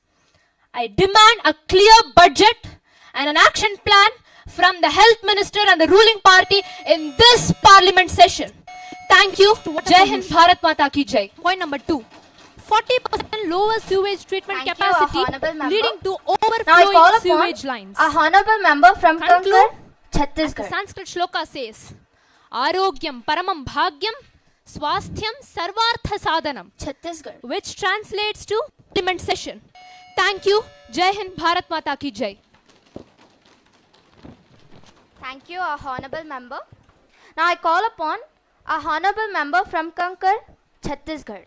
I demand a clear budget and an action plan from the health minister and the ruling party in this parliament session. Thank you. Jai Hind, Bharat Mata Ki Jai. Point number 2. 40% lower sewage treatment capacity leading to overflowing sewage lines. A honorable member from Kankar, Chhattisgarh. The Sanskrit shloka says, Arogyam paramam bhagyam swasthyam sarvartha sadhanam, Chhattisgarh, which translates to parliament session. Thank you. Jai Hind, Bharat Mata Ki Jai. Thank you, our honorable member. Now I call upon our honorable member from Kankar, Chhattisgarh.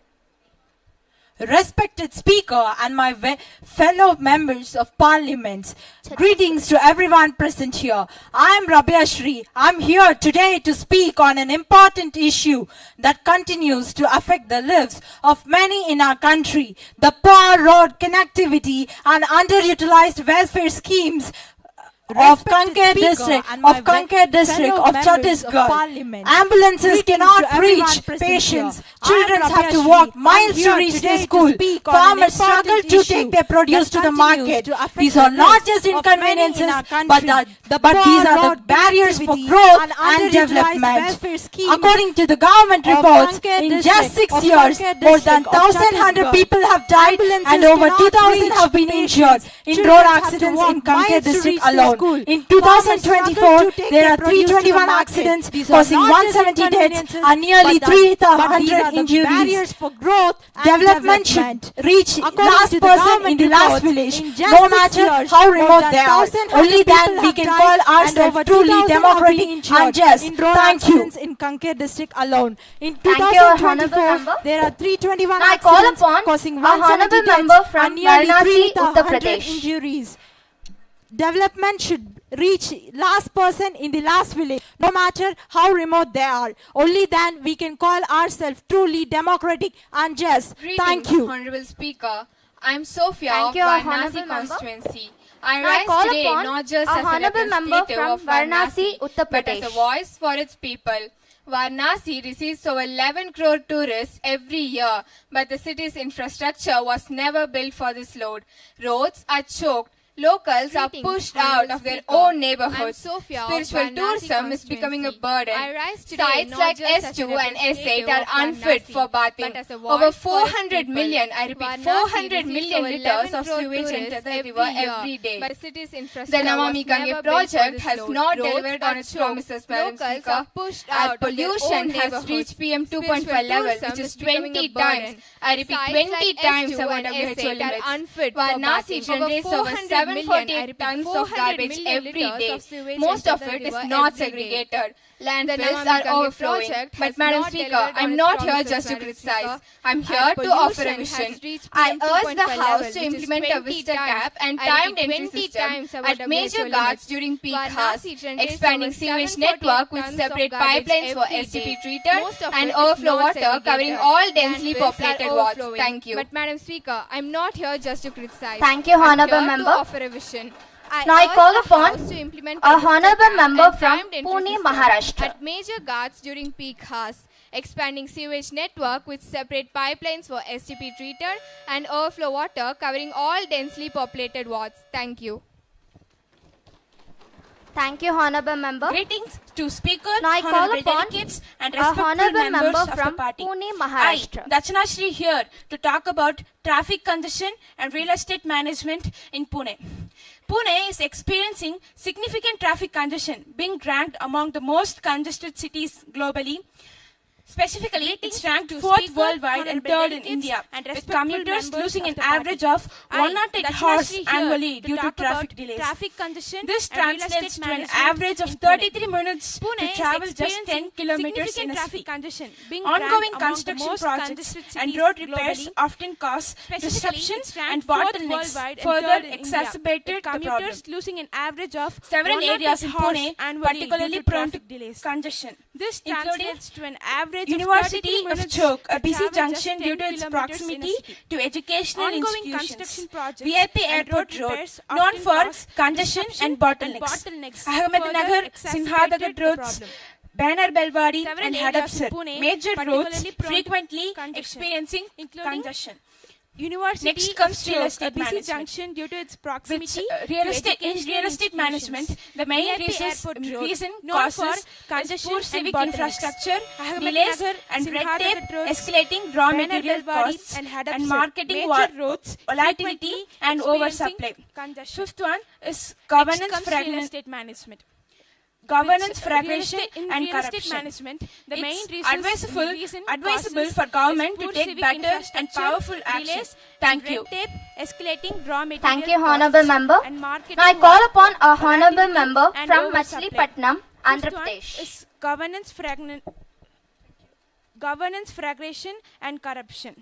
Respected Speaker and my fellow members of Parliament, greetings to everyone present here. I am Rabia Shri. I am here today to speak on an important issue that continues to affect the lives of many in our country. The poor road connectivity and underutilized welfare schemes of Kanker district of Chhattisgarh. Ambulances cannot reach patients. Children have to walk miles to reach their school. Farmers struggle to take their produce to the market. These are not just inconveniences, but these are the barriers for growth and development. According to the government reports, in just 6 years, more than 1,100 people have died and over 2,000 have been injured in road accidents in Kanker district alone. In 2024, there are 321 accidents causing 170 deaths and nearly 300 injuries. Development should reach last person in the last village, no matter how remote they are. Only then we can call ourselves truly democratic and just. Thank you. In Kanker district alone. In Thank you, 2024, there are 321 I call accidents upon causing a honorable 170 member deaths from and nearly Varanasi, Uttar 300 Pradesh. injuries. Development should reach last person in the last village, no matter how remote they are. Only then we can call ourselves truly democratic and just. Thank you. Honorable Speaker. I am Sophia Thank of you, Varanasi honorable member. constituency. I Now I rise call today upon not just a as a honorable member representative from of Varanasi, Uttar but as a Pradesh. voice for its people. Varanasi receives over 11 crore tourists every year, but the city's infrastructure was never built for this load. Roads are choked. Locals are pushed out of their own neighborhoods. Spiritual tourism is becoming a burden. Sites like S2 and S8 are unfit for bathing. Over 400 million, I repeat, 400 million liters of sewage enter the river every day. The Namami Gange project has not delivered on its promises, Madam Speaker. Our pollution has reached PM 2.5 level, which is 20 times, I repeat, 20 times our WHO limits. Varanasi generates over 748 tons of garbage every day. Most of it is not segregated. Landfills are overflowing. But Madam Speaker, I am not here just to criticize. I am here to offer a vision. I urge the House to implement a visitor cap and timed entry system at major ghats during peak hours, expanding sewage network with separate pipelines for STP treated and overflow water covering all densely populated wards. Thank you. But Madam Speaker, I am not here just to criticize. Thank you, honorable member. To offer a vision. Now I call upon a honorable member from Pune, Maharashtra. At major ghats during peak hours, expanding sewage network with separate pipelines for STP treated and overflow water covering all densely populated wards. Thank you. Thank you, honorable member. Greetings to Speaker, Now I call honorable upon delegates and a respectful honorable members member of the from party. Pune, Maharashtra. I, Dachana Shri, here to talk about traffic congestion and real estate management in Pune. Pune is experiencing significant traffic congestion, being ranked among the most congested cities globally. Specifically, it's ranked 4th worldwide and 3rd in India, with commuters losing an average of 108 hours annually due to traffic delays. This translates to an average of 33 minutes to travel just 10 kilometers in a city. Ongoing construction projects and road repairs often cause disruptions and bottlenecks, further exacerbated the problem. Several areas in Pune particularly prone to congestion. This translates to an average University of Chowk, a busy junction due to its proximity to educational institutions. VIP Airport Road, known for congestion and bottlenecks. Ahmednagar, Sinhadagar roads, Banner Belwadi and Hadapsar, major roads frequently experiencing congestion. Next comes real estate management. due to its proximity Real estate management, the main reason causes is poor civic infrastructure, delays and red tape, escalating raw material costs and marketing volatility and oversupply. Fifth one is governance fragmentation and corruption. The main It's advisable for government to take better and powerful action. Thank you. Escalating raw material Thank you, honorable member. Now I call upon a honorable member from Machilipatnam, Andhra Pradesh. Governance fragmentation and corruption.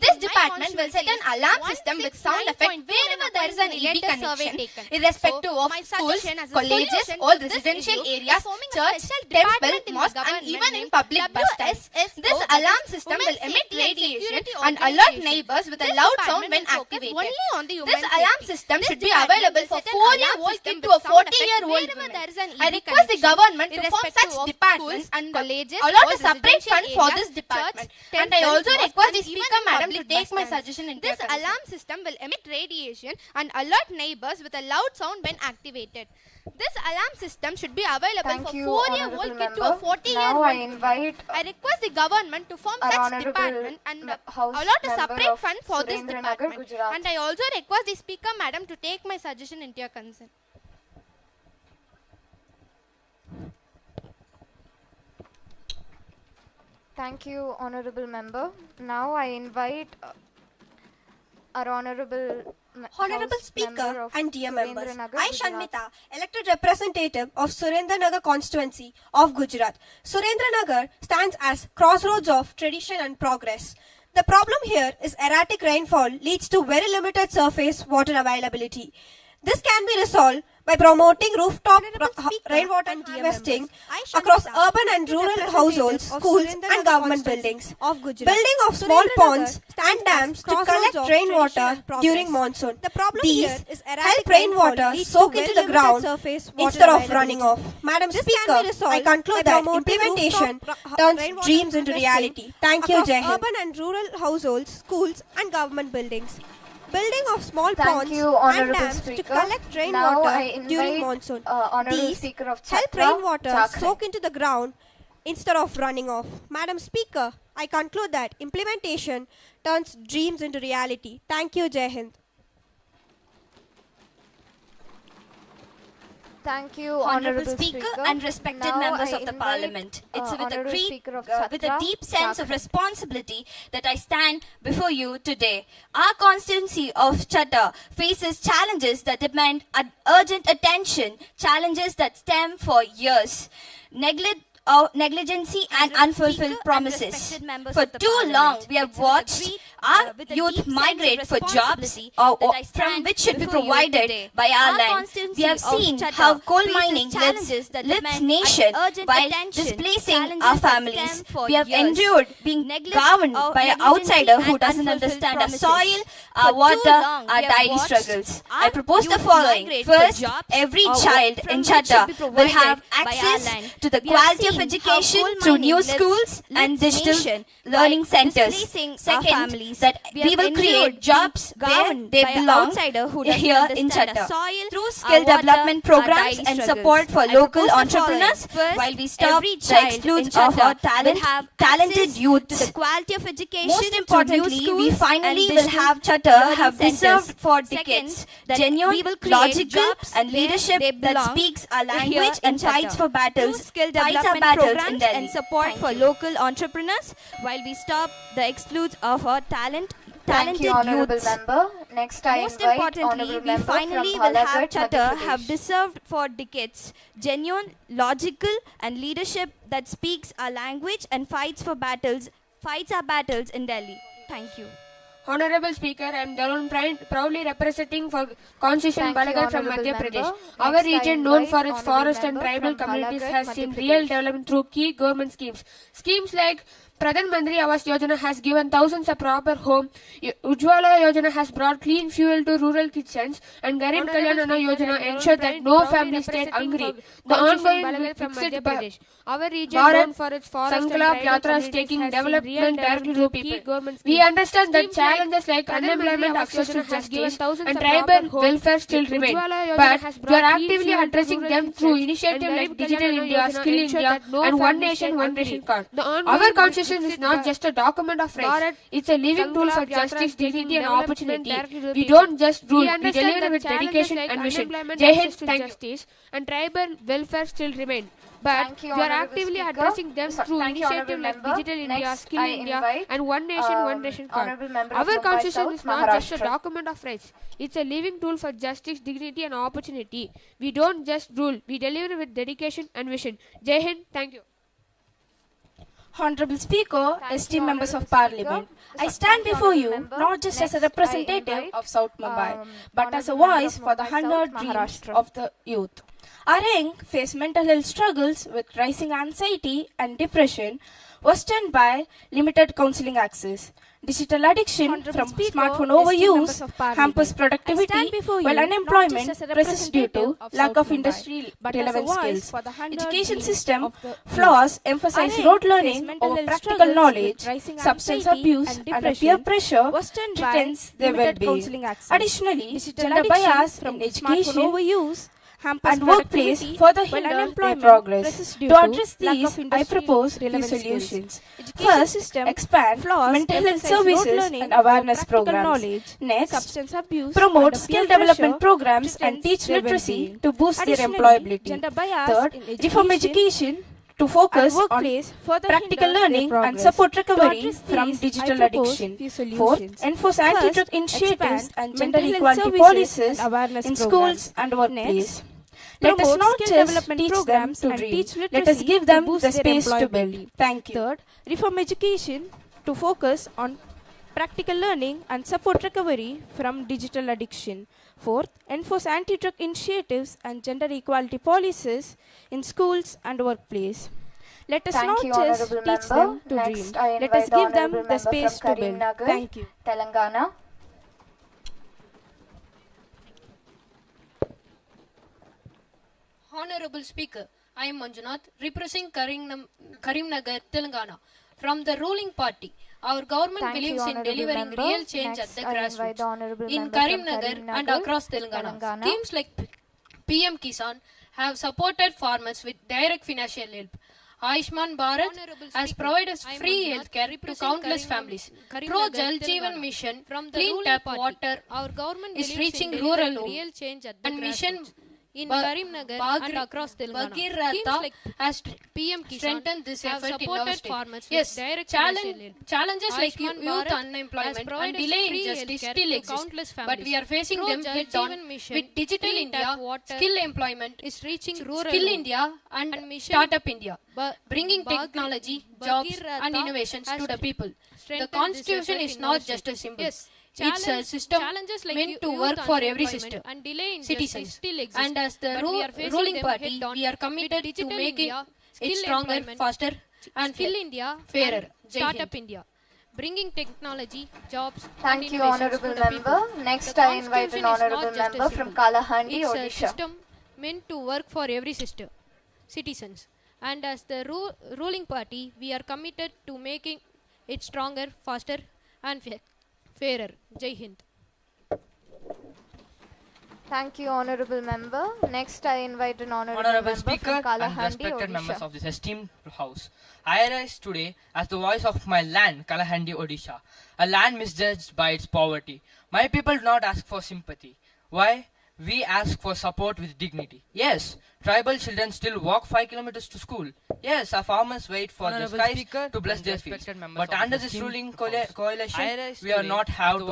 This department will set an alarm system with sound effect wherever there is an EB connection, irrespective of schools, colleges, all residential areas, church, temple, mosque, and even in public bus stops. This alarm system will emit radiation radiation and alert neighbors with a loud sound when activated. This alarm system should be available for 4-year-old kid to a 40-year-old woman. I request the government to form such departments and colleges allot a separate fund for this department. And I also request the Speaker Madam to take my suggestion into account. This alarm system will emit radiation and alert neighbors with a loud sound when activated. This alarm system should be available for 4-year-old kid to a 40-year-old. I request the government to form such department and allot a separate fund for this department. And I also request the Speaker Madam to take my suggestion into your concern. Thank you, Honorable Member. Now I invite our Honorable Speaker and dear members, I, Shanmita, elected representative of Surendranagar constituency of Gujarat. Surendranagar stands as crossroads of tradition and progress. The problem here is erratic rainfall leads to very limited surface water availability. This can be resolved by promoting rooftop rainwater harvesting across urban and rural households, schools and government buildings. Building of small ponds and dams to collect rainwater during monsoon. These help rainwater soak into the ground instead of running off. Madam Speaker, I conclude that implementation turns dreams into reality. Thank you, Jai Hind. Urban and rural households, schools and government buildings. Building of small ponds and dams to collect rainwater during monsoon. These help rainwater soak into the ground instead of running off. Madam Speaker, I conclude that implementation turns dreams into reality. Thank you, Jai Hind. Thank you, Honorable Speaker and respected members of the Parliament. It's with a deep sense of responsibility that I stand before you today. Our constituency of Chatta faces challenges that demand urgent attention, challenges that stem for years. Negligency and unfulfilled promises. For too long, we have watched our youth migrate for jobs from which should be provided by our land. We have seen how coal mining lifts nation while displacing our families. We have endured being governed by an outsider who doesn't understand our soil, our water, our daily struggles. I propose the following. First, every child in Chatta will have access to the quality of education through new schools and digital learning centers. Second, that we will create jobs where they belong here in Chatta through skill development programs and support for local entrepreneurs while we stop the exclusion of our talented youth. Most importantly, we finally will have Chatta have deserved for decades genuine, logical and leadership that speaks our language and fights for battles, fights our battles in Delhi. And support for local entrepreneurs while we stop the exclusion of our talented Honorable youth. Member. Next, I Most invite importantly, we finally will have Chatta have deserved for decades genuine, logical and leadership that speaks our language and fights our battles in Delhi. Thank you. Honorable Speaker, I am Darun proudly representing for Constitution Balaghar from Madhya Pradesh. Our region, known for its forest and tribal communities, has seen real development through key government schemes. Schemes like Pradhan Mantri Awas Yojana has given thousands a proper home. Ujjwala Yojana has brought clean fuel to rural kitchens, and Garib Kalyanana Yojana ensured that no family stayed hungry. The ongoing from Madhya Pradesh. Our region, known for its forest Sankalp Yatra, is taking development directly to people. We understand that challenges like unemployment, accession has given thousands and tribal welfare still remain, but we are actively addressing them through initiatives like Digital India, Skill India, and One Nation, One Ration Card. Our Constitution is not just a document of rights, it's a living tool for justice, dignity and opportunity. We don't just rule, we deliver with dedication and vision. Jai Hind, thank you. And tribal welfare still remain, but we are actively addressing them through initiatives like Digital India, Skill India and One Nation, One Ration Card. Our Constitution is not just a document of rights, it's a living tool for justice, dignity and opportunity. We don't just rule, we deliver with dedication and vision. Jai Hind, thank you. Honorable Speaker, esteemed members of Parliament, I stand before you not just as a representative of South Mumbai, but as a voice for the 100 dreams of the youth. Our young face mental health struggles with rising anxiety and depression, worsened by limited counseling access. Digital addiction from smartphone overuse hampers productivity, while unemployment persists due to lack of industry relevant skills. Education system flaws emphasize rote learning over practical knowledge. Substance abuse and peer pressure threatens their well-being. Additionally, gender bias in education overuse and workplace further hinder their progress. To address these, I propose few solutions. First, expand mental health services and awareness programs. Next, promote skill development programs and teach literacy to boost their employability. Third, reform education to focus on practical learning and support recovery from digital addiction. Fourth, enforce anti-drug initiatives and gender equality policies in schools and workplaces. Let us not just teach them to dream. Let us give them the space to build. Thank you. Third, reform education to focus on practical learning and support recovery from digital addiction. Fourth, enforce anti-drug initiatives and gender equality policies in schools and workplace. Let us not just teach them to dream. Let us give them the space to build. Thank you. Telangana. Honorable Speaker, I am Manjunath, representing Karimnagar, Telangana. From the ruling party, our government believes in delivering real change at the grassroots. In Karimnagar and across Telangana, schemes like PM Kisan have supported farmers with direct financial help. Ayushman Bharat has provided free healthcare to countless families. Pro Jal Jeevan Mission, clean tap water, our government is reaching rural real change at the mission. In Karimnagar and across Telangana, has PM Kisan strengthened this effort in our state. Yes, challenges like youth unemployment and delay in justice still exist, but we are facing them head-on with Digital India, skill employment, Skill India and Startup India, bringing technology, jobs and innovations to the people. The Constitution is not just a symbol. It's a system meant to work for every citizens. And as the ruling party, we are committed to making it stronger, faster, and fairer. Startup India, bringing technology, jobs. Thank you, Honorable Member. Next, I invite an Honorable Member from Kalahandi, Odisha. It's a system meant to work for every citizens. And as the ruling party, we are committed to making it stronger, faster, and fairer. Jai Hind. Thank you, Honorable Member. Next, I invite an Honorable Member Speaker from Kalahandi, and respected Odisha. members of this esteemed House. I arise today as the voice of my land, Kalahandi, Odisha, a land misjudged by its poverty. My people do not ask for sympathy. Why? We ask for support with dignity. Yes, tribal children still walk 5 kilometers to school. Yes, our farmers wait for the skies to bless their fields. But under this ruling coalition, we are not have to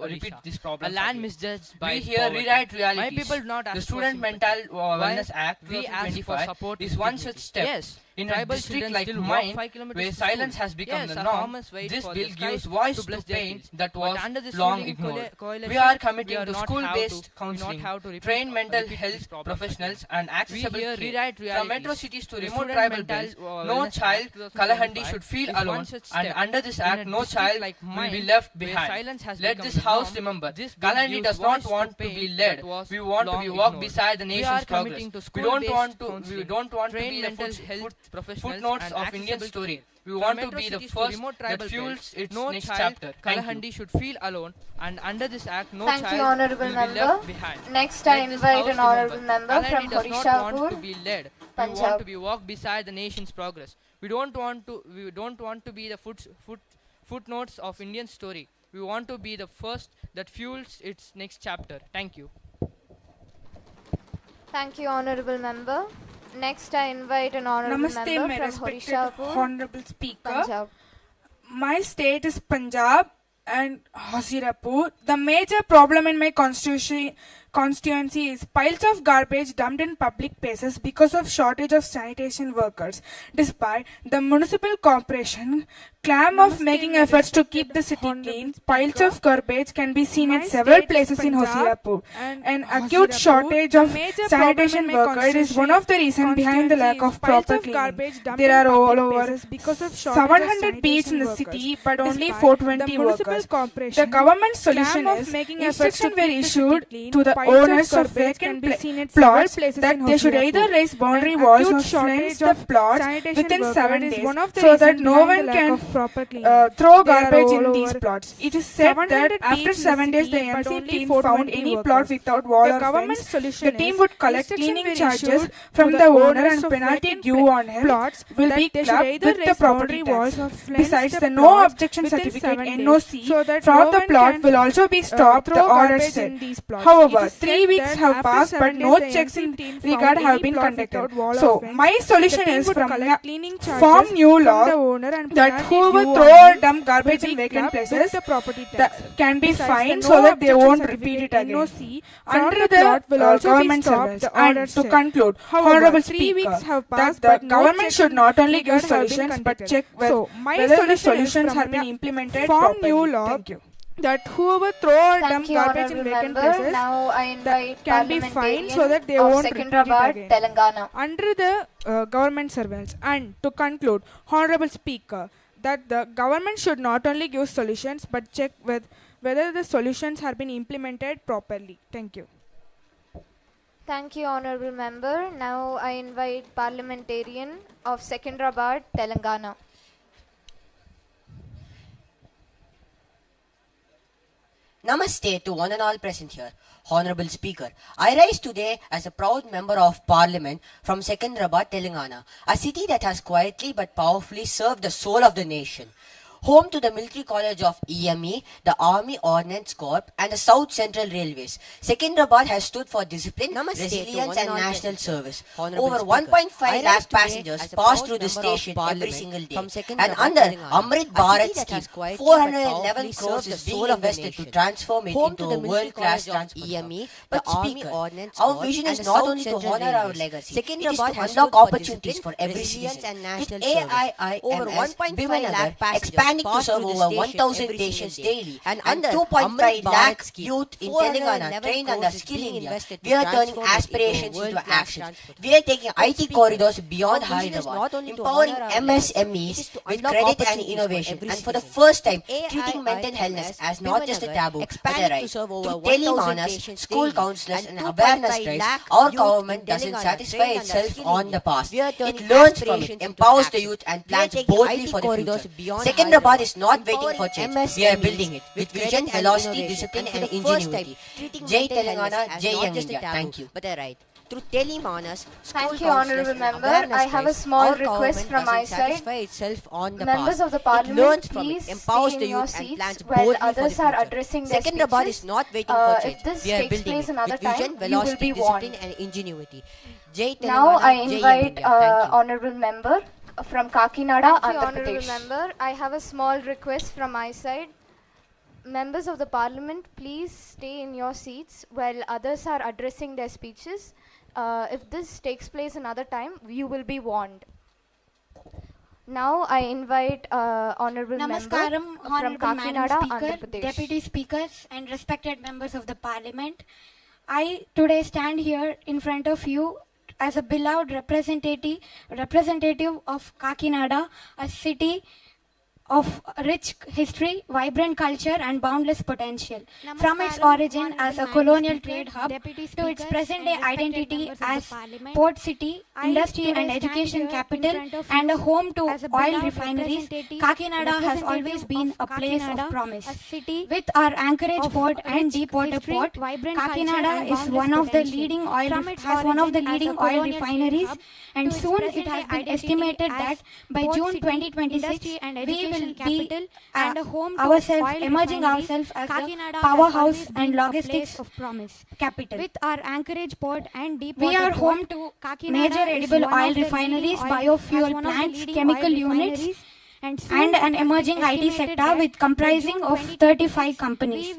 repeat this problem. A land misjudged by we here rewrite realities. My people do not ask the Student Mental Wellness Act we ask for support is one such step. Yes, in a district like mine, where silence has become the norm, this bill gives voice to pain that was long ignored. We are committing to school-based counseling, train mental health professionals and accessible care. From metro cities to remote tribal belts, no child Kalahandi should feel alone, and under this act, no child will be left behind. Let this House remember, Kalahandi does not want to be led. We want to be walk beside the nation's progress. We don't want to be the footnotes of Indian story. We want to be the first that fuels its next chapter. Kalahandi should feel alone, and under this act, no Thank child you, Honorable will Member. be left behind. Next, I invite an Honorable Member from Kalahandi does not Horishapur, want to be led. We want Punjab. to be walk beside the nation's progress. We don't want to be the footnotes of Indian story. We want to be the first that fuels its next chapter. Thank you. Thank you, Honorable Member. Next, I invite an Honorable Namaste, my Member from respected Horishapur, Honorable Speaker. Punjab. My state is Punjab and Hazirapur. The major problem in my constituency is piles of garbage dumped in public places because of shortage of sanitation workers. Despite the municipal corporation claim of making efforts to keep the city clean, piles of garbage can be seen at several places in Hoshiarpur. An acute shortage of sanitation workers is one of the reasons behind the lack of proper cleaning. There are all over 700 beats in the city, but only 420 workers. The government solution is instructions were issued to the owners of vacant plots that they should either raise boundary walls or fence the plots within 7 days so that no one can throw garbage in these plots. It is said that after 7 days the MC team found any plot without wall or fence, the team would collect cleaning charges from the owner and penalty due on him will be clubbed with the property tax. Besides, the no objection certificate NOC from the plot will also be stopped, the order said. However, 3 weeks have passed but no checks in regard have been conducted. So, my solution is form new law that whoever throw or dump garbage in vacant places can be fined so that they won't repeat it again. Under the government service. And to conclude, Honorable Speaker, that the government should not only give solutions but check whether the solutions have been implemented properly. Thank you. That whoever throw or dump garbage in vacant places can be fined so that they won't repeat it again. Telangana. Under the government surveillance. And to conclude, Honorable Speaker, that the government should not only give solutions but check whether the solutions have been implemented properly. Thank you. Thank you, Honorable Member. Now I invite Parliamentarian of Secunderabad, Telangana. Namaste to one and all present here. Honorable Speaker, I rise today as a proud member of Parliament from Secunderabad, Telangana, a city that has quietly but powerfully served the soul of the nation. Home to the Military College of EME, the Army Ordnance Corps and the South Central Railways. Secunderabad has stood for discipline, resilience and national service. Over 1.5 lakh passengers pass through the station every single day. And under Amrit Bharat scheme, 411 crores is being invested to transform it into a world-class transport. But Speaker, our vision is not only to honor our legacy, it is to unlock opportunities for every citizen. With AIIMS, Bhimanagar expanding to serve over 1,000 patients daily and 2.5 lakh youth in Telangana trained under Skill India, we are turning aspirations into action. We are taking IT corridors beyond Hyderabad, empowering MSMEs with credit and innovation, and for the first time, treating mental illness as not just a taboo, but a right. Through telemanas, school counselors and awareness drives, our government doesn't satisfy itself on the past. It learns from it, empowers the youth and plans boldly for the future. Secunderabad is not waiting for change. We are building it with vision, velocity, discipline and ingenuity. Jai Telangana, Jai Young India. Thank you. But right. Through telemanas, thank you, Honourable Member. I have a small request from my side. Members of the Parliament, please stay in your seats while others are addressing their Secunderabad is not waiting for change. If this we are takes building place it another with vision, time, you will velocity, be warned. discipline and ingenuity. Jai Telangana, Now I Jai Young invite India. Thank you. Honourable Member from Kakinada, Thank you, Andhra Honourable Pradesh. Member. I have a small request from my side. Members of the Parliament, please stay in your seats while others are addressing their speeches. If this takes place another time, you will be warned. Now I invite Honourable Namaskaram, Member from Honourable Madam Kakinada, Speaker, Andhra Pradesh. Deputy Speakers and respected members of the Parliament. I today stand here in front of you as a beloved representative of Kakinada, a city of rich history, vibrant culture and boundless potential. From its origin as a colonial trade hub to its present-day identity as port city, industry and education capital and a home to oil refineries, Kakinada has always been a place of promise. With our Anchorage port and deepwater port, Kakinada is one of the leading oil refineries, and soon it has been estimated that by June 2026 we will be emerging ourselves as the powerhouse and logistics of promise capital. With our Anchorage port and deepwater, we are home to major edible oil refineries, biofuel plants, chemical units, and an emerging IT sector with comprising of 35 companies.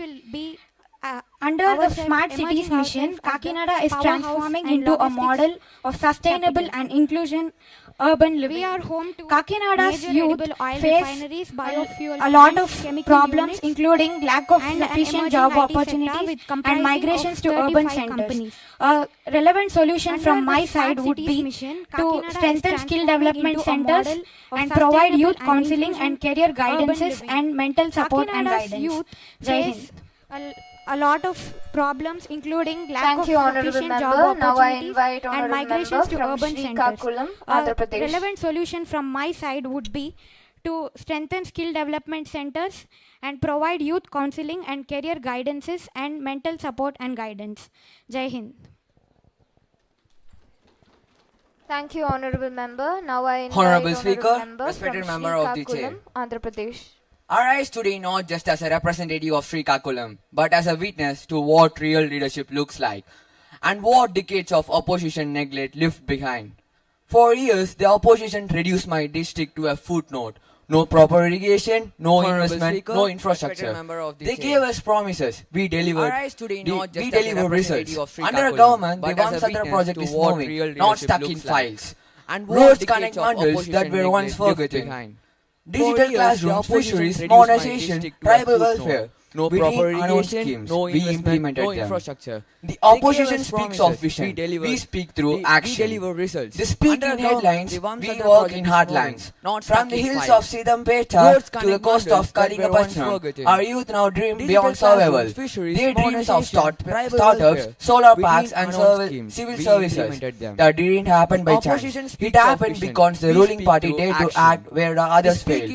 Under the Smart Cities mission, Kakinada is transforming into a model of sustainable and inclusion urban living. We are home to Kakinada's youth face a lot of problems, including lack of efficient job opportunities and migrations to urban centers. A relevant solution from my side would be to strengthen skill development centers and provide youth counseling and career guidances and mental support and guidance. Jai Hind. A lot of problems, including lack of efficient job opportunities and migrations to urban centers. A relevant solution from my side would be to strengthen skill development centers and provide youth counseling and career guidances and mental support and guidance. Jai Hind. Thank you, Honorable Member. Now I invite Honorable Speaker, Member respected from member of the chair. Srikakulam, Andhra Pradesh. I rise today not just as a representative of Srikakulam, but as a witness to what real leadership looks like and what decades of opposition neglect left behind. For years, the opposition reduced my district to a footnote. No proper irrigation, no investment, Speaker, no infrastructure. They gave us promises. We delivered. We delivered results. Under a government, the One Satra project is moving, not stuck in files. And roads connect bundles that were once forgotten. Digital classrooms, fisheries, modernization, tribal welfare. No proper irrigation, no investment, no infrastructure. The opposition speaks of vision. We speak through action. We deliver results. They speak in headlines. We work in heartlands. From the hills of Sidampeta to the coast of Kalingapatnam, our youth now dream beyond survival. Their dreams of startups, solar parks and civil services that didn't happen by chance. It happened because the ruling party dared to act where the others failed.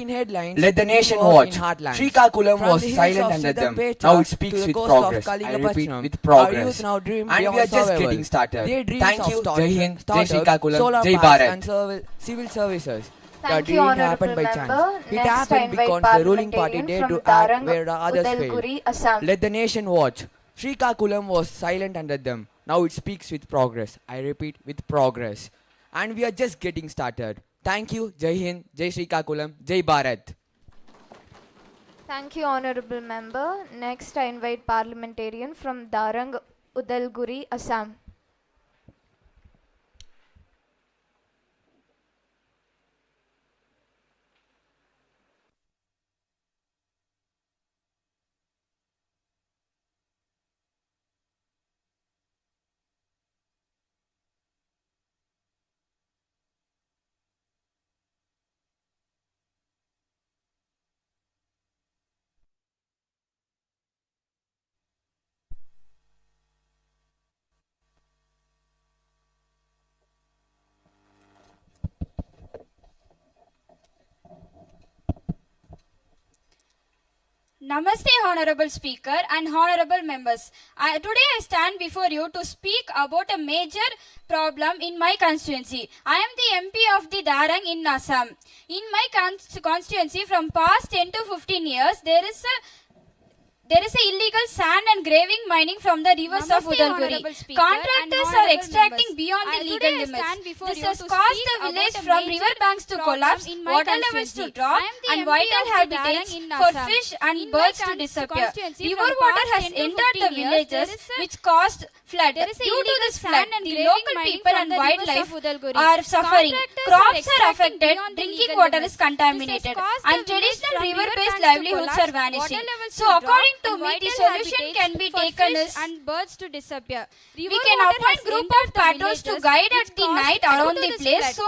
Let the nation watch. Srikakulam was silent and them. Now it speaks with progress. I repeat, with progress. And we are just getting started. Thank you, Jai Hind, Jai Srikakulam, Jai Bharat. Civil services. Thank you, Honorable Member. It happened because the ruling party dared to act where the others failed. Let the nation watch. Srikakulam was silent under them. Now it speaks with progress. I repeat, with progress. And we are just getting started. Thank you, Jai Hind, Jai Srikakulam, Jai Bharat. Thank you, Honorable Member. Next, I invite parliamentarian from Darang, Udalguri, Assam. Namaste, Honorable Speaker and Honorable Members. Today I stand before you to speak about a major problem in my constituency. I am the MP of the Darang in Assam. In my constituency, from past 10 to 15 years, there is a illegal sand and graving mining from the rivers of Udalguri. Contractors are extracting beyond the legal limits. This has caused the village from river banks to collapse, water levels to drop, and vital habitats for fish and birds to disappear. River water has entered the villages, which caused flood. Due to this flood, the local people and wildlife are suffering. Crops are affected, drinking water is contaminated, and traditional river-based livelihoods are vanishing. So, according to me, the solution can be taken is and birds to disappear. We can appoint group of patrols to guide at the night around the place. So,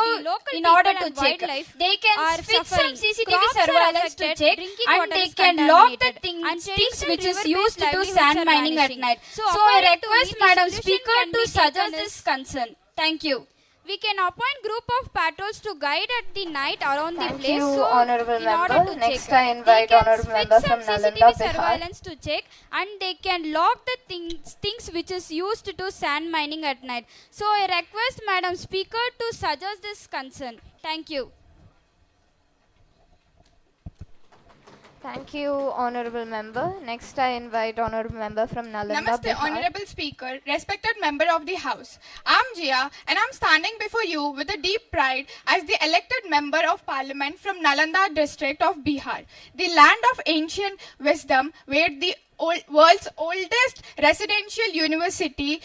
in order to check, they can fix some CCTV surveillance to check, and they can log the things which is used to sand mining at night. So, I request Madam Speaker to suggest this concern. Thank you. We can appoint group of patrols to guide at the night around the place. Thank you, so Honorable in Member. order to Next, check, I invite Honorable Member from CCTV Nalanda, Bihar. surveillance to check, and they can log the things which is used to sand mining at night. So I request Madam Speaker to suggest this concern. Thank you. Thank you, Honorable Member. Next, I invite Honorable Member from Nalanda, Namaste, Bihar. Honorable Speaker, respected member of the House. I'm Jia and I'm standing before you with a deep pride as the elected member of Parliament from Nalanda district of Bihar, the land of ancient wisdom where the world's oldest residential university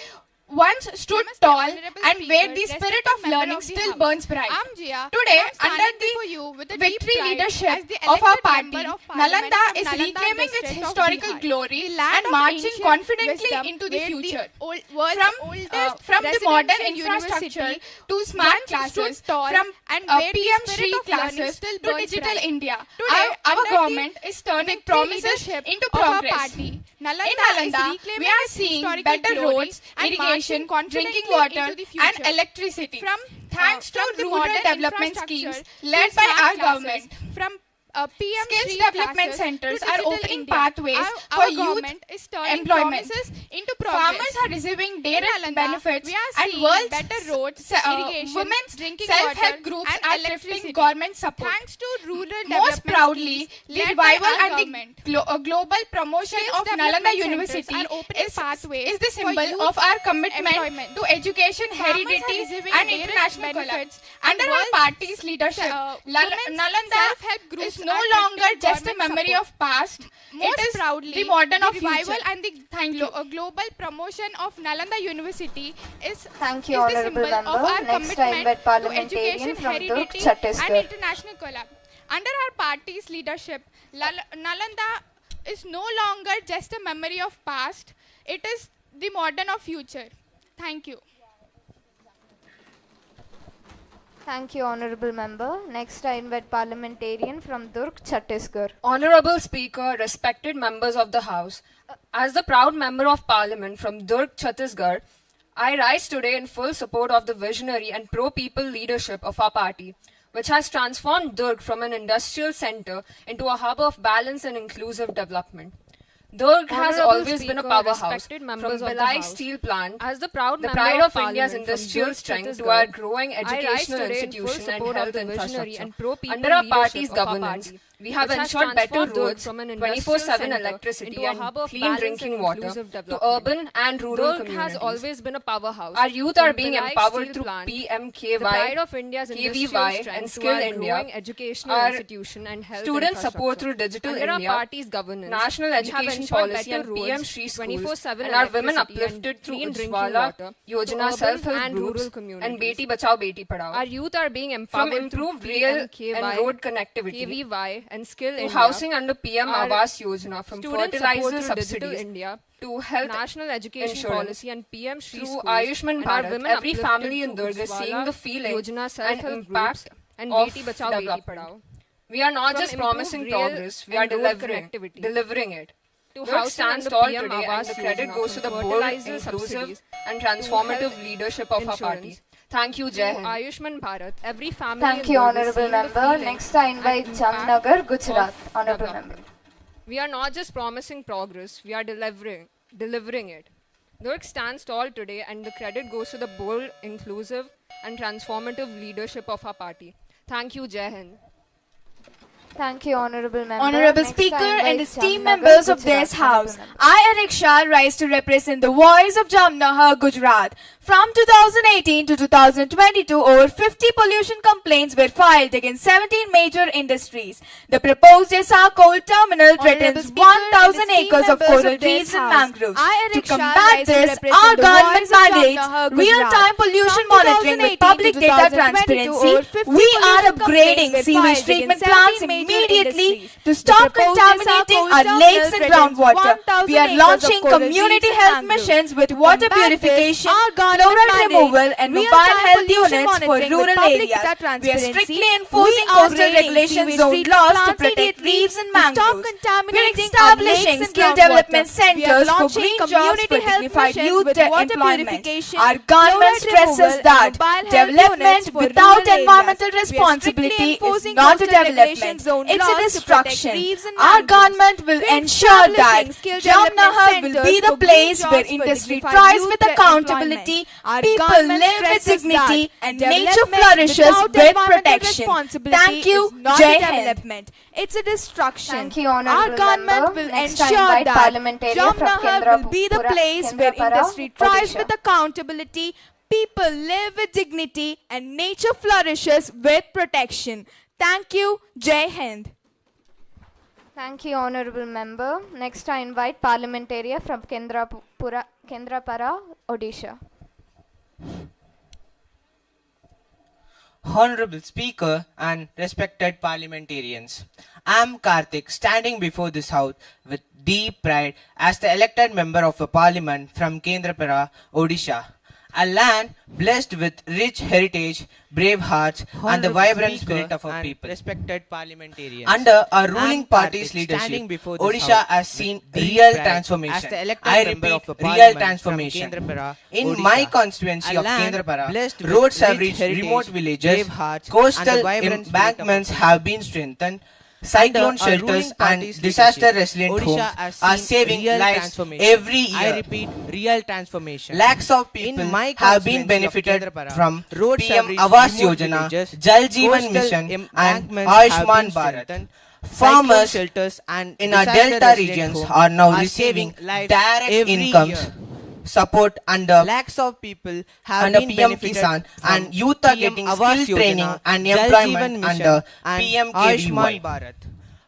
once stood tall and where the spirit of learning still burns bright. Today, under the victory leadership of our party, Nalanda is reclaiming its historical glory and marching confidently into the future. From the modern infrastructure to smart classes, from PM Shri classes to digital India, our government is turning promises into progress. In Nalanda, we are seeing better roads, irrigation, drinking water and electricity. Thanks to rural development schemes led by our government. Skills development centers are opening pathways for youth employment. Farmers are receiving direct benefits and women's self-help groups are lifting government support. Most proudly, the revival and the global promotion of Nalanda University is the symbol of our commitment to education, heredity and international collaboration. Under our party's leadership, Nalanda is no longer just a memory of past. It is the modern of future. And the global promotion of Nalanda University is Thank you, Honorable Member. Next, I invite parliamentarian from Durg, Chhattisgarh. And international collab. Under our party's leadership, Nalanda is no longer just a memory of past. It is the modern of future. Thank you. Thank you, Honorable Member. Next, I invite parliamentarian from Durg, Chhattisgarh. Honorable Speaker, respected members of the House, as the proud member of Parliament from Durg, Chhattisgarh, I rise today in full support of the visionary and pro-people leadership of our party, which has transformed Durg from an industrial center into a hub of balanced and inclusive development. Durg has always been a powerhouse, from Bhilai steel plant, as the pride of India's industrial strength, to our growing educational institution and health infrastructure. Under our party's governance, we have ensured better roads, 24/7 electricity and clean drinking water to urban and rural communities. Has always been a powerhouse. Our youth are being empowered through PMKY, KVY and Skill India. Our student support through Digital India, National Education Policy and PM Shri Schools, and our women uplifted through Ujjwala Yojana self-help groups and Beti Bachao Beti Padhao. Our youth are being empowered from improved rail and road connectivity, KVY and Skill to housing under PM Awas Yojana, from fertilizer subsidies to health National Education Policy and PM Shri through Ayushman Bharat. Every family in Durg is seeing the feeling and impact of development. We are not just promising progress, we are delivering it. Durg stands tall today and the credit goes to the bold, inclusive and transformative leadership of our party. Thank you, Jai Hind. Ayushman Bharat, every family. Thank you, Honorable Member. Next, I invite Jamnagar, Gujarat. Honorable Member. We are not just promising progress, we are delivering it. Durg stands tall today and the credit goes to the bold, inclusive and transformative leadership of our party. Thank you, Jai Hind. Thank you, Honorable Member. Honorable Next, Speaker and esteemed Jamnagar, members of Gujarat. this House, I, Arik Shah, rise to represent the voice of Jamnagar, Gujarat. From 2018 to 2022, over 50 pollution complaints were filed against 17 major industries. The proposed Esa coal terminal threatens 1,000 acres of coral reefs and mangroves. To combat this, our government mandates real-time pollution monitoring with public data transparency. We are upgrading sewage treatment plants immediately to stop contaminating our lakes and groundwater. We are launching community health missions with water purification, fluoride removal and mobile health units for rural areas. We are strictly enforcing coastal regulation zone laws to protect reefs and mangroves. We are establishing skill development centers for green jobs for dignified youth employment. Our government stresses that development without environmental responsibility is not a development. It's a destruction. Our government will ensure ensure that Jamnagar will be the place where industry thrives with accountability, people live with dignity, and nature flourishes with protection. Thank you, Jai Hind. It's a destruction. Thank you, Honorable Our government Member. will Next I ensure invite that parliamentarian from Jamnagar will be the place where Kendrapara, industry thrives Odisha. with accountability, people live with dignity, and nature flourishes with protection. Thank you, Jai Hind. Thank you, Honorable Member. Next, I invite parliamentarian from Kendrapara, Odisha. Honorable Speaker and respected parliamentarians, I am Karthik, standing before this House with deep pride as the elected member of a parliament from Kendrapara, Odisha. A land blessed with rich heritage, brave hearts, and the vibrant spirit of our people. Respected parliamentarians. Under our ruling party's leadership, Odisha has seen real transformation. I repeat, real transformation. In my constituency of Kendrapara, roads have reached remote villages, coastal embankments have been strengthened, cyclone shelters and disaster resilient homes are saving lives every year. I repeat, real transformation. Lakhs of people have been benefited from PM Awas Yojana, Jal Jeevan Mission and Ayushman Bharat. Farmers in our delta regions are now receiving direct incomes support under lakhs of people have under been PM benefited Kisan, and youth are getting Awas skill training Yojana, and Jal employment Jeevan Mission under and PM Ayushman Bharat.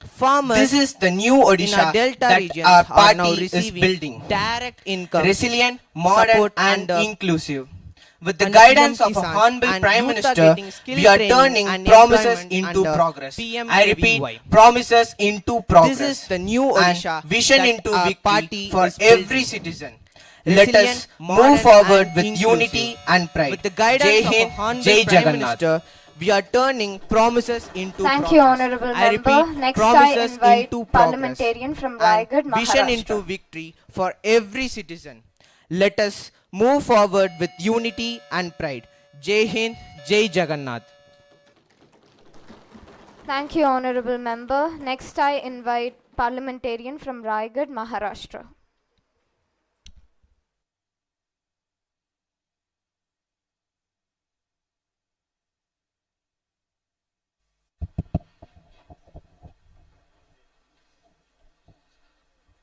Farmers This is the new in our Odisha delta that regions our are now party is receiving building. direct income, Resilient, modern support and under inclusive. With the under guidance PM of a Kisan, Honorable and Prime youth are Minister, getting skill we are training turning and promises employment into under progress. PM I repeat, KVY. promises into progress. This is the new Odisha and vision that into our victory party for is building. every citizen. Let Resilient, us modern move forward and with inclusive. unity and pride. With the guidance Jai of a Hind, Honorable Jai Prime Jagannath. Minister, we are turning promises into Thank progress. you, Honorable I Member. repeat, Next, I promises invite into parliamentarian progress from and Raigad, vision Maharashtra. into victory for every citizen. Let us move forward with unity and pride. Jai Hind, Jai Jagannath. Thank you, Honorable Member. Next, I invite parliamentarian from Raigad, Maharashtra.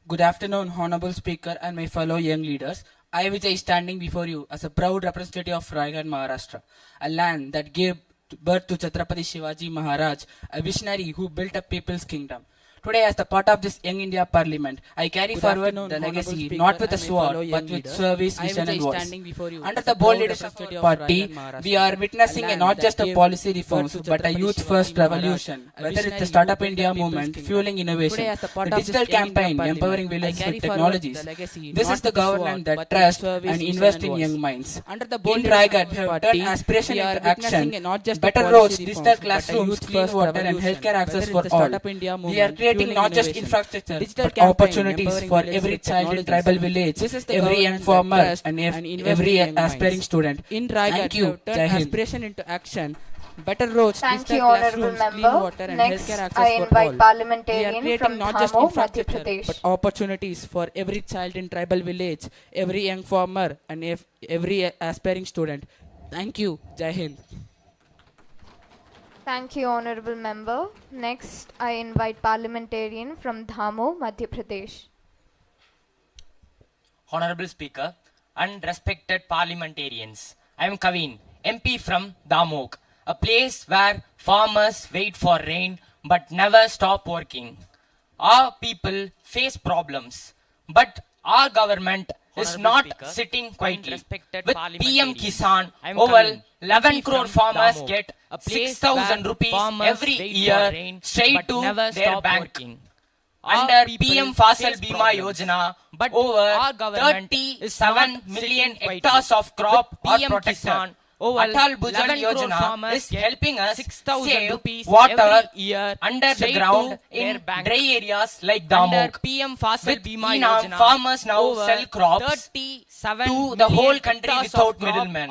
Good afternoon, Honorable Speaker and my fellow young leaders. I, Vijay, is standing before you as a proud representative of Raigad, Maharashtra, a land that gave birth to Chhatrapati Shivaji Maharaj, a visionary who built a people's kingdom. Today, as the part of this Young India Parliament, I carry forward the legacy not with a sword but with service, vision and voice. Under the bold leadership of the party, we are witnessing not just a policy reforms but a youth-first revolution. Whether it's the Startup India movement, fueling innovation, the digital campaign, empowering villages with technologies. This is the government that trusts and invests in young minds. In Raigad, we have turned aspiration into action. Better roads, digital classrooms, clean water and healthcare access for all. We are creating not just infrastructure, but opportunities for every child in tribal village, every young farmer and every aspiring student. In Raigad, Thank you, turn Jai Hind. aspiration into action. Better roads, Thank digital you, Honorable classrooms, clean Member. water and Next, healthcare I access for invite all. We parliamentarian are creating from not just Dhamo, infrastructure, Madhya Pradesh. but opportunities for every child in tribal village, every young farmer and every aspiring student. Thank you, Jai Hind. Thank you, Honorable Member. Next, I invite parliamentarian from Dhamo, Madhya Pradesh. Honorable Speaker and respected parliamentarians, I am Kavin, MP from Damok, a place where farmers wait for rain but never stop working. Our people face problems, but our government is not sitting quietly. With PM Kisan, over 11 crore farmers get 6,000 rupees every year straight to their bank. Under PM Fasal Bima Yojana, but over 37 million hectares of crop are protected. Atal Bhujal Yojana is helping us save water under the ground in dry areas like Damok. With farmers now sell crops to the whole country without middlemen.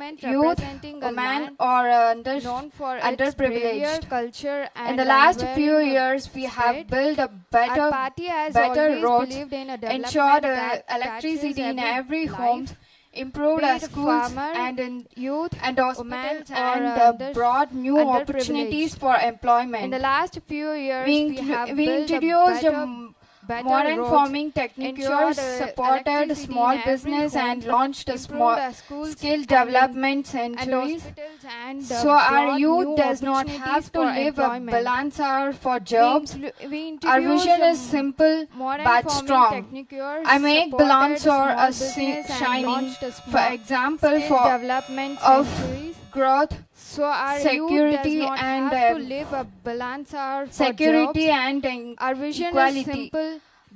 Parliament youth, representing a women, land or known for its bravery, underprivileged. culture, and In the last few unwavering years, we have spirit. built a Our party has better always roads, believed in a ensured development that electricity touches in every every life, home, improved be our it schools farmer, and in youth, and hospitals, women, or and brought new opportunities underprivileged. for employment. In the last few years, we we have we built introduced a better modern roads, farming techniques supported electricity small in every business home, and launched a improved small our schools skill and development and centers. hospitals and So our brought youth new does not opportunities have to for live a employment. balancer for jobs. We Our introduced vision a is simple modern but farming strong. techniques, I make supported balancer small a business and shining, launched a for small example, skill for development of centers. growth, So our security youth does not and have to live a balancer for security jobs. and Our vision equality. is simple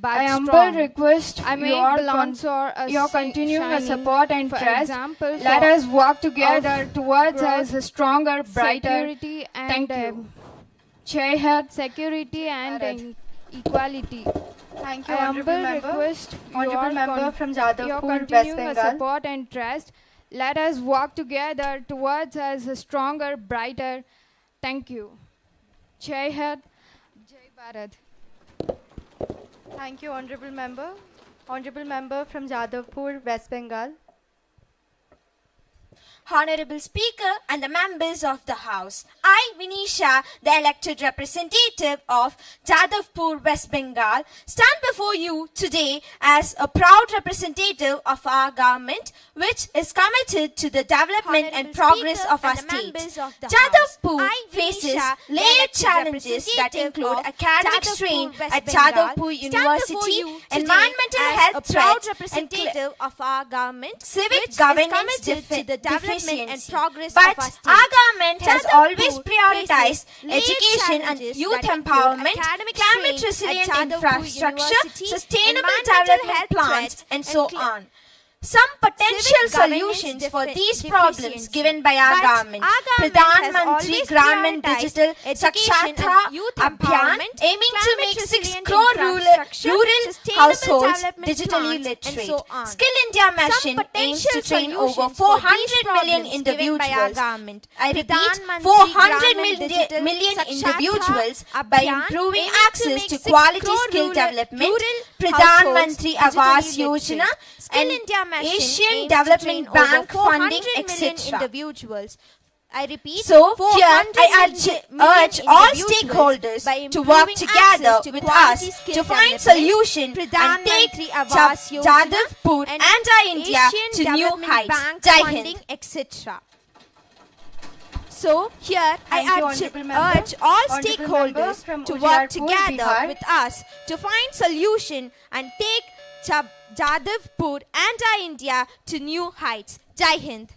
but I humble strong. request I make your balancer a your continuing support and for trust. example, Let for us work together towards growth, a stronger, brighter. security and Thank you. Jai Hind. security and equality. Thank you, I Honorable humble Member. request Honorable your Member from your Jadavpur, West continuing Bengal. support and trust. Let us work together towards a stronger, brighter. Thank you. Jai Hind, Jai Bharat. Thank you, Honorable Member. Honorable Member from Jadavpur, West Bengal. Honorable Speaker and the members of the House, I, Vinisha, the elected representative of Jadavpur, West Bengal, stand before you today as a proud representative of our government, which is committed to the development and progress of our state. Jadavpur faces layered challenges that include academic strain at Jadavpur University, environmental health threats, and of our government, civic governance deficiencies. and progress But of our state. our government has Jadavpur always prioritized faces layered education and challenges youth that include empowerment, academic climate strain resilient at Jadavpur infrastructure, University, sustainable environmental development health plans, threats, and so and on. Some potential civic governance solutions for these deficiency. problems given by our But government. our government Pradhan has Mantri always Gramin prioritized Digital education Sakshatra and youth Abhiyan, empowerment, aiming to climate make 6 resilient crore infrastructure, rural sustainable households development digitally plans, and literate. so on. Skill India Some mission aims to potential train over solutions for 400 these million problems given by our individuals. government. I repeat, Pradhan Mantri 400 Gramin Digital million Sakshatra individuals by Abhiyan, improving aiming to access make to 6 quality crore skill rural development. Pradhan households Mantri digitally Awas literate. Yojana Skill and India mission Asian aims to Development train over Bank 400 funding, million etc. individuals. I repeat, So, here 400 I urge all individuals stakeholders by to work improving together access to with quality us skill to find development. solution Pradhan and take Mantri Awas Yojana Jadavpur and our India Asian to new Development heights. Bank Jai funding, Hind. etc. So here I Thank you, urge Honorable Member. all Honorable Member stakeholders from to work Ujiarpur, together Bihar. with us to find solution and take Jadavpur and our India to new heights. Jai Hind.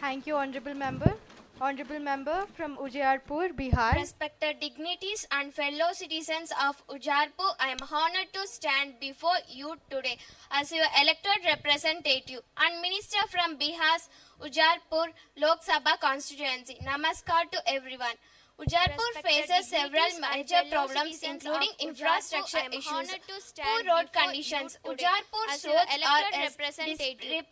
Thank you, Honorable Member. Honorable Member from Ujiarpur, Bihar. Respected dignities and fellow citizens of Ujiarpur, I am honored to stand before you today as your elected representative and minister from Bihar's Ujiarpur Lok Sabha constituency. Namaskar to everyone. Ujiarpur faces several major problems including infrastructure issues, poor road conditions. Ujiarpur's roads are disrepair,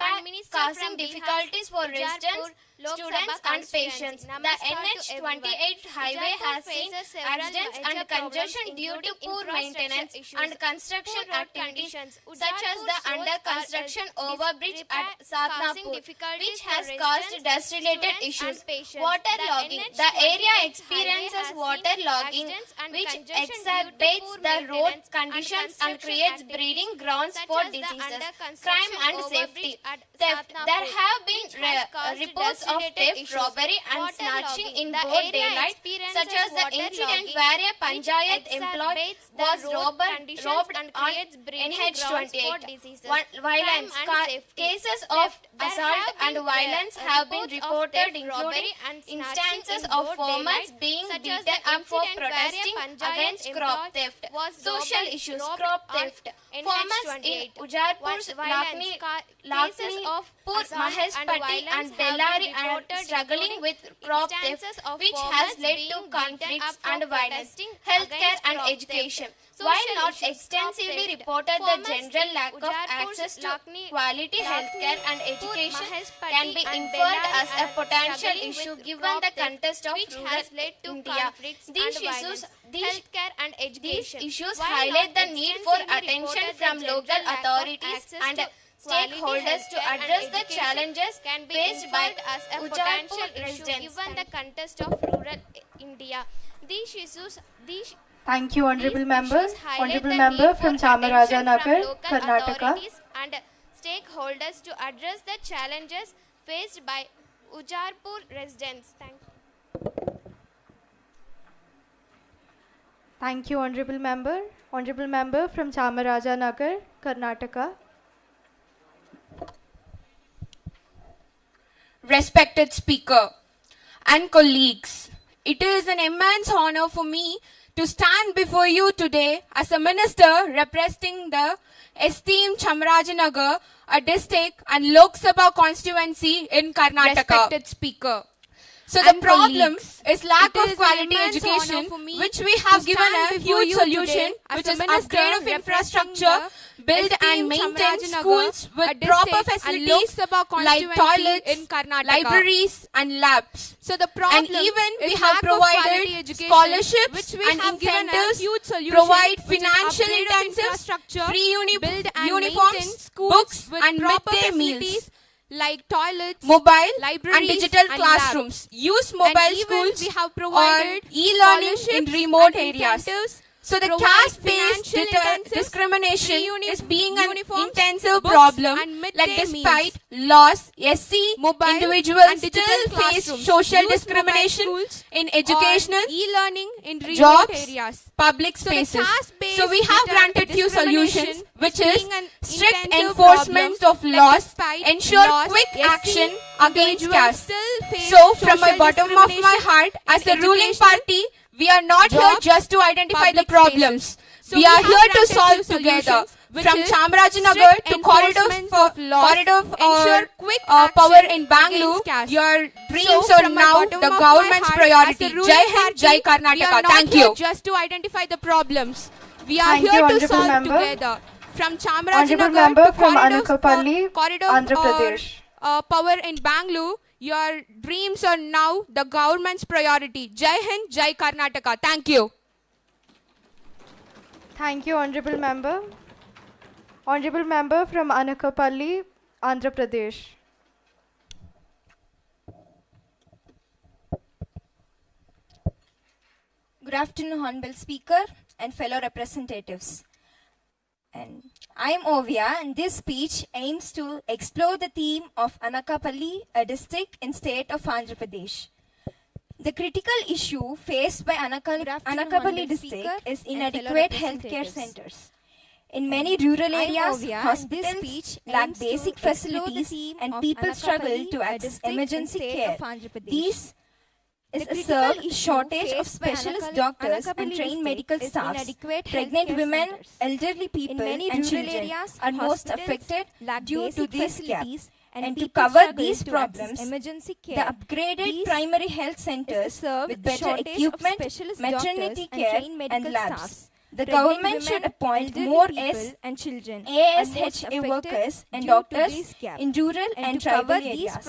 causing difficulties for residents, students and patients. The NH28 highway has seen accidents and congestion due to poor maintenance and construction activities such as the under construction overbridge at Satnapur, which has caused dust related issues. Water logging. The area experiences water logging which exacerbates the road conditions and creates breeding grounds for diseases. Crime and safety. Theft. There have been reports of theft, robbery and snatching in broad daylight, such as the incident where a Panchayat employee was robbed on NH28. Violence. Cases of assault and violence have been reported, including instances of farmers being beaten up for protesting against crop theft. Social issues. Crop theft. Farmers in Ujiarpur's Lakhnipur, Maheshpati and Bellary are struggling with crop theft, which has led to conflicts and violence. Healthcare and education. While not extensively reported, the general lack of access to quality healthcare and education can be inferred as a potential issue given the context of rural India. These issues highlight the need for attention from local authorities and stakeholders to address the challenges faced by Ujiarpur residents. Given the context of rural India, these Thank you, Honorable Member. issues highlight Honorable the Member need from for attention Chamarajanagar, from local Karnataka. authorities and stakeholders to address the challenges faced by Ujarpur residents. Thank you. Thank you, Honorable Member. Honorable Member from Chamarajanagar, Karnataka. Respected Speaker and colleagues, it is an immense honor for me to stand before you today as a minister representing the esteemed Chamarajanagar, a district and Lok Sabha constituency in Karnataka. Respected Speaker. So the problem is lack of quality education, which we have given a huge solution, which is upgrade of infrastructure, build and maintain schools with proper facilities like toilets, libraries and labs. So the problem and even we have provided scholarships and incentives, provide financial intensive, free uniforms, books and midday meals like toilets, mobile and digital classrooms. Use mobile schools we have provided e-learning in remote areas. So the caste-based discrimination is being an intensive problem, like despite laws, SC individuals still face social discrimination in educational, e-learning in remote areas, public spaces. So we have granted few solutions, which is strict enforcement of laws, ensure quick action against caste. So from my bottom of my heart, as a ruling party, we are not here just to identify the problems. We are here to solve together. From Chamarajanagar to corridor power in Bangalore, your dreams are now the government's priority. Jai Hind, Jai Karnataka. We are not here just to identify the problems. We are here to solve together. From Chamarajanagar to corridor Andhra Pradesh. Power in Bangalore, your dreams are now the government's priority. Jai Hind, Jai Karnataka. Thank you. Thank you, Honorable Member. Honorable Member from Anakapalli, Andhra Pradesh. Good afternoon, Honorable Speaker and fellow representatives. And I am Ovia, and this speech aims to explore the theme of Anakapalli, a district in state of Andhra Pradesh. The critical issue faced by Anakapalli district is inadequate healthcare centers. In many rural areas, hospitals lack basic facilities and people struggle to access emergency care. These is a served shortage of specialist doctors and trained medical staff. Pregnant women, elderly people and children are most affected due to these gaps. And to cover these problems, the upgraded primary health centers with better equipment, maternity care and labs. The government should appoint more ASHA workers and doctors in rural and tribal areas.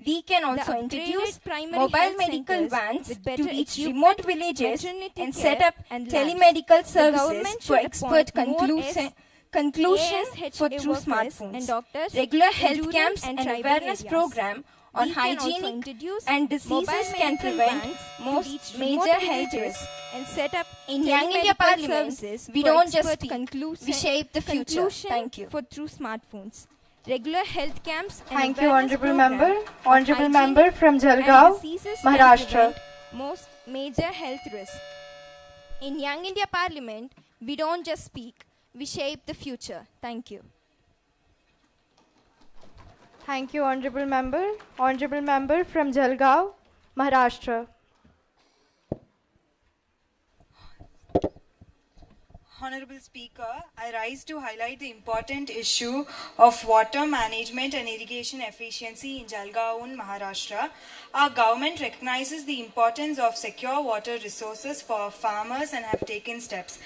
We can also introduce mobile medical vans to reach remote villages and set up telemedical services for expert conclusion through smartphones. Regular health camps and awareness program on hygiene and diseases can prevent most major health risks. And set up in Young India Parliament, we don't just speak, we shape the future. Thank you. For through smartphones. Regular health camps and thank you, Honorable Member. Honorable Member from Jalgaon, Maharashtra. Most major health risks. In Young India Parliament, we don't just speak, we shape the future. Thank you. Thank you, Honorable Member. Honorable Member from Jalgaon, Maharashtra. Honorable Speaker, I rise to highlight the important issue of water management and irrigation efficiency in Jalgaon, Maharashtra. Our government recognizes the importance of secure water resources for farmers and have taken steps.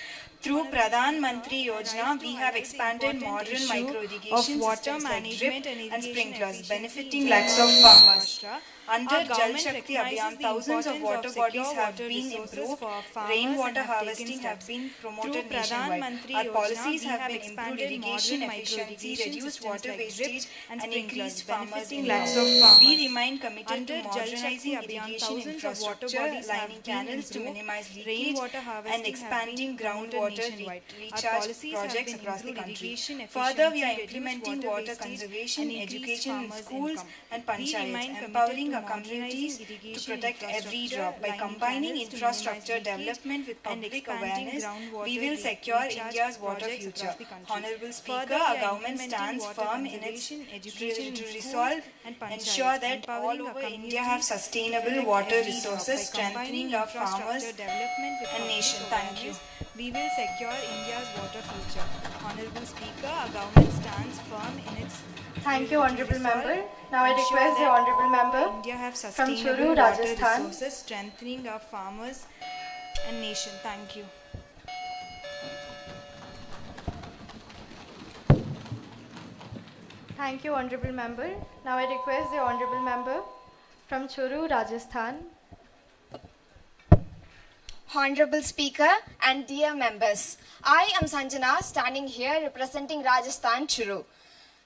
Through Pradhan Mantri Yojana, we have expanded modern micro-irrigation systems like drip and sprinklers, benefiting lakhs of farmers. Under Jal Shakti Abhiyan, thousands of water bodies have been improved, rainwater harvesting have been promoted nationwide. Our policies have been improved irrigation efficiency, reduced water wastage and increased farmers' lakhs of farmers. We remain committed to modernizing irrigation infrastructure, lining canals to minimize leakage and expanding groundwater recharge projects across the country. Further, we are implementing water conservation education in schools and panchayats, empowering our communities to protect every drop. By combining infrastructure development with public awareness, we will secure India's water future. Honorable Speaker, our government stands firm in its to resolve and ensure that all over India have sustainable water resources, strengthening our farmers and nation. Thank you. We will secure India's water future. Honorable Speaker, our government stands firm in its Thank you, Honorable Member. Now I request the Honorable Member India have from sustainable Churu, water Rajasthan. resources, strengthening our farmers and nation. Thank you. Thank you, Honorable Member. Now I request the Honorable Member from Churu, Rajasthan. Honorable Speaker and dear members, I am Sanjana standing here representing Rajasthan Churu.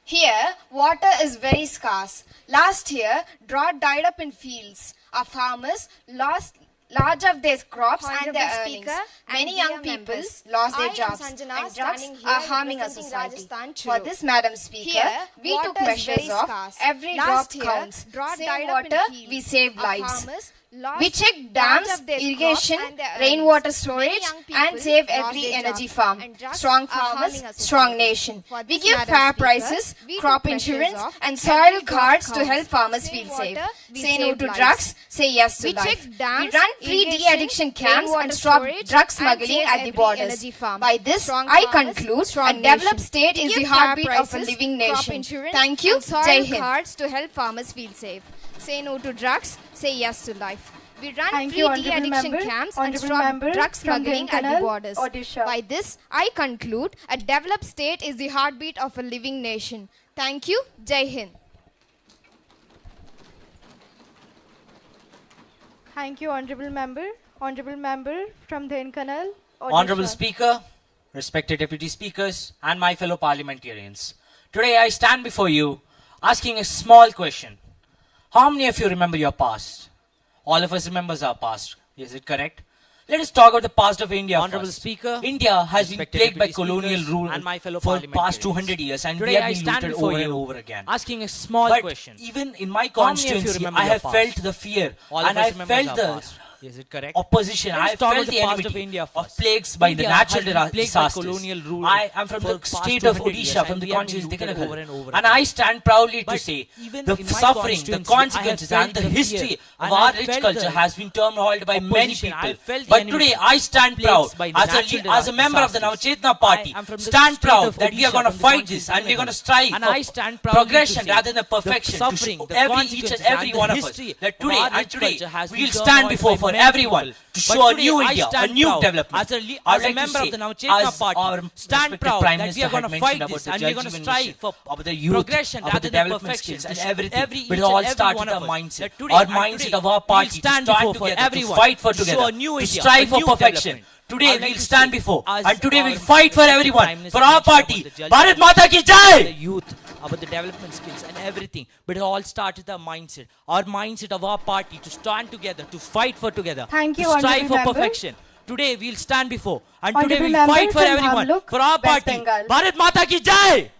Here, water is very scarce. Last year, drought died up in fields. Our farmers lost large of their crops and their earnings. Many young people lost their jobs and drugs are harming our society. For this, Madam Speaker, we took measures of every drop counts. Save water, we save lives. We check dams, irrigation, rainwater storage and save every energy farm. Strong farmers, strong nation. We give fair prices, crop insurance and soil cards to help farmers feel safe. Say no to drugs, say yes to life. We run free de-addiction camps and stop drug smuggling at the borders. By this, I conclude, a developed state is the heartbeat of a living nation. Thank you, Jai Hind. Cards to help farmers feel safe. Say no to drugs, say yes to life. We run free de-addiction camps and stop drug smuggling at the borders. By this, I conclude, a developed state is the heartbeat of a living nation. Thank you, Jai Hind. Thank you, Honorable Member. Honorable Member from Dhenkanal, Odisha. Honorable Speaker, respected Deputy Speakers, and my fellow parliamentarians. Today I stand before you asking a small question. How many of you remember your past? All of us remember our past. Is it correct? Let us talk about the past of India. Honorable Speaker, India has been plagued by colonial rule and my fellow for the past 200 years, and we have been looted over and over again. Asking a small question. Even in my constituency, I have felt the fear and I felt the Is it correct? opposition. I felt the enmity of plagues by the natural disasters. I am from the state of Odisha, from the constituency and I stand proudly to say the suffering, the consequences and the history of our rich culture has been turmoiled by many people. But today I stand proud as a member of the Navachetna party, stand proud that we are going to fight this and we are going to strive for progression rather than perfection to show each and every one of us that today we will stand before for everyone to show a new India, a new development. As a member of the Navachetna party, stand proud that we are going to fight this and we are going to strive for the youth, progression about the development skills and everything. But it all starts with our mindset. Our mindset of our party to stand together, to fight for together, to strive for perfection. Today we will stand before and today we will fight for everyone, for our party. Bharat Mata ki Jai! The youth, about the development skills and everything. But it all starts with our mindset. Our mindset of our party to stand together, to fight for together, Thank you, to strive for Honorable perfection. Today we will stand before and Honorable today we will Member fight for from everyone, Dhamluk, for our West party. Bengal. Bharat Mata ki Jai!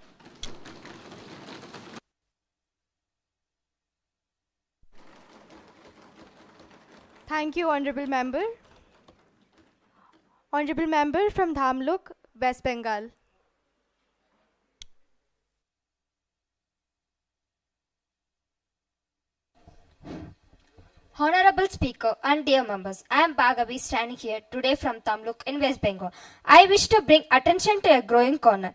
Thank you, Honorable Member. Honorable Member from Dhamluk, West Bengal. Honorable Speaker and dear members, I am Bhagavi standing here today from Tamluk in West Bengal. I wish to bring attention to a growing corner.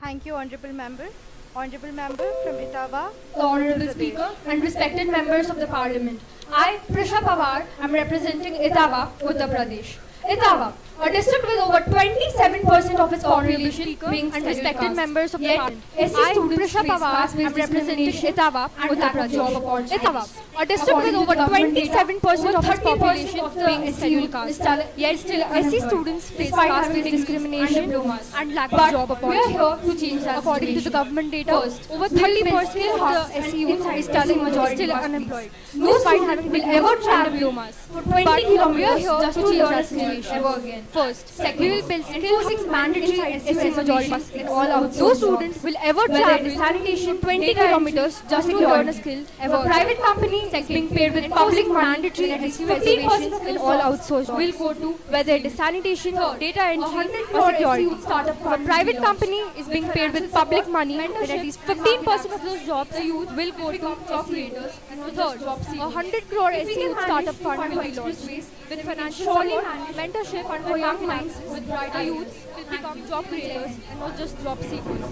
Thank you, Honorable Member. Honorable Member from Etawah. The Honorable Speaker and respected members of the Parliament. I, Prisha Pawar, am representing Etawah, Uttar Pradesh. Etawah, a district with over 27% of its population being and scheduled respected caste. members of the Yet, parliament. SC I, students Prisha face Pawar, caste-based am representing discrimination Etawah, and Uttar lack of Pradesh. job opportunities. Etawah, a district with According to over the government data, 27% of over its 30% population of the being SC scheduled youth caste. is still Yet SC unemployed, students face despite having caste-based degrees discrimination and diplomas. and lack But of job we are opportunities. here to change that According to the situation. government data, First, over we will 30% skill of hubs the SC and youth insights is still majority unemployed, No despite student having will degrees ever and travel diplomas. for 20 But we are kilometers here just to to change learn that a skill situation. ever again. First, Second, we will build enforcing skill mandatory inside SC majority buses in in all all outsourced No jobs. students will ever Whether travel it is sanitation, 20 data kilometers entry, just to security. learn a skill If ever a again. private company is Second, being paid with enforcing public money, mandatory then at least SU 15% reservations of in those all jobs outsourced will jobs, go to whether it is sanitation, Third, data entry, 100 or crore security. SU startup If a fund private will be company launched. is being With paid with financial public support, money, then at mentorship, least and 15% of market those jobs the youth will go to become job SU. creators and not Third, just job a seekers. 100 crore If we SU can manage startup to fund fund will for be launched. expressways, With we can financial surely support, manage mentorship fund for for young young minds, minds with the bright youth ideas. will become job creators and not just job seekers.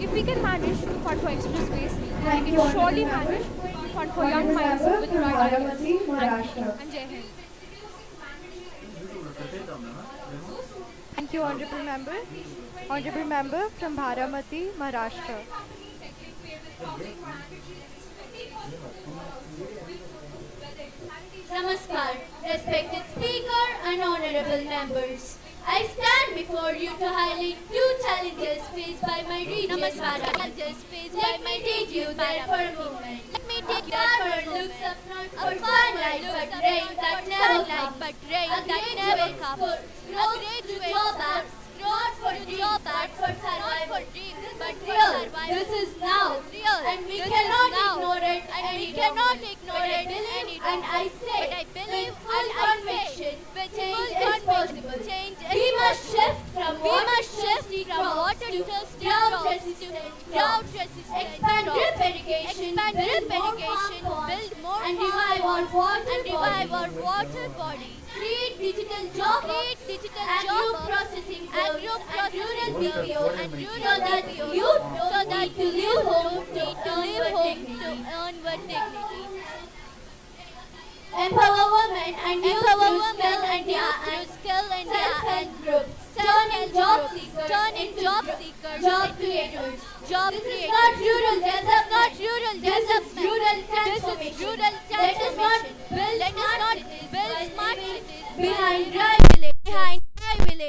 If we can manage to fund for expressways, then we can surely manage to fund for young minds with bright ideas. And Jai Hind. Thank you, Honorable Member. Honorable Member from Bharamati, Maharashtra. Namaskar, respected speaker and honorable members. I stand before you to highlight two challenges faced by my region. Let me take you there for a moment. Let me take you farmer looks up not for sunlight but rain that never comes. A graduate for growth to drawbacks, not for dreams but for survival. But real, this is now, and we cannot ignore it, and we cannot ignore it. And I say, with full conviction, change is possible. We must shift from water to drought resistant, expand drip irrigation, build more and revive our water bodies. Create digital job processing and rural BPO so that youth don't need to leave home to earn with dignity. Empower women and youth through skill India and groups. Turn in job seekers, job creators. This is not rural development. This is rural transformation. Let us not build smart cities behind dry villages.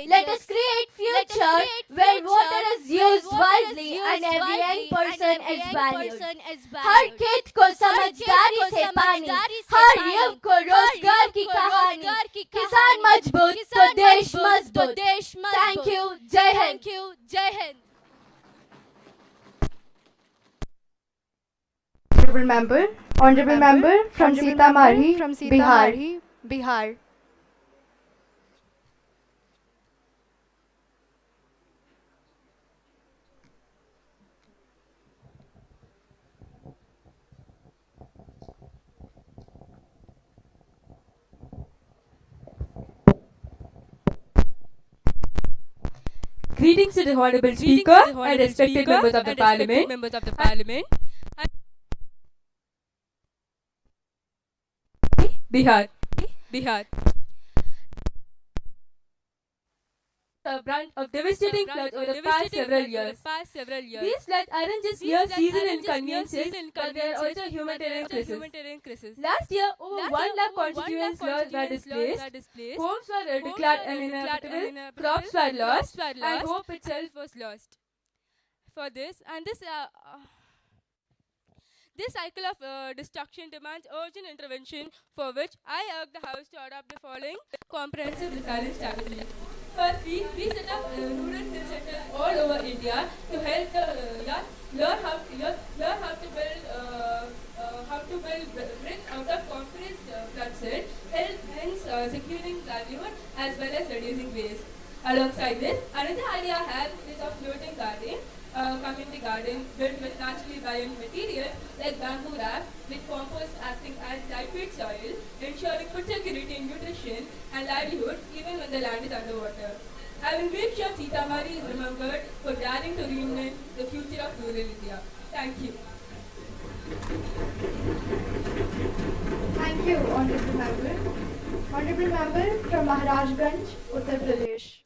Let us create future where water is used wisely and every young person is valued. हर खेत को समझदारी से पानी, हर युग को रोजगार की कहानी, किसान मजबूत तो देश मजबूत. Thank you, Jai Hind. Honorable Member from Sitamarhi, Bihar. Greetings to the Honorable Speaker and respected members of the Parliament. Bihar. The brunt of devastating floods over the past several years. These floods aren't just mere seasonal inconveniences, but they are also humanitarian crises. Last year, over 1 lakh constituents were displaced, homes were declared uninhabitable, crops were lost, and hope itself was lost. For this, this cycle of destruction demands urgent intervention, for which I urge the House to adopt the following comprehensive resilience strategy. Firstly, we set up rural health centers all over India to help learn how to build bridge out of concrete flooded, help in securing livelihood as well as reducing waste. Alongside this, another idea I have is a floating garden. Community garden built with naturally buoyant materials like bamboo wrap with compost acting as lightweight soil, ensuring food security and nutrition and livelihood even when the land is underwater. I will make sure Sitamarhi is remembered for daring to reinvent the future of rural India. Thank you. Thank you, Honorable Member. Honorable Member from Maharajganj, Uttar Pradesh.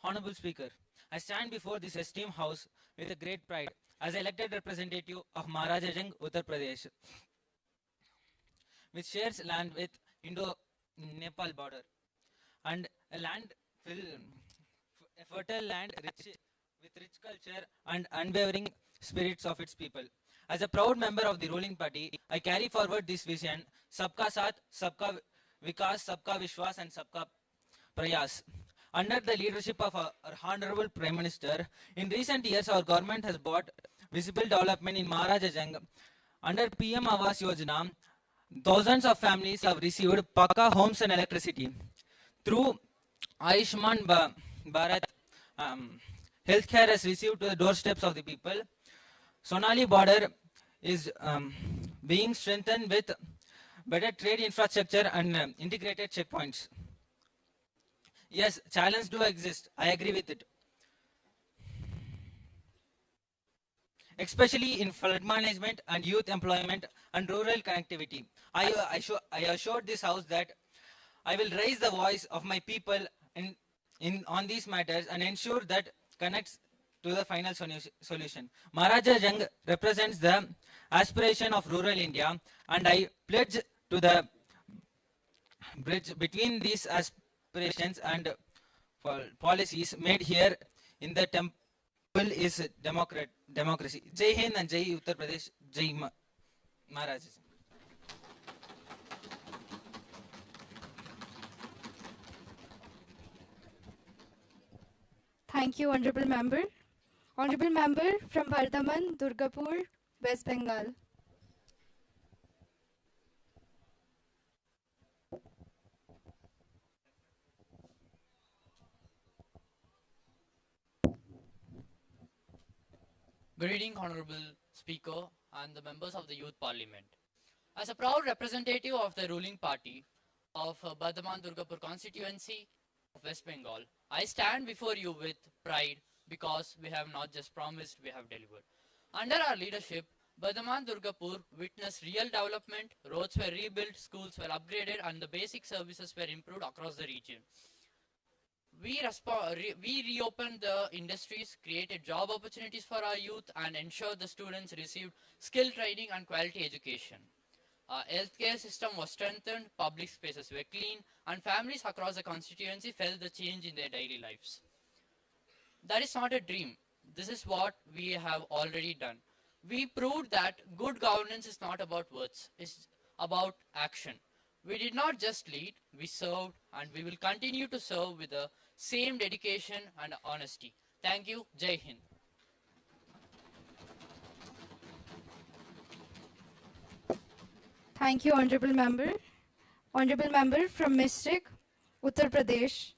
Honorable Speaker, I stand before this esteemed house with a great pride as elected representative of Maharajganj, Uttar Pradesh, which shares land with Indo-Nepal border and a fertile land with rich culture and unwavering spirits of its people. As a proud member of the ruling party, I carry forward this vision: Sabka Saath, Sabka Vikas, Sabka Vishwas, and Sabka Prayas. Under the leadership of our Honorable Prime Minister, in recent years our government has brought visible development in Maharajganj. Under PM Awas Yojana, thousands of families have received Pakka homes and electricity. Through Ayushman Bharat, healthcare has received to the doorsteps of the people. Sonali border is being strengthened with better trade infrastructure and integrated checkpoints. Yes, challenges do exist. I agree with it. Especially in flood management and youth employment and rural connectivity. I assured this house that I will raise the voice of my people on these matters and ensure that connects to the final solution. Maharajganj represents the aspiration of rural India, and I pledge to the bridge between these aspirations and policies made here in the temple is democracy. Jai Hind and Jai Uttar Pradesh, Jai Maharaj. Thank you, Honorable Member. Honorable Member from Bardhaman, Durgapur, West Bengal. Good evening, Honorable Speaker and the members of the Youth Parliament. As a proud representative of the ruling party of Bardhaman Durgapur constituency of West Bengal, I stand before you with pride because we have not just promised, we have delivered. Under our leadership, Bardhaman Durgapur witnessed real development, roads were rebuilt, schools were upgraded, and the basic services were improved across the region. We reopened the industries, created job opportunities for our youth, and ensured the students received skill training and quality education. Our healthcare system was strengthened, public spaces were clean, and families across the constituency felt the change in their daily lives. That is not a dream. This is what we have already done. We proved that good governance is not about words, it's about action. We did not just lead, we served, and we will continue to serve with the same dedication and honesty. Thank you. Jai Hind. Thank you, Honorable Member. Honorable Member from Mystic, Uttar Pradesh.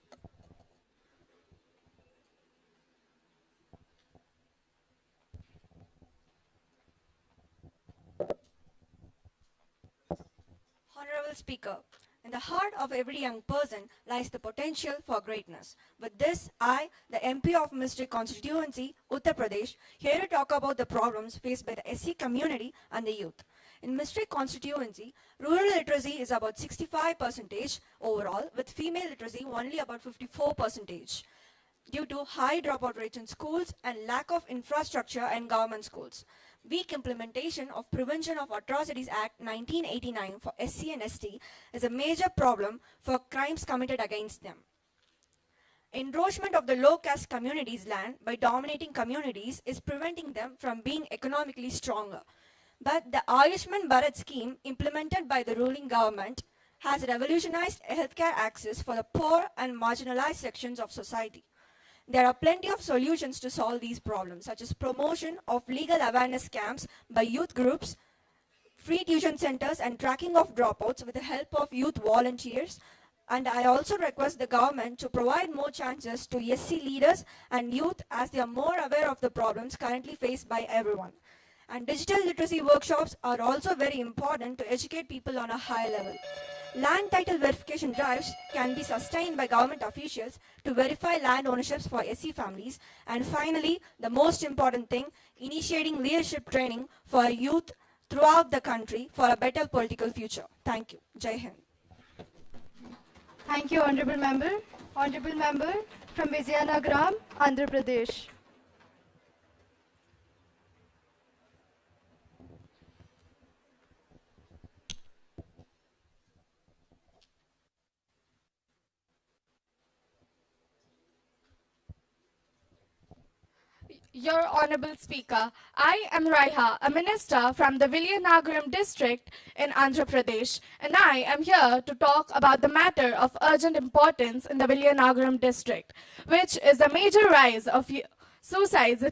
Honorable Speaker, in the heart of every young person lies the potential for greatness. With this, I, the MP of Mystic constituency, Uttar Pradesh, here to talk about the problems faced by the SC community and the youth. In Mystic constituency, rural literacy is about 65% overall, with female literacy only about 54%, due to high dropout rates in schools and lack of infrastructure in government schools. Weak implementation of Prevention of Atrocities Act 1989 for SC and ST is a major problem for crimes committed against them. Encroachment of the low-caste communities' land by dominating communities is preventing them from being economically stronger. But the Ayushman Bharat scheme implemented by the ruling government has revolutionized healthcare access for the poor and marginalized sections of society. There are plenty of solutions to solve these problems, such as promotion of legal awareness camps by youth groups, free tuition centers, and tracking of dropouts with the help of youth volunteers. And I also request the government to provide more chances to SC leaders and youth, as they are more aware of the problems currently faced by everyone. And digital literacy workshops are also very important to educate people on a high level. Land title verification drives can be sustained by government officials to verify land ownerships for SC families. And finally, the most important thing, initiating leadership training for youth throughout the country for a better political future. Thank you. Jai Hind. Thank you, Honorable Member. Honorable Member from Vizianagaram, Andhra Pradesh. Your Honorable Speaker, I am Raiha, a minister from the Vizianagaram district in Andhra Pradesh, and I am here to talk about the matter of urgent importance in the Vizianagaram district, which is a major rise of suicides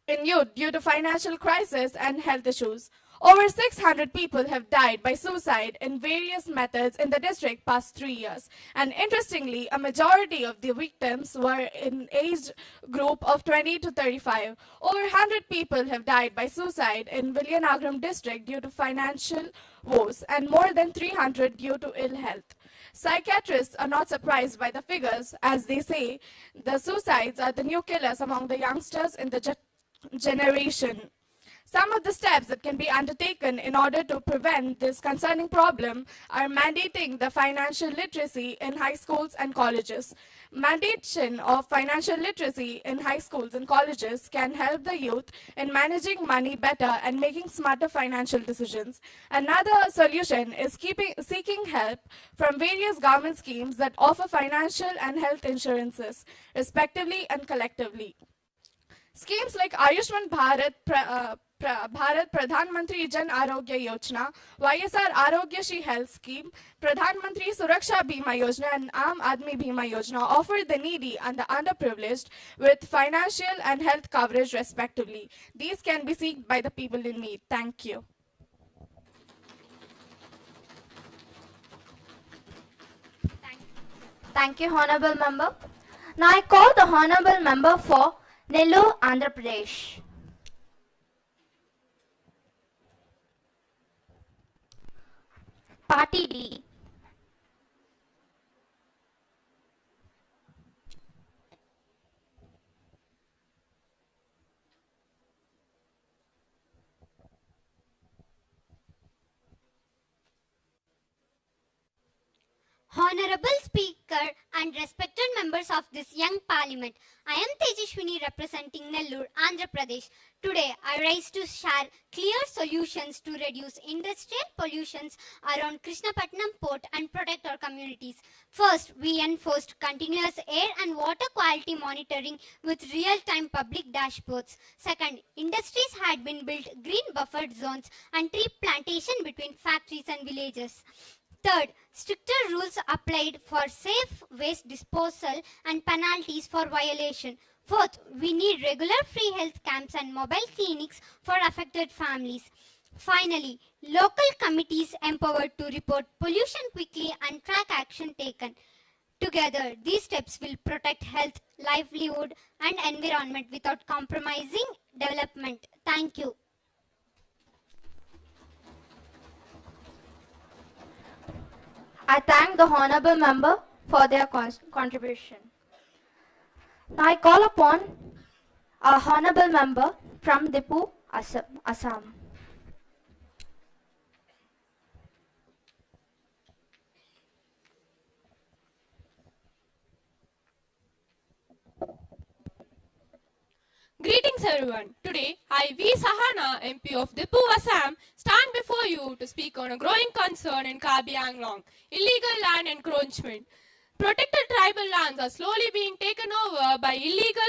in youth due to financial crisis and health issues. Over 600 people have died by suicide in various methods in the district past 3 years. And interestingly, a majority of the victims were in age group of 20 to 35. Over 100 people have died by suicide in Vizianagaram district due to financial woes and more than 300 due to ill health. Psychiatrists are not surprised by the figures as they say the suicides are the new killers among the youngsters in the generation. Some of the steps that can be undertaken in order to prevent this concerning problem are mandating the financial literacy in high schools and colleges. Mandation of financial literacy in high schools and colleges can help the youth in managing money better and making smarter financial decisions. Another solution is seeking help from various government schemes that offer financial and health insurances, respectively and collectively. Schemes like Ayushman Bharat Pradhan Mantri Jan Arogya Yojana, YSR Arogya Shri Health Scheme, Pradhan Mantri Suraksha Bima Yojana and Aam Aadmi Bima Yojana offer the needy and the underprivileged with financial and health coverage respectively. These can be sought by the people in need. Thank you. Thank you, Honorable Member. Now I call the Honorable Member for Nellore, Andhra Pradesh. Party D. Honorable Speaker and respected members of this young parliament, I am Tejashwini representing Nellore, Andhra Pradesh. Today, I rise to share clear solutions to reduce industrial pollutions around Krishnapatnam port and protect our communities. First, we enforced continuous air and water quality monitoring with real-time public dashboards. Second, industries had been built green buffered zones and tree plantation between factories and villages. Third, stricter rules applied for safe waste disposal and penalties for violation. Fourth, we need regular free health camps and mobile clinics for affected families. Finally, local committees empowered to report pollution quickly and track action taken. Together, these steps will protect health, livelihood, and environment without compromising development. Thank you. I thank the Honorable Member for their contribution. Now I call upon our Honorable Member from Dipu, Assam. Greetings everyone. Today, I, V. Sahana, MP of Dipu, Assam, stand before you to speak on a growing concern in Karbi Anglong, illegal land encroachment. Protected tribal lands are slowly being taken over by illegal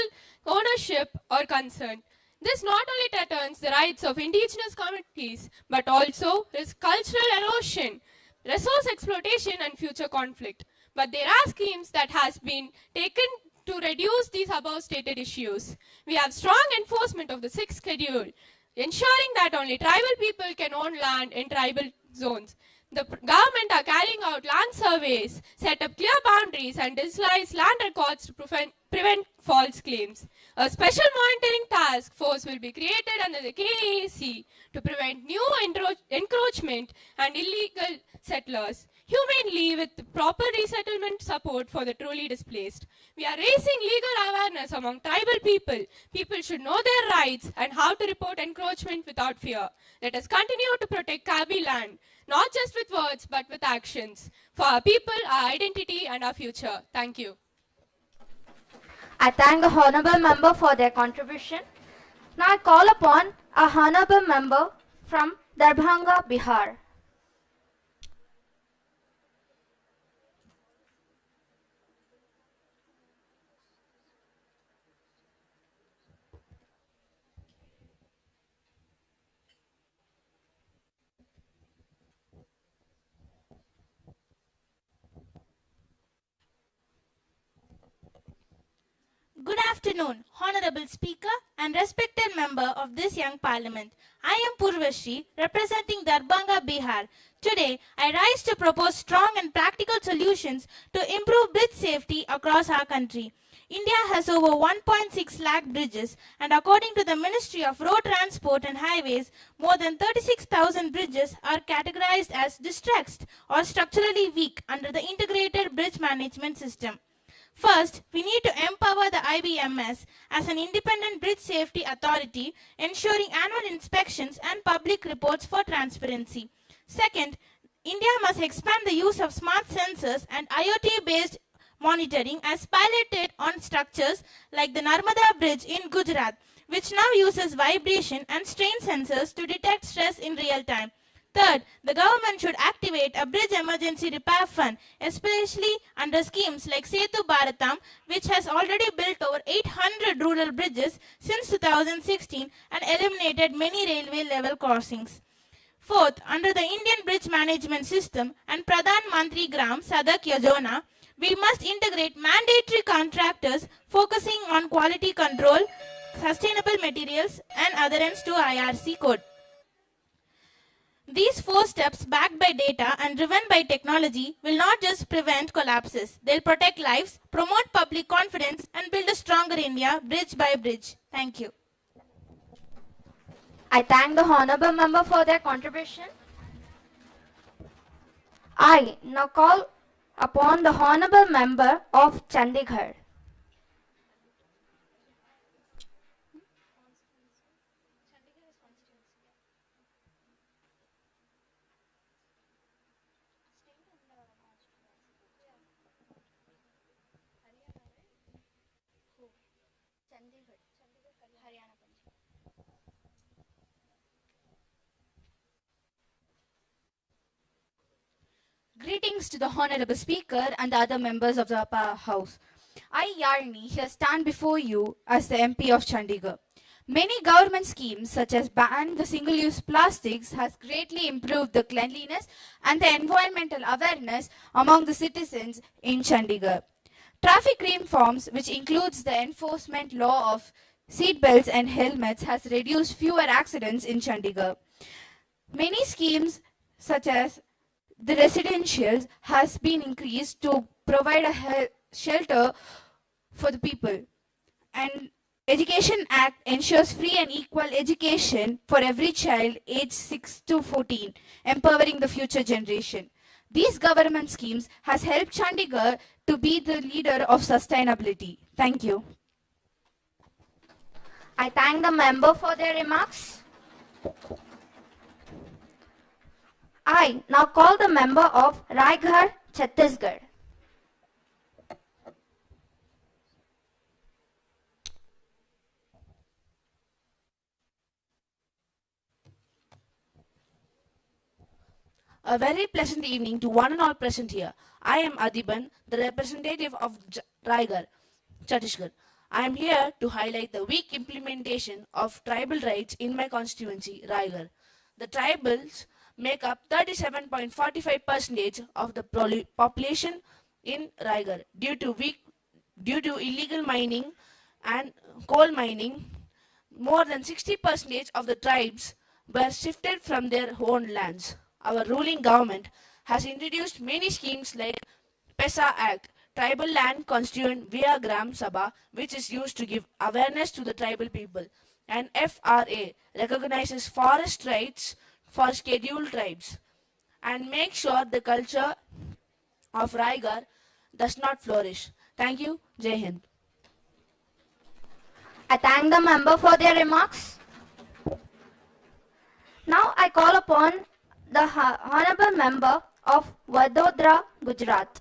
ownership or consent. This not only threatens the rights of indigenous communities, but also risks cultural erosion, resource exploitation and future conflict. But there are schemes that has been taken to reduce these above stated issues. We have strong enforcement of the 6th schedule, ensuring that only tribal people can own land in tribal zones. The government are carrying out land surveys, set up clear boundaries and digitalize land records to prevent false claims. A special monitoring task force will be created under the KAC to prevent new encroachment and illegal settlers. humanely with proper resettlement support for the truly displaced. We are raising legal awareness among tribal people. People should know their rights and how to report encroachment without fear. Let us continue to protect Kabi land, not just with words but with actions, for our people, our identity and our future. Thank you. I thank the honorable member for their contribution. Now I call upon a honorable member from Darbhanga, Bihar. Good afternoon, Honorable Speaker and respected member of this young parliament. I am Purvashri, representing Darbhanga, Bihar. Today, I rise to propose strong and practical solutions to improve bridge safety across our country. India has over 1.6 lakh bridges, and according to the Ministry of Road Transport and Highways, more than 36,000 bridges are categorized as distressed or structurally weak under the Integrated Bridge Management System. First, we need to empower the IBMS as an independent bridge safety authority, ensuring annual inspections and public reports for transparency. Second, India must expand the use of smart sensors and IoT-based monitoring as piloted on structures like the Narmada Bridge in Gujarat, which now uses vibration and strain sensors to detect stress in real time. Third, the government should activate a bridge emergency repair fund, especially under schemes like Setu Bharatam, which has already built over 800 rural bridges since 2016 and eliminated many railway level crossings. Fourth, under the Indian Bridge Management System and Pradhan Mantri Gram Sadak Yojana, we must integrate mandatory contractors focusing on quality control, sustainable materials and adherence to IRC code. These 4 steps, backed by data and driven by technology, will not just prevent collapses. They'll protect lives, promote public confidence, and build a stronger India, bridge by bridge. Thank you. I thank the honorable member for their contribution. I now call upon the honorable member of Chandigarh. Greetings to the Honorable Speaker and the other members of the Upper House. I, Yarni, here stand before you as the MP of Chandigarh. Many government schemes such as ban the single-use plastics has greatly improved the cleanliness and the environmental awareness among the citizens in Chandigarh. Traffic reforms, which includes the enforcement law of seat belts and helmets, has reduced fewer accidents in Chandigarh. Many schemes such as the residentials has been increased to provide a shelter for the people. And Education Act ensures free and equal education for every child aged 6 to 14, empowering the future generation. These government schemes has helped Chandigarh to be the leader of sustainability. Thank you. I thank the member for their remarks. I now call the member of Raigarh, Chhattisgarh. A very pleasant evening to one and all present here. I am Adiban, the representative of Raigarh, Chhattisgarh. I am here to highlight the weak implementation of tribal rights in my constituency, Raigarh. The tribals make up 37.45% of the population in Raigarh. Due to illegal mining and coal mining, more than 60% of the tribes were shifted from their own lands. Our ruling government has introduced many schemes like PESA Act, Tribal Land Constituent via Gram Sabha, which is used to give awareness to the tribal people, and FRA recognizes forest rights for scheduled tribes. and make sure the culture of Raigarh does not flourish. Thank you. Jai Hind. I thank the member for their remarks. Now I call upon the honorable member of Vadodara, Gujarat.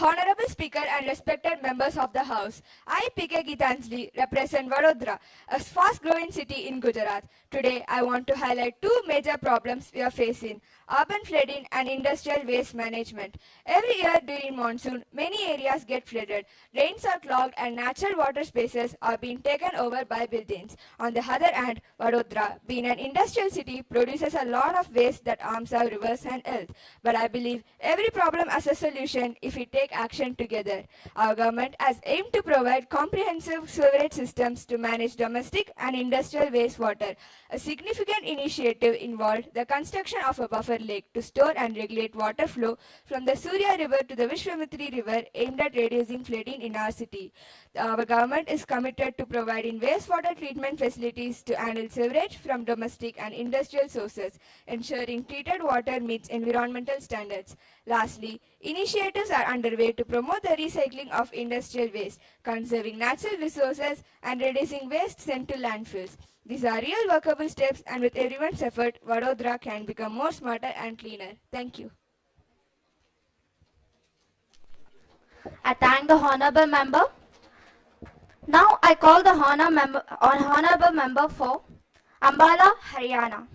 Honorable Speaker and respected members of the House, I, P.K. Gitanjali, represent Vadodara, a fast-growing city in Gujarat. Today, I want to highlight two major problems we are facing: urban flooding and industrial waste management. Every year during monsoon, many areas get flooded. Drains are clogged and natural water spaces are being taken over by buildings. On the other hand, Vadodara, being an industrial city, produces a lot of waste that harms our rivers and health. But I believe every problem has a solution if we take action together. Our government has aimed to provide comprehensive sewerage systems to manage domestic and industrial wastewater. A significant initiative involved the construction of a buffer lake to store and regulate water flow from the Surya River to the Vishwamitri River, aimed at reducing flooding in our city. Our government is committed to providing wastewater treatment facilities to handle sewerage from domestic and industrial sources, ensuring treated water meets environmental standards. Lastly, initiatives are underway to promote the recycling of industrial waste, conserving natural resources, and reducing waste sent to landfills. These are real workable steps, and with everyone's effort, Vadodara can become more smarter and cleaner. Thank you. I thank the honorable member. Now I call the honorable member for Ambala, Haryana.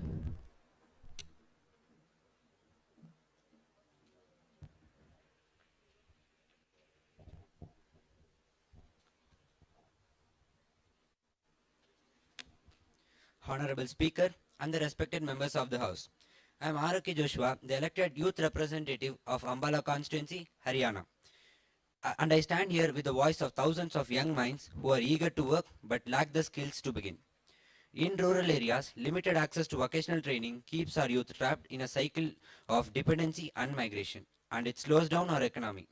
Honorable Speaker and the respected members of the House. I am R.K. Joshua, the elected youth representative of Ambala constituency, Haryana. And I stand here with the voice of thousands of young minds who are eager to work but lack the skills to begin. In rural areas, limited access to vocational training keeps our youth trapped in a cycle of dependency and migration, and it slows down our economy.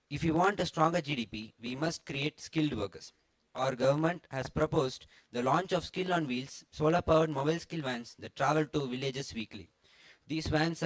If we want a stronger GDP, we must create skilled workers. Our government has proposed the launch of Skill on Wheels, solar-powered mobile skill vans that travel to villages weekly. These vans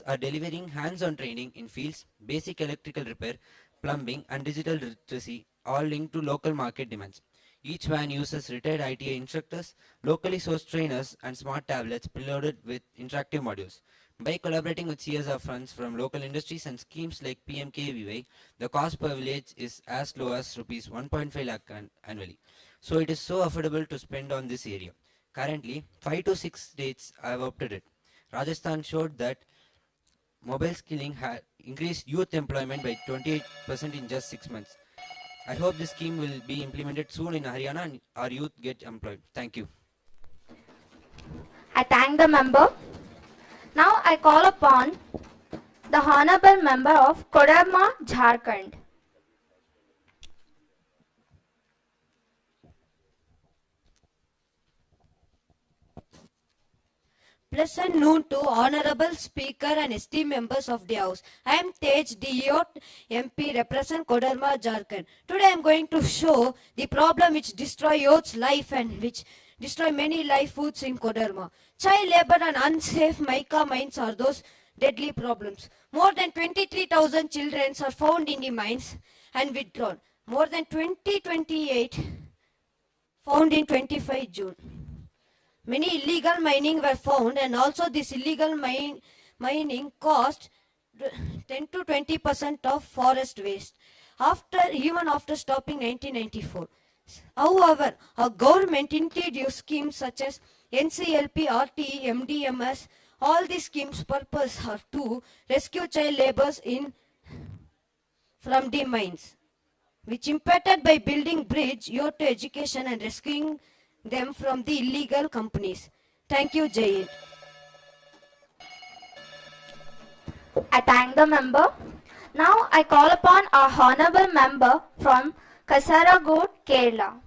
are delivering hands-on training in fields, basic electrical repair, plumbing, and digital literacy, all linked to local market demands. Each van uses retired ITA instructors, locally sourced trainers, and smart tablets preloaded with interactive modules. By collaborating with CSR funds from local industries and schemes like PMKVY, the cost per village is as low as rupees 1.5 lakh annually. So it is so affordable to spend on this area. Currently, 5 to 6 states have opted it. Rajasthan showed that mobile skilling had increased youth employment by 28% in just 6 months. I hope this scheme will be implemented soon in Haryana and our youth get employed. Thank you. I thank the member. Now I call upon the honorable member of Kodarma, Jharkhand. Pleasant noon to Honorable Speaker and esteemed members of the House. I am Tej Diot, MP, represent Kodarma, Jharkhand. Today I am going to show the problem which destroy youth's life and which destroy many livelihoods in Kodarma. Child labor and unsafe mica mines are those deadly problems. More than 23,000 children are found in the mines and withdrawn. More than 2028 found in 25 June. Many illegal mining were found, and also this illegal mining caused 10 to 20% of forest waste even after stopping 1994. However, our government introduced schemes such as NCLP, RTE, MDMS. All these schemes' purpose are to rescue child laborers from the mines, which impacted by building bridge, youth to education and rescuing them from the illegal companies. Thank you, Jai Hind. I thank the member. Now I call upon our honorable member from Kasaragod, Kerala.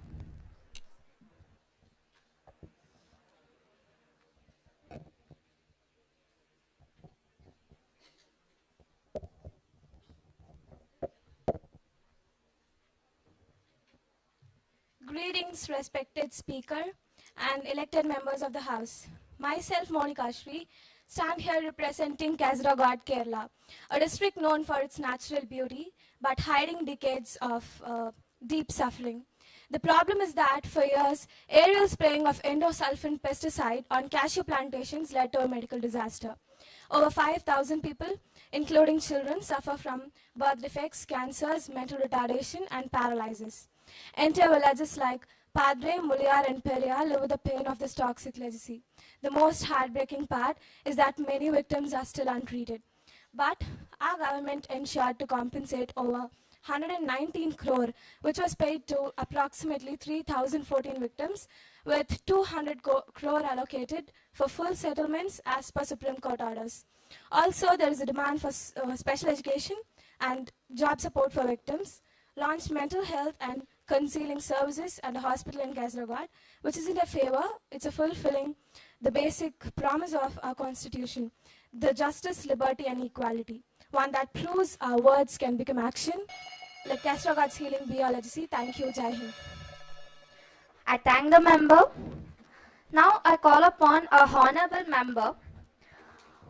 Greetings, respected Speaker and elected members of the House. Myself, Monica Shri, stand here representing Kasaragod, Kerala, a district known for its natural beauty, but hiding decades of deep suffering. The problem is that for years, aerial spraying of endosulfan pesticide on cashew plantations led to a medical disaster. Over 5,000 people, including children, suffer from birth defects, cancers, mental retardation, and paralysis. Entire villages like Padre, Muliyar, and Periyar live with the pain of this toxic legacy. The most heartbreaking part is that many victims are still untreated. But our government ensured to compensate over 119 crore, which was paid to approximately 3,014 victims, with 200 crore allocated for full settlements as per Supreme Court orders. Also, there is a demand for special education and job support for victims, launched mental health and concealing services at a hospital in Kasaragod, which isn't a favor, it's a fulfilling the basic promise of our constitution, the justice, liberty, and equality, one that proves our words can become action. Let Kasaragod's healing be our legacy. Thank you, Jai Hind. I thank the member. Now I call upon a honorable member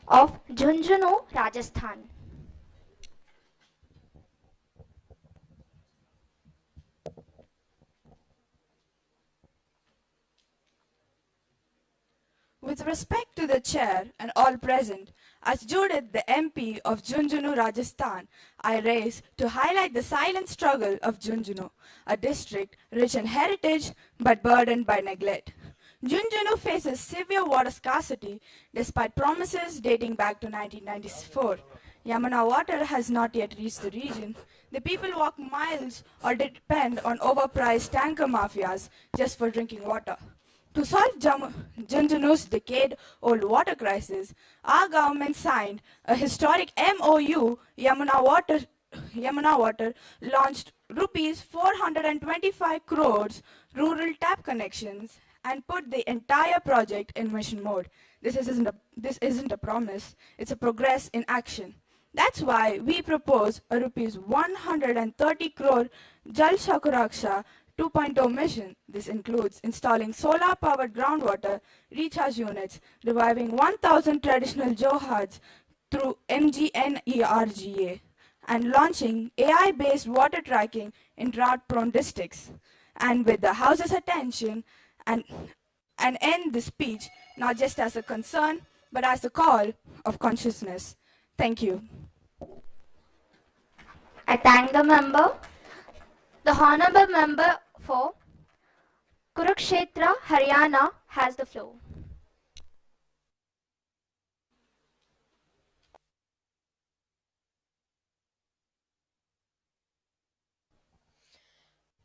of Jhunjhunu, Rajasthan. With respect to the chair and all present, as Judith, the MP of Jhunjhunu, Rajasthan, I raise to highlight the silent struggle of Jhunjhunu, a district rich in heritage but burdened by neglect. Jhunjhunu faces severe water scarcity despite promises dating back to 1994. Yamuna water has not yet reached the region. The people walk miles or depend on overpriced tanker mafias just for drinking water. To solve Jhunjhunu's decade-old water crisis, our government signed a historic MOU. Yamuna Water launched rupees 425 crores rural tap connections and put the entire project in mission mode. This isn't a promise, it's a progress in action. That's why we propose a rupees 130 crore Jal Shakuraksha 2.0 mission. This includes installing solar-powered groundwater recharge units, reviving 1,000 traditional johads through MGNERGA, and launching AI-based water tracking in drought-prone districts. And with the House's attention, and end the speech not just as a concern, but as a call of consciousness. Thank you. I thank the member. The honorable member for Kurukshetra, Haryana has the floor.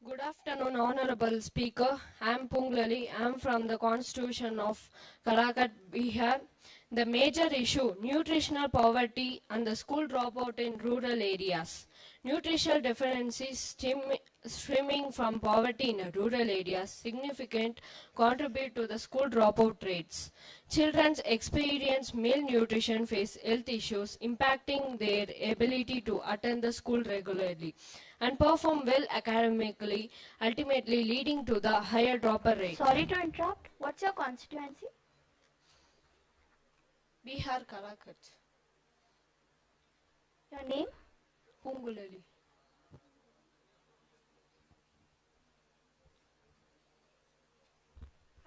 Good afternoon, Honorable Speaker. I am Punglali. I am from the Constitution of Kalakat, Bihar. The major issue, nutritional poverty and the school dropout in rural areas. Nutritional deficiencies stemming from poverty in rural areas significant contribute to the school dropout rates. Children experience malnutrition, face health issues impacting their ability to attend the school regularly and perform well academically, ultimately leading to the higher dropper rate. Sorry to interrupt. What's your constituency? Bihar Kalakat. Your name? Pungulali.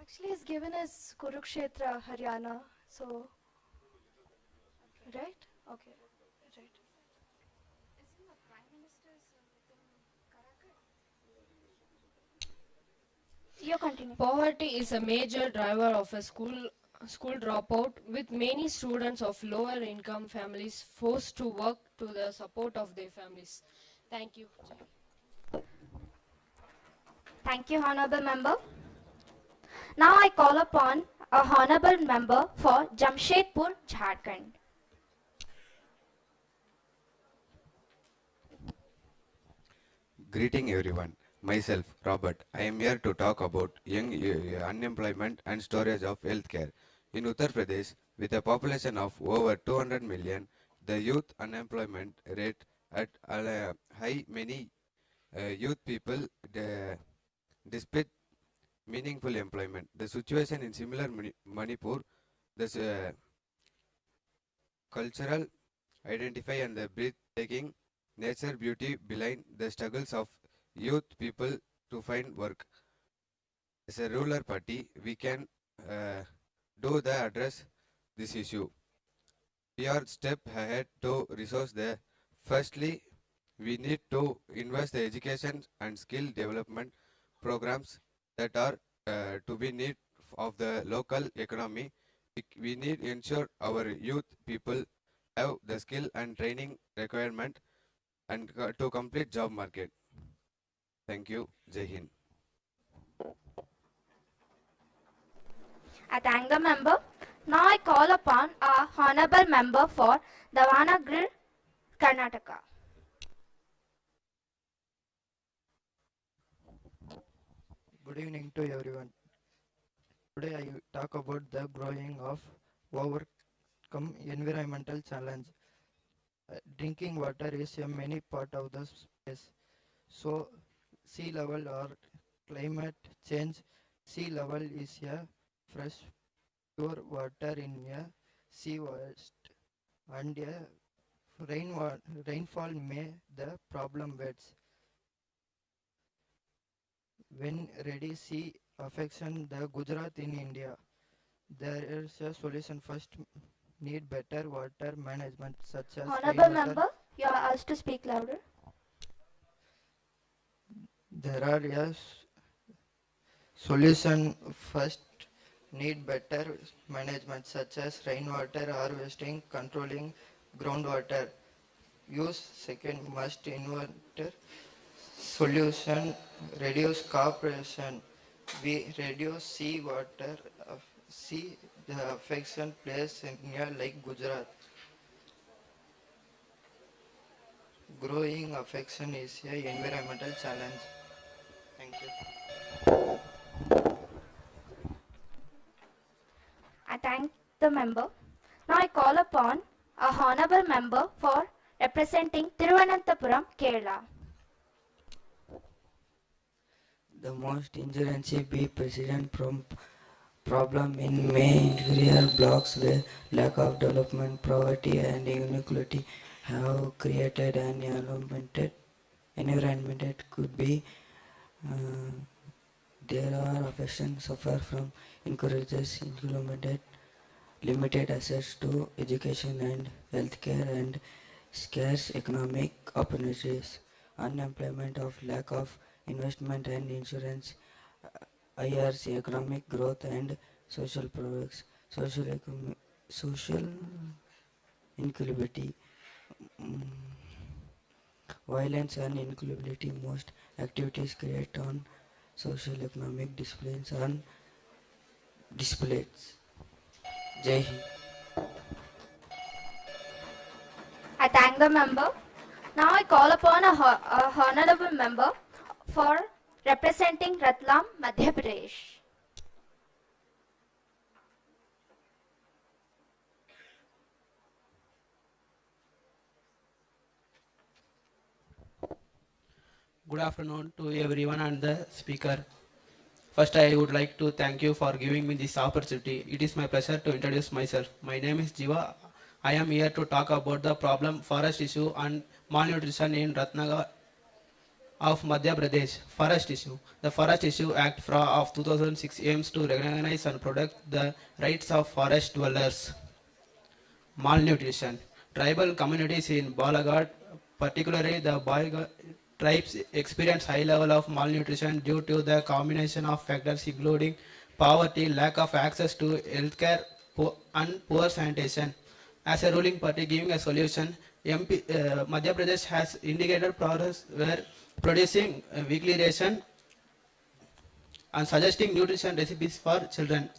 Actually, it's given as Kurukshetra, Haryana. So, right? Okay. Right. You continue. Poverty is a major driver of a school dropout, with many students of lower income families forced to work to the support of their families. Thank you. Thank you, honorable member. Now I call upon a honorable member for Jamshedpur, Jharkhand. Greeting everyone. Myself, Robert. I am here to talk about young unemployment and storage of healthcare. In Uttar Pradesh, with a population of over 200 million, the youth unemployment rate at high. Many youth people despite meaningful employment. The situation in similar Manipur, the cultural identify and the breathtaking nature beauty behind the struggles of youth people to find work. As a ruler party, we can do the address this issue. We are step ahead to resource the firstly we need to invest the education and skill development programs that are to be need of the local economy. We need ensure our youth people have the skill and training requirement and to complete job market. Thank you. Jai Hind. I thank the member. Now I call upon our honorable member for Davanagiri, Karnataka. Good evening to everyone. Today I talk about the growing of overcome environmental challenge. Drinking water is a many part of the space. So sea level or climate change, sea level is a fresh pure water in a sea waste and a rainfall may the problem wets. When ready sea affection the Gujarat in India. There is a solution. First need better water management such as Honorable rainwater. member, you are asked to speak louder. There are yes solution. First need better management such as rainwater harvesting, controlling groundwater use. Second must inverter solution reduce cooperation. We reduce sea water sea the affection place in near Lake Gujarat. Growing affection is a environmental challenge. Thank you. I thank the member. Now I call upon a honorable member for representing Thiruvananthapuram, Kerala. The most insurance be president from problem in main inferior blocks where lack of development, poverty and inequality have created an environment that could be there are affections suffer from encourages implemented limited access to education and healthcare and scarce economic opportunities, unemployment of lack of investment and insurance, higher economic growth and social progress, social inequality, violence and inequality. Most activities create on social economic disciplines and displays. Jai Hind. I thank the member. Now I call upon a honorable member for representing Ratlam, Madhya Pradesh. Good afternoon to everyone and the speaker. First, I would like to thank you for giving me this opportunity. It is my pleasure to introduce myself. My name is Jiva. I am here to talk about the problem forest issue and malnutrition in Ratnagar of Madhya Pradesh. Forest issue. The Forest Issue Act of 2006 aims to recognize and protect the rights of forest dwellers. Malnutrition. Tribal communities in Balaghat, particularly the Balaghat tribes, experience high level of malnutrition due to the combination of factors including poverty, lack of access to healthcare, and poor sanitation. As a ruling party giving a solution, Madhya Pradesh has indicated progress where producing a weekly ration and suggesting nutrition recipes for children.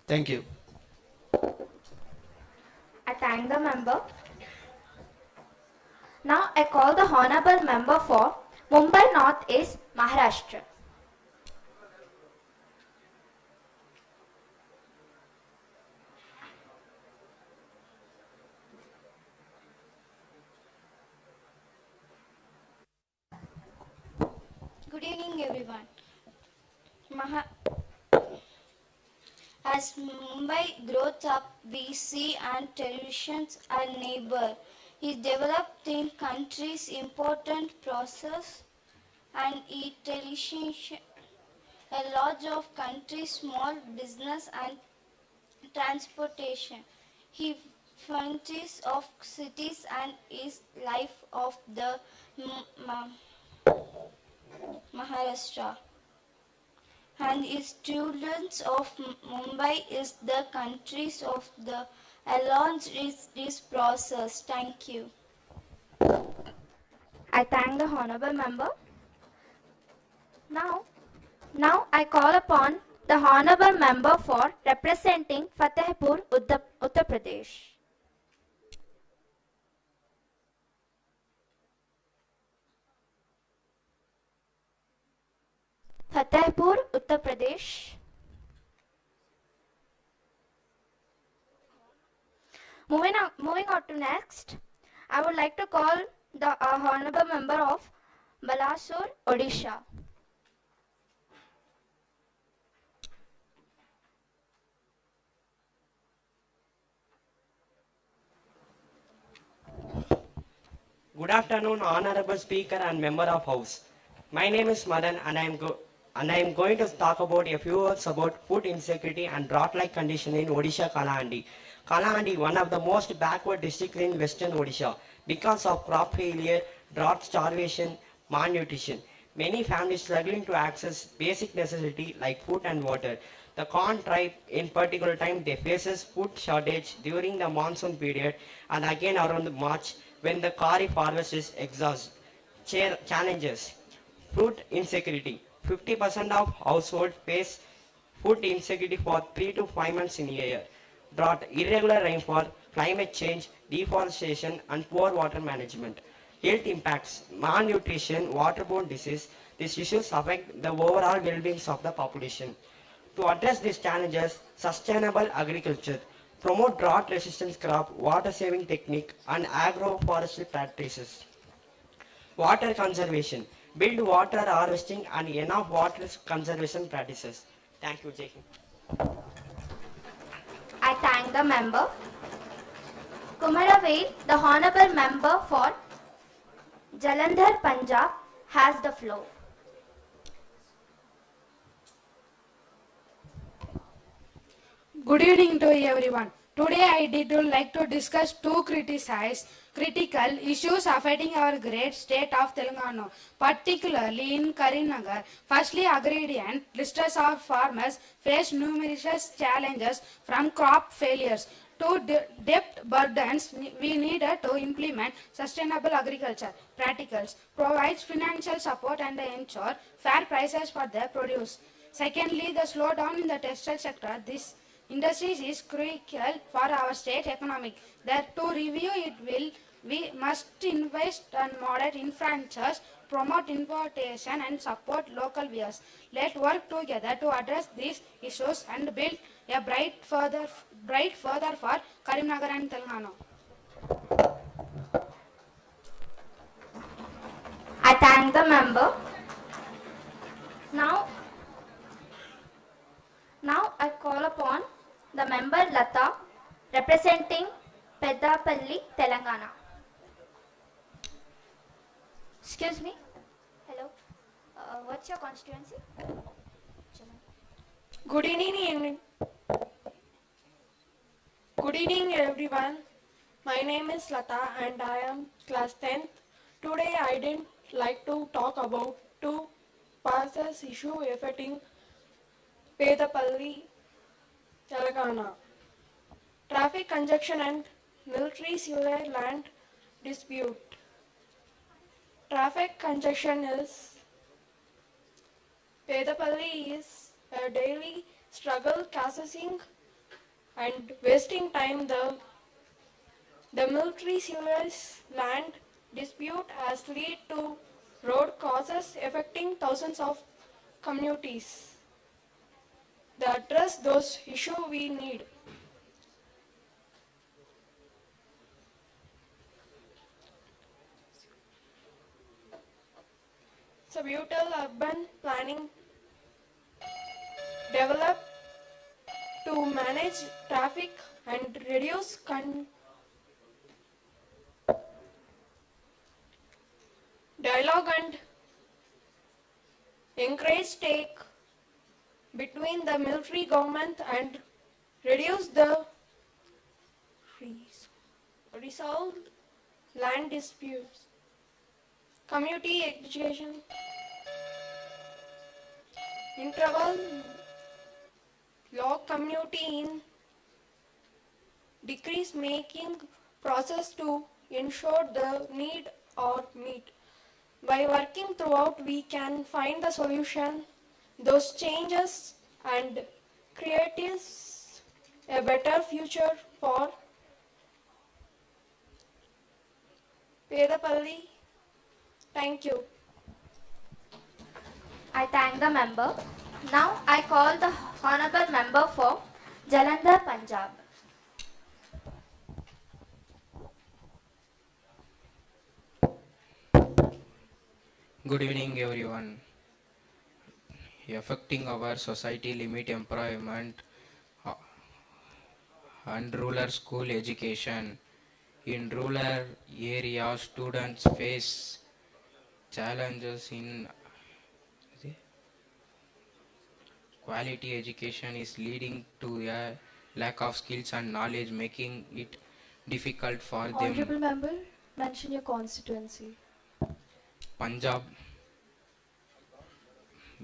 Thank you. I thank the member. Now I call the honorable member for Mumbai North East, Maharashtra. Good evening, everyone. As Mumbai grows up, we see and televisions a neighbor is developed in country's important process and it television a lot of country's small business and transportation. He frontiers of cities and is life of the Maharashtra. And his students of Mumbai is the countries of the alliance is this process. Thank you. I thank the honorable member. Now I call upon the honorable member for representing Fatehpur, Uttar Pradesh. Fatehpur, Uttar Pradesh. Moving on to next, I would like to call the honorable member of Balasore, Odisha. Good afternoon, Honorable Speaker and Member of House. My name is Madan and I am going to talk about a few words about food insecurity and drought-like condition in Odisha, Kalahandi. Kalahandi, one of the most backward districts in western Odisha, because of crop failure, drought, starvation, malnutrition. Many families struggling to access basic necessity like food and water. The corn tribe in particular time they faces food shortage during the monsoon period and again around March when the kharif harvest is exhaust. Challenges. Food insecurity. 50% of households face food insecurity for 3 to 5 months in a year. Drought, irregular rainfall, climate change, deforestation and poor water management. Health impacts, malnutrition, waterborne disease. These issues affect the overall well-being of the population. To address these challenges, sustainable agriculture, promote drought-resistant crop, water-saving technique, and agroforestry practices. Water conservation, build water harvesting and enough water conservation practices. Thank you, Jai Hind. I thank the member. Kumaravel, the honorable member for Jalandhar, Punjab, has the floor. Good evening to everyone. Today I would like to discuss two critical issues affecting our great state of Telangana, particularly in Karimnagar. Firstly, agrarian distress of farmers face numerous challenges from crop failures to debt burdens. We needed to implement sustainable agriculture practicals, provides financial support and ensure fair prices for their produce. Secondly, the slowdown in the textile sector. This industry is crucial for our state economic. That to review it we must invest in modern infrastructures, promote importation and support local wares. Let's work together to address these issues and build a bright further for Karimnagar and Telangana. I thank the member. Now I call upon the member Lata representing Peddapalli, Telangana. Excuse me. Hello. What's your constituency? Good evening, everyone. My name is Lata and I am class 10th. Today I didn't like to talk about two passes issue affecting Pedapalli, Telangana. Traffic congestion and military civil land dispute. Traffic congestion is Pedapalli is a daily struggle causing and wasting time. The military civil land dispute has led to road causes affecting thousands of communities. To address those issues we need suitable urban planning develop to manage traffic and reduce dialogue and encourage take between the military government and reduce the resolve land disputes. Community education, interval, log community in decrease making process to ensure the need or meet. By working throughout, we can find the solution, those changes, and create a better future for Pedapalli. Thank you. I thank the member. Now I call the honorable member for Jalandhar, Punjab. Good evening, everyone. Affecting our society limit employment and rural school education. In rural areas, students face challenges in quality education is leading to a lack of skills and knowledge, making it difficult for them. Honorable member, mention your constituency. Punjab,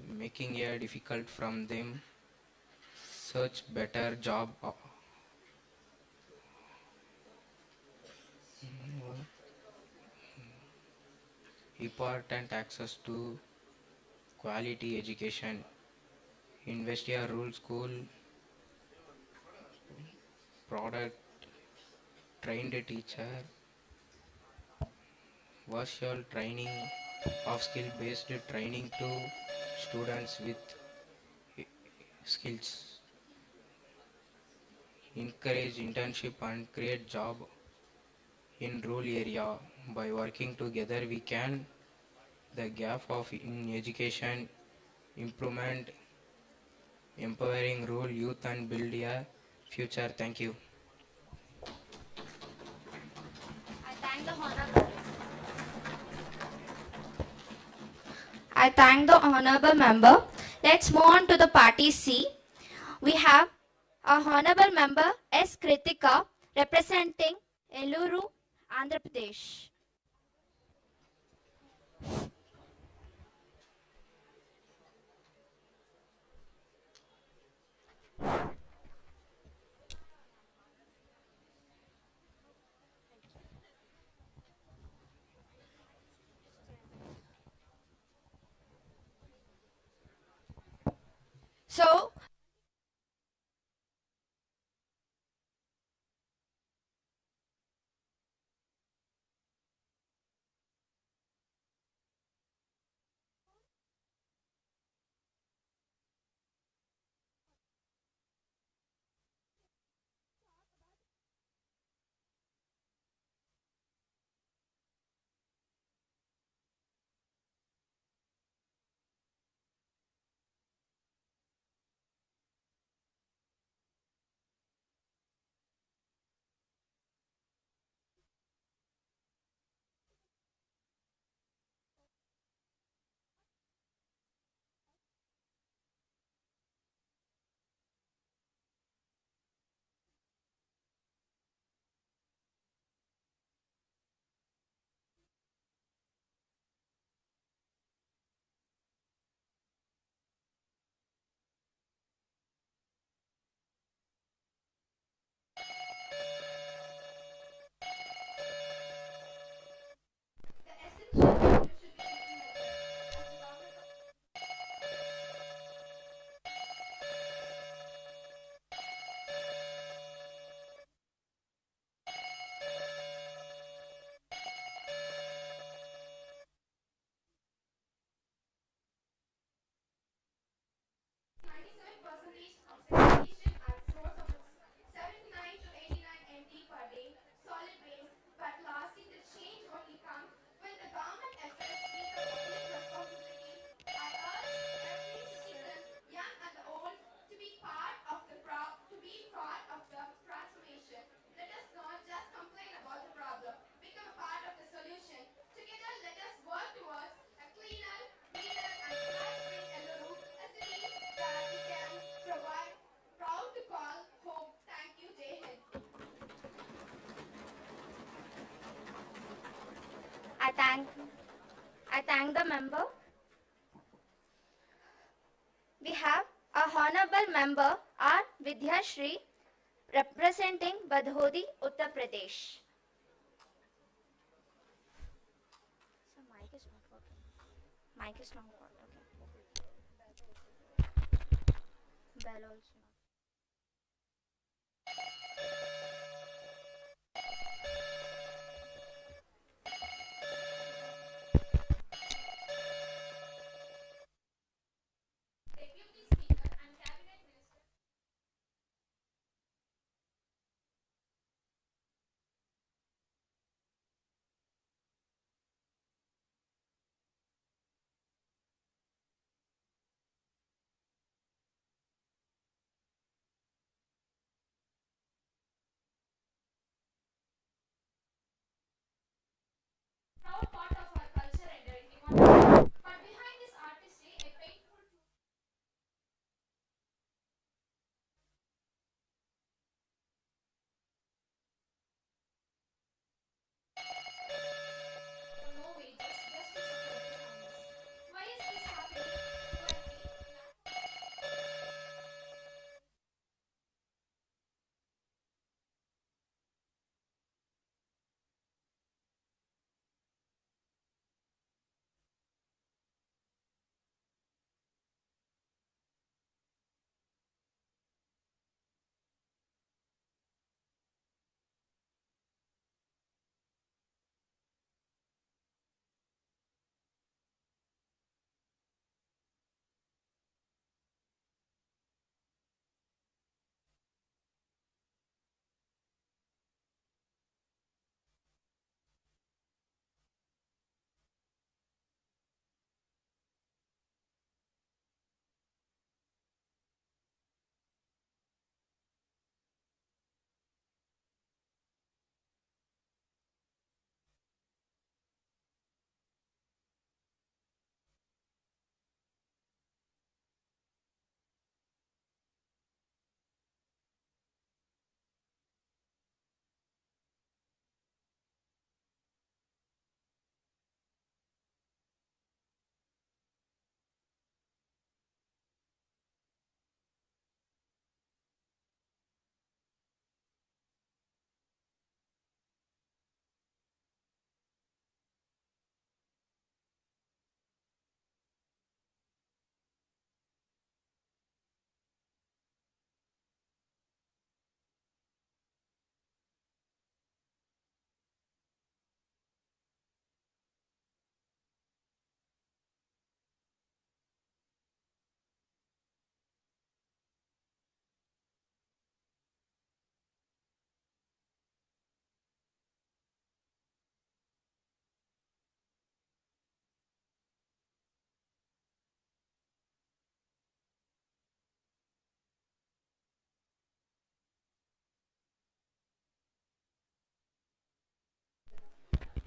making it difficult from them search better job. Important access to quality education. Invest your rural school product, trained teacher, virtual training of skill-based training to students with skills. Encourage internship and create job in rural area. By working together, we can the gap of in education improvement, empowering rural youth and build a future. Thank you. I thank the honorable member. Let's move on to the party C. We have our honorable member S. Kritika representing Eluru, Andhra Pradesh. So, thank I thank the member. We have a honorable member R. Vidya representing Badhodi, Uttar Pradesh. So mic is not working. Mic is not working. Bell also. Proud part of our culture and everything on the but behind this artistry, a painful no wages, just to support the families. Why is this happening?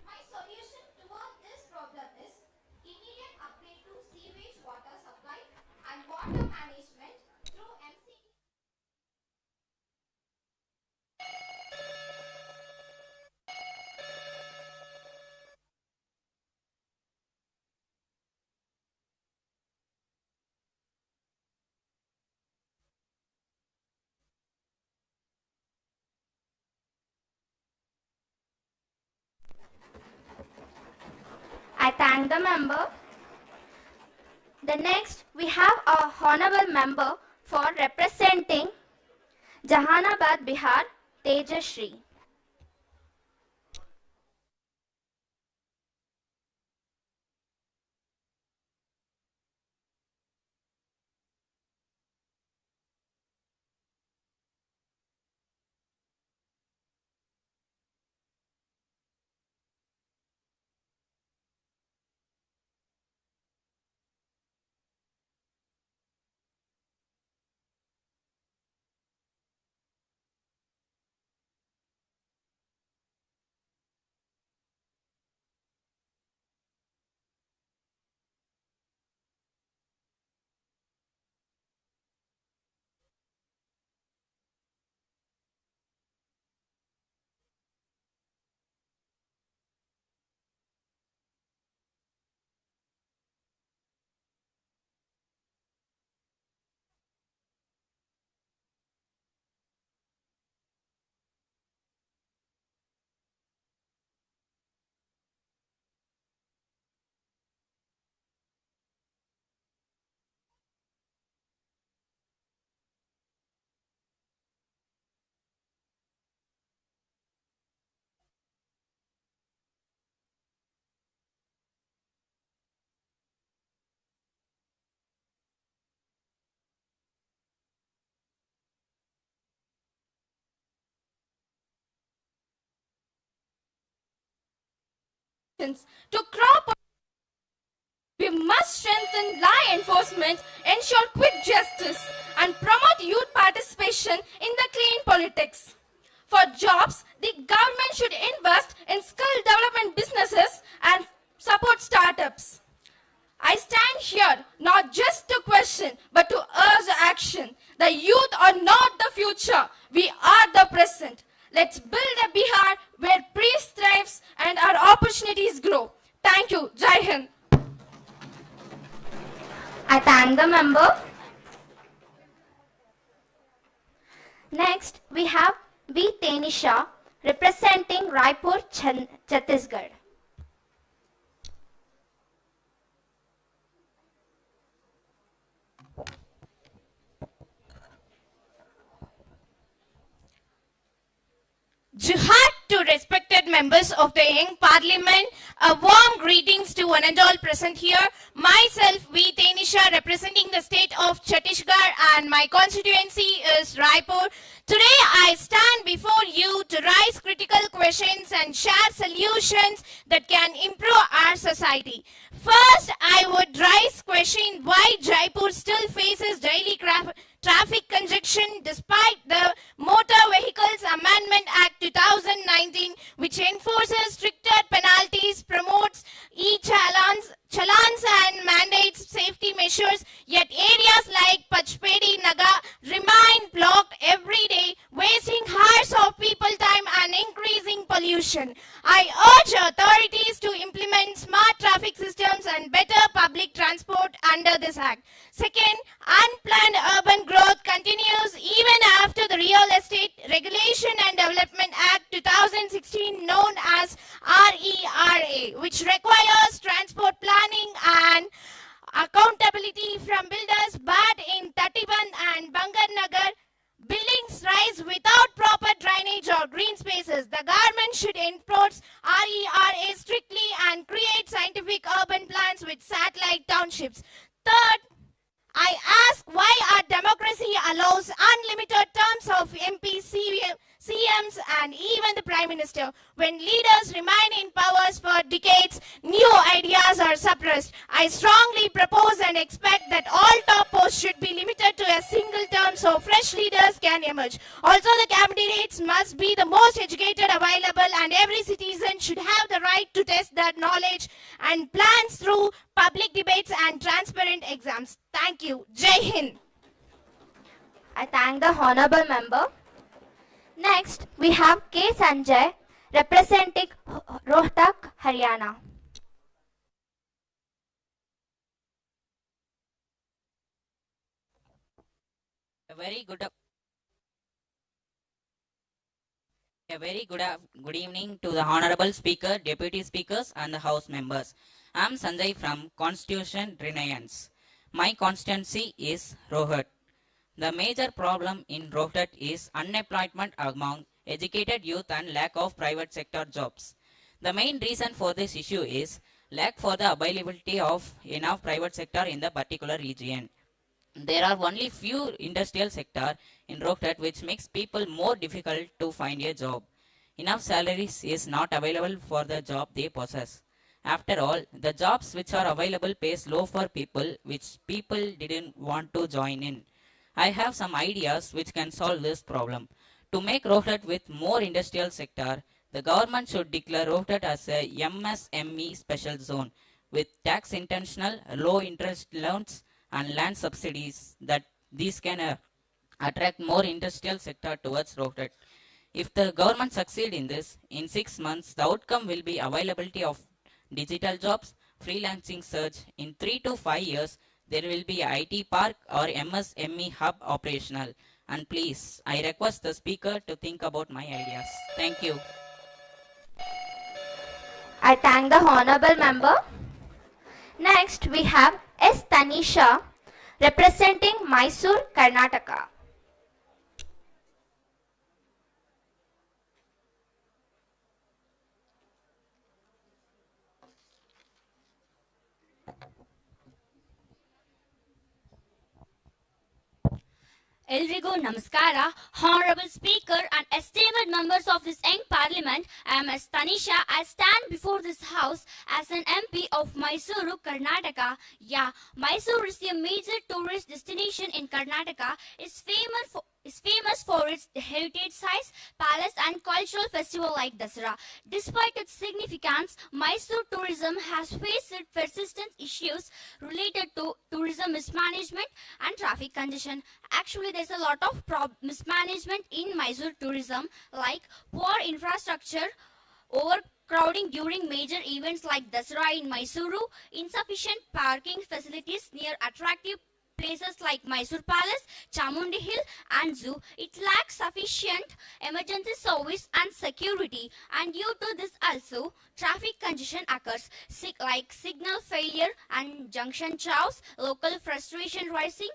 My solution toward this problem is immediate upgrade to sewage water supply and water management through MCD. I thank the member. The next, we have a honorable member for representing Jahanabad, Bihar, Tejashri. citizens to crop. We must strengthen law enforcement, ensure quick justice, and promote youth participation in the clean politics. For jobs, the government should invest in skill development businesses and support startups. I stand here not just to question, but to urge action. The youth are not the future. We are the present. Let's build a Bihar where peace thrives and our opportunities grow. Thank you. Jai Hind. I thank the member. Next, we have B. Tenisha representing Raipur, Chhattisgarh. Jihad to respected members of the Young Parliament. A warm greetings to one and all present here. Myself, V. Tenisha, representing the state of Chhattisgarh, and my constituency is Raipur. Today, I stand before you to raise critical questions and share solutions that can improve our society. First, I would raise question why Jaipur still faces daily traffic congestion despite the Motor Vehicles Amendment Act 2019, which enforces stricter penalties, promotes e-challans and mandates safety measures, yet areas like Pachpedi Naga remain blocked every day, wasting hours of people time and increasing pollution. I urge authorities to implement smart traffic systems and better public transport under this act. Second, unplanned urban growth continues even after the Real Estate Regulation and Development Act 2016, known as RERA, which requires transport planning and accountability from builders, but in Tatiban and Bangar Nagar, buildings rise without proper drainage or green spaces. The government should enforce RERA strictly and create scientific urban plans with satellite townships. Third, I ask why our democracy allows unlimited terms of MPs, CMs, and even the Prime Minister. When leaders remain in powers for decades, new ideas are suppressed. I strongly propose and expect that all top posts should be limited to a single term so fresh leaders can emerge. Also, the candidates must be the most educated available, and every citizen should have the right to test their knowledge and plans through public debates and transparent exams. Thank you. Jai Hind. I thank the honorable member. Next, we have K. Sanjay representing Rohtak, Haryana. A very good evening to the honorable speaker, deputy speakers, and the house members. I am Sanjay from Constitution Reliance. My constituency is Rohat. The major problem in Rohat is unemployment among educated youth and lack of private sector jobs. The main reason for this issue is lack for the availability of enough private sector in the particular region. There are only few industrial sector in Rohtak, which makes people more difficult to find a job. Enough salaries is not available for the job they possess. After all, the jobs which are available pays low for people which people didn't want to join in. I have some ideas which can solve this problem. To make Rohtak with more industrial sector, the government should declare Rohtak as a MSME special zone with tax intentional, low interest loans and land subsidies that these can attract more industrial sector towards Rohtak. If the government succeed in this, in 6 months, the outcome will be availability of digital jobs, freelancing surge. In 3 to 5 years, there will be IT park or MSME hub operational. And please, I request the speaker to think about my ideas. Thank you. I thank the honorable member. Next, we have S. Tanisha representing Mysore, Karnataka. Elrigo Namaskara, Honorable Speaker and esteemed members of this young Parliament. I am as Tanisha. I stand before this House as an MP of Mysuru, Karnataka. Yeah, Mysuru is a major tourist destination in Karnataka. It's famous for its heritage sites, palace and cultural festival like Dasara. Despite its significance, Mysore tourism has faced persistent issues related to tourism mismanagement and traffic congestion. Actually, there's a lot of mismanagement in Mysore tourism, like poor infrastructure, overcrowding during major events like Dasara in Mysuru, insufficient parking facilities near attractive places like Mysore Palace, Chamundi Hill and Zoo. It lacks sufficient emergency service and security, and due to this also traffic congestion occurs like signal failure and junction chaos, local frustration rising,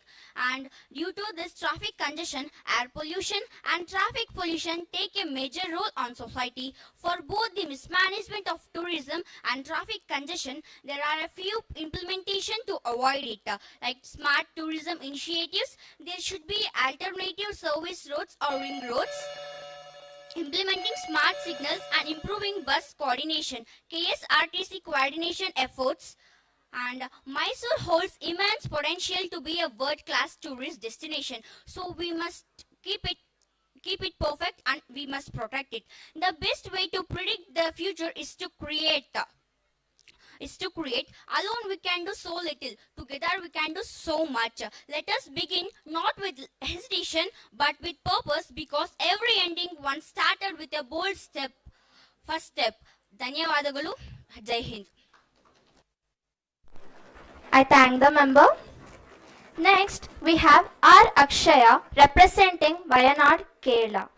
and due to this traffic congestion, air pollution and traffic pollution take a major role on society. For both the mismanagement of tourism and traffic congestion, there are a few implementation to avoid it, like smart tourism initiatives. There should be alternative service routes or ring roads, implementing smart signals and improving bus coordination, KSRTC coordination efforts. And Mysore holds immense potential to be a world-class tourist destination. So we must keep it perfect and we must protect it. The best way to predict the future is to create. Alone we can do so little. Together we can do so much. Let us begin not with hesitation but with purpose, because every ending once started with a bold step. First step. ಧನ್ಯವಾದಗಳು. Jai Hind. I thank the member. Next, we have R. Akshaya representing Wayanad, Kerala.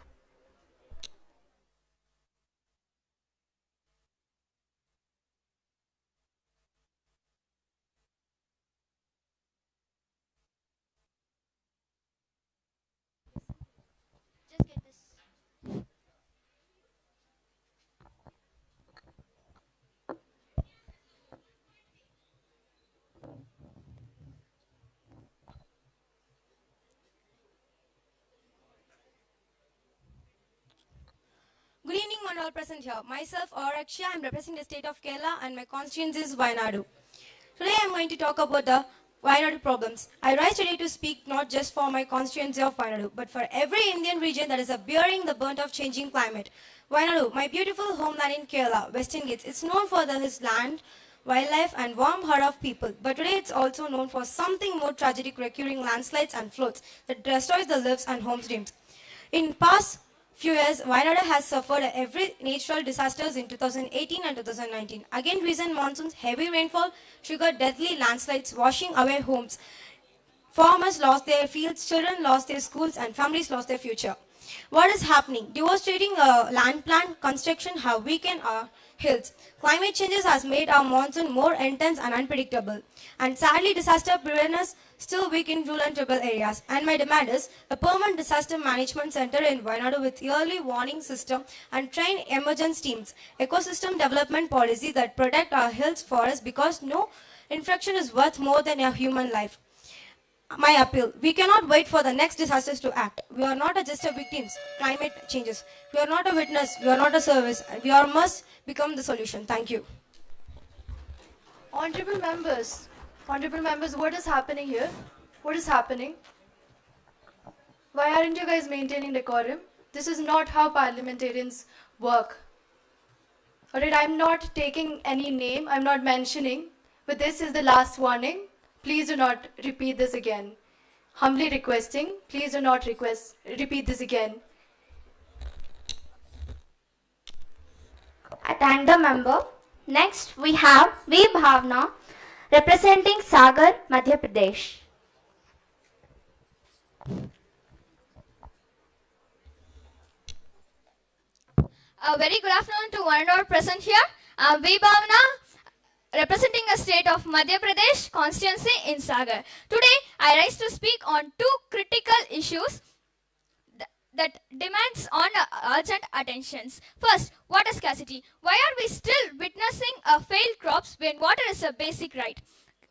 Good evening, one all present here. Myself, Araksha, I am representing the state of Kerala and my constituency is Wayanadu. Today I am going to talk about the Wayanadu problems. I rise today to speak not just for my constituency of Wayanadu, but for every Indian region that is bearing the burnt of changing climate. Wayanadu, my beautiful homeland in Kerala, Western Ghats, it's known for its land, wildlife and warm heart of people. But today it's also known for something more tragic, recurring landslides and floods that destroys the lives and homes dreams. In past few years, Wayanad has suffered every natural disasters in 2018 and 2019. Again, recent monsoons, heavy rainfall triggered deadly landslides, washing away homes. Farmers lost their fields, children lost their schools, and families lost their future. What is happening? Devastating land plan construction have weakened our hills. Climate changes has made our monsoon more intense and unpredictable. And sadly, disaster preparedness still weak in rural and tribal areas. And my demand is a permanent disaster management center in Wayanad with early warning system and trained emergency teams. Ecosystem development policy that protect our hills forests, because no infraction is worth more than a human life. My appeal, we cannot wait for the next disasters to act. We are not just a victims, climate changes. We are not a witness, we are not a service. We must become the solution. Thank you. Honorable members, what is happening here? What is happening? Why aren't you guys maintaining decorum? This is not how parliamentarians work. Alright, I'm not taking any name, I'm not mentioning, but this is the last warning. Please do not repeat this again. Humbly requesting, please do not repeat this again. I thank the member. Next, we have V. Bhavna representing Sagar, Madhya Pradesh. A very good afternoon to one and all present here. V. Bhavna, representing the state of Madhya Pradesh constituency in Sagar. Today, I rise to speak on two critical issues that demands on urgent attentions. First, water scarcity. Why are we still witnessing failed crops when water is a basic right?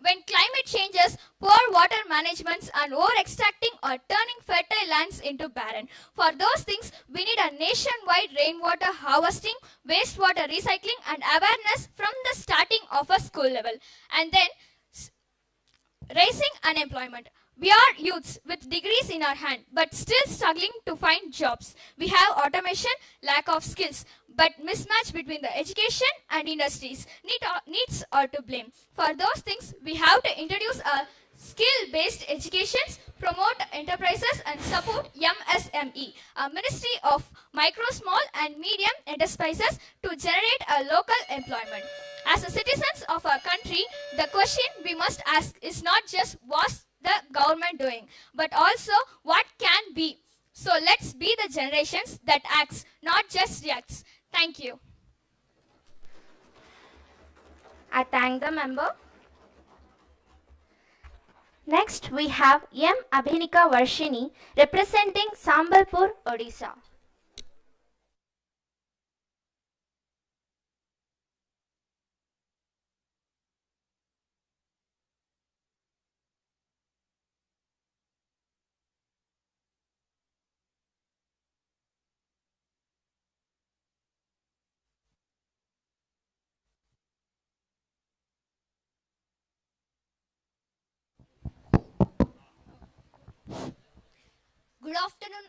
When climate changes, poor water management and over-extracting are turning fertile lands into barren. For those things, we need a nationwide rainwater harvesting, wastewater recycling and awareness from the starting of a school level. And then raising unemployment. We are youths with degrees in our hand, but still struggling to find jobs. We have automation, lack of skills, but mismatch between the education and industries needs are to blame. For those things, we have to introduce a skill-based education, promote enterprises and support MSME, a Ministry of Micro, Small and Medium Enterprises to generate a local employment. As a citizens of our country, the question we must ask is not just what's the government doing, but also what can be. So let's be the generations that acts, not just reacts. Thank you. I thank the member. Next, we have M. Abhinika Varshini representing Sambalpur, Odisha. Good afternoon.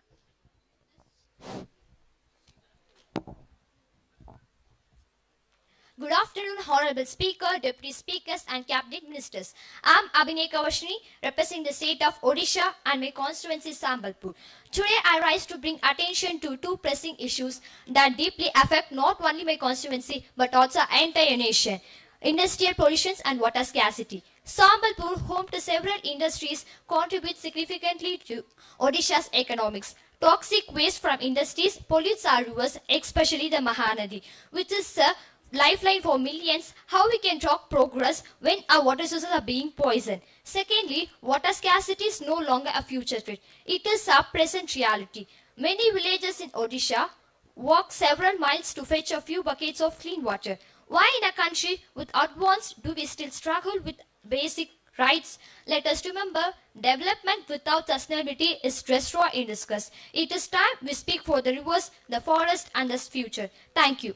Good afternoon, Honorable Speaker, Deputy Speakers and Cabinet Ministers. I am Abhinika Varshini, representing the state of Odisha and my constituency Sambalpur. Today I rise to bring attention to two pressing issues that deeply affect not only my constituency but also the entire nation: industrial pollution and water scarcity. Sambalpur, home to several industries, contributes significantly to Odisha's economics. Toxic waste from industries pollutes our rivers, especially the Mahanadi, which is a lifeline for millions. How we can talk progress when our water sources are being poisoned? Secondly, water scarcity is no longer a future threat. It is our present reality. Many villages in Odisha walk several miles to fetch a few buckets of clean water. Why in a country with advanced do we still struggle with basic rights? Let us remember, development without sustainability is destroy in discuss. It is time we speak for the rivers, the forest and the future. Thank you.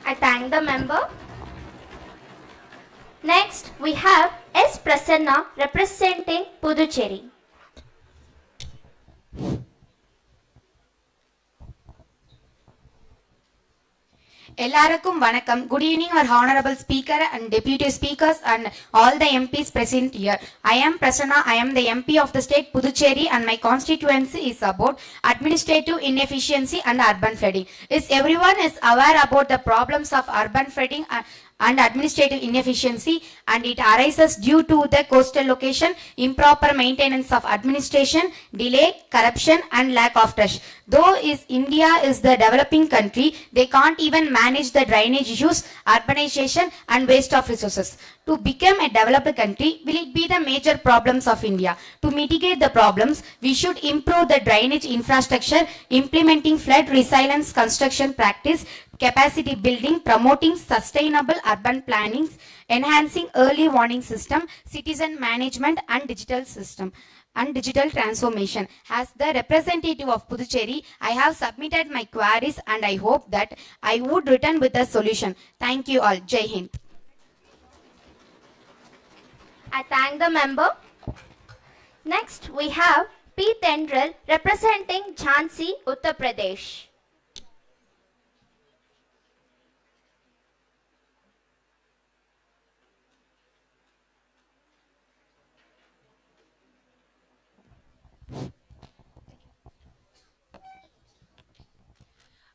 I thank the member. Next, we have S. Prasanna representing Puducherry. எல்லாருக்கும் வணக்கம். Good evening, our honorable speaker and deputy speakers and all the MPs present here. I am Prasanna. I am the MP of the state Puducherry and my constituency is about administrative inefficiency and urban flooding. Everyone is aware about the problems of urban flooding and administrative inefficiency, and it arises due to the coastal location, improper maintenance of administration, delay, corruption and lack of trust. Though India is the developing country, they can't even manage the drainage issues, urbanization and waste of resources. To become a developed country, will it be the major problems of India? To mitigate the problems, we should improve the drainage infrastructure, implementing flood resilience construction practice, capacity building, promoting sustainable urban planning, enhancing early warning system, citizen management and digital system and digital transformation. As the representative of Puducherry, I have submitted my queries and I hope that I would return with a solution. Thank you all. Jai Hind. I thank the member. Next, we have P. Tendril representing Jhansi, Uttar Pradesh.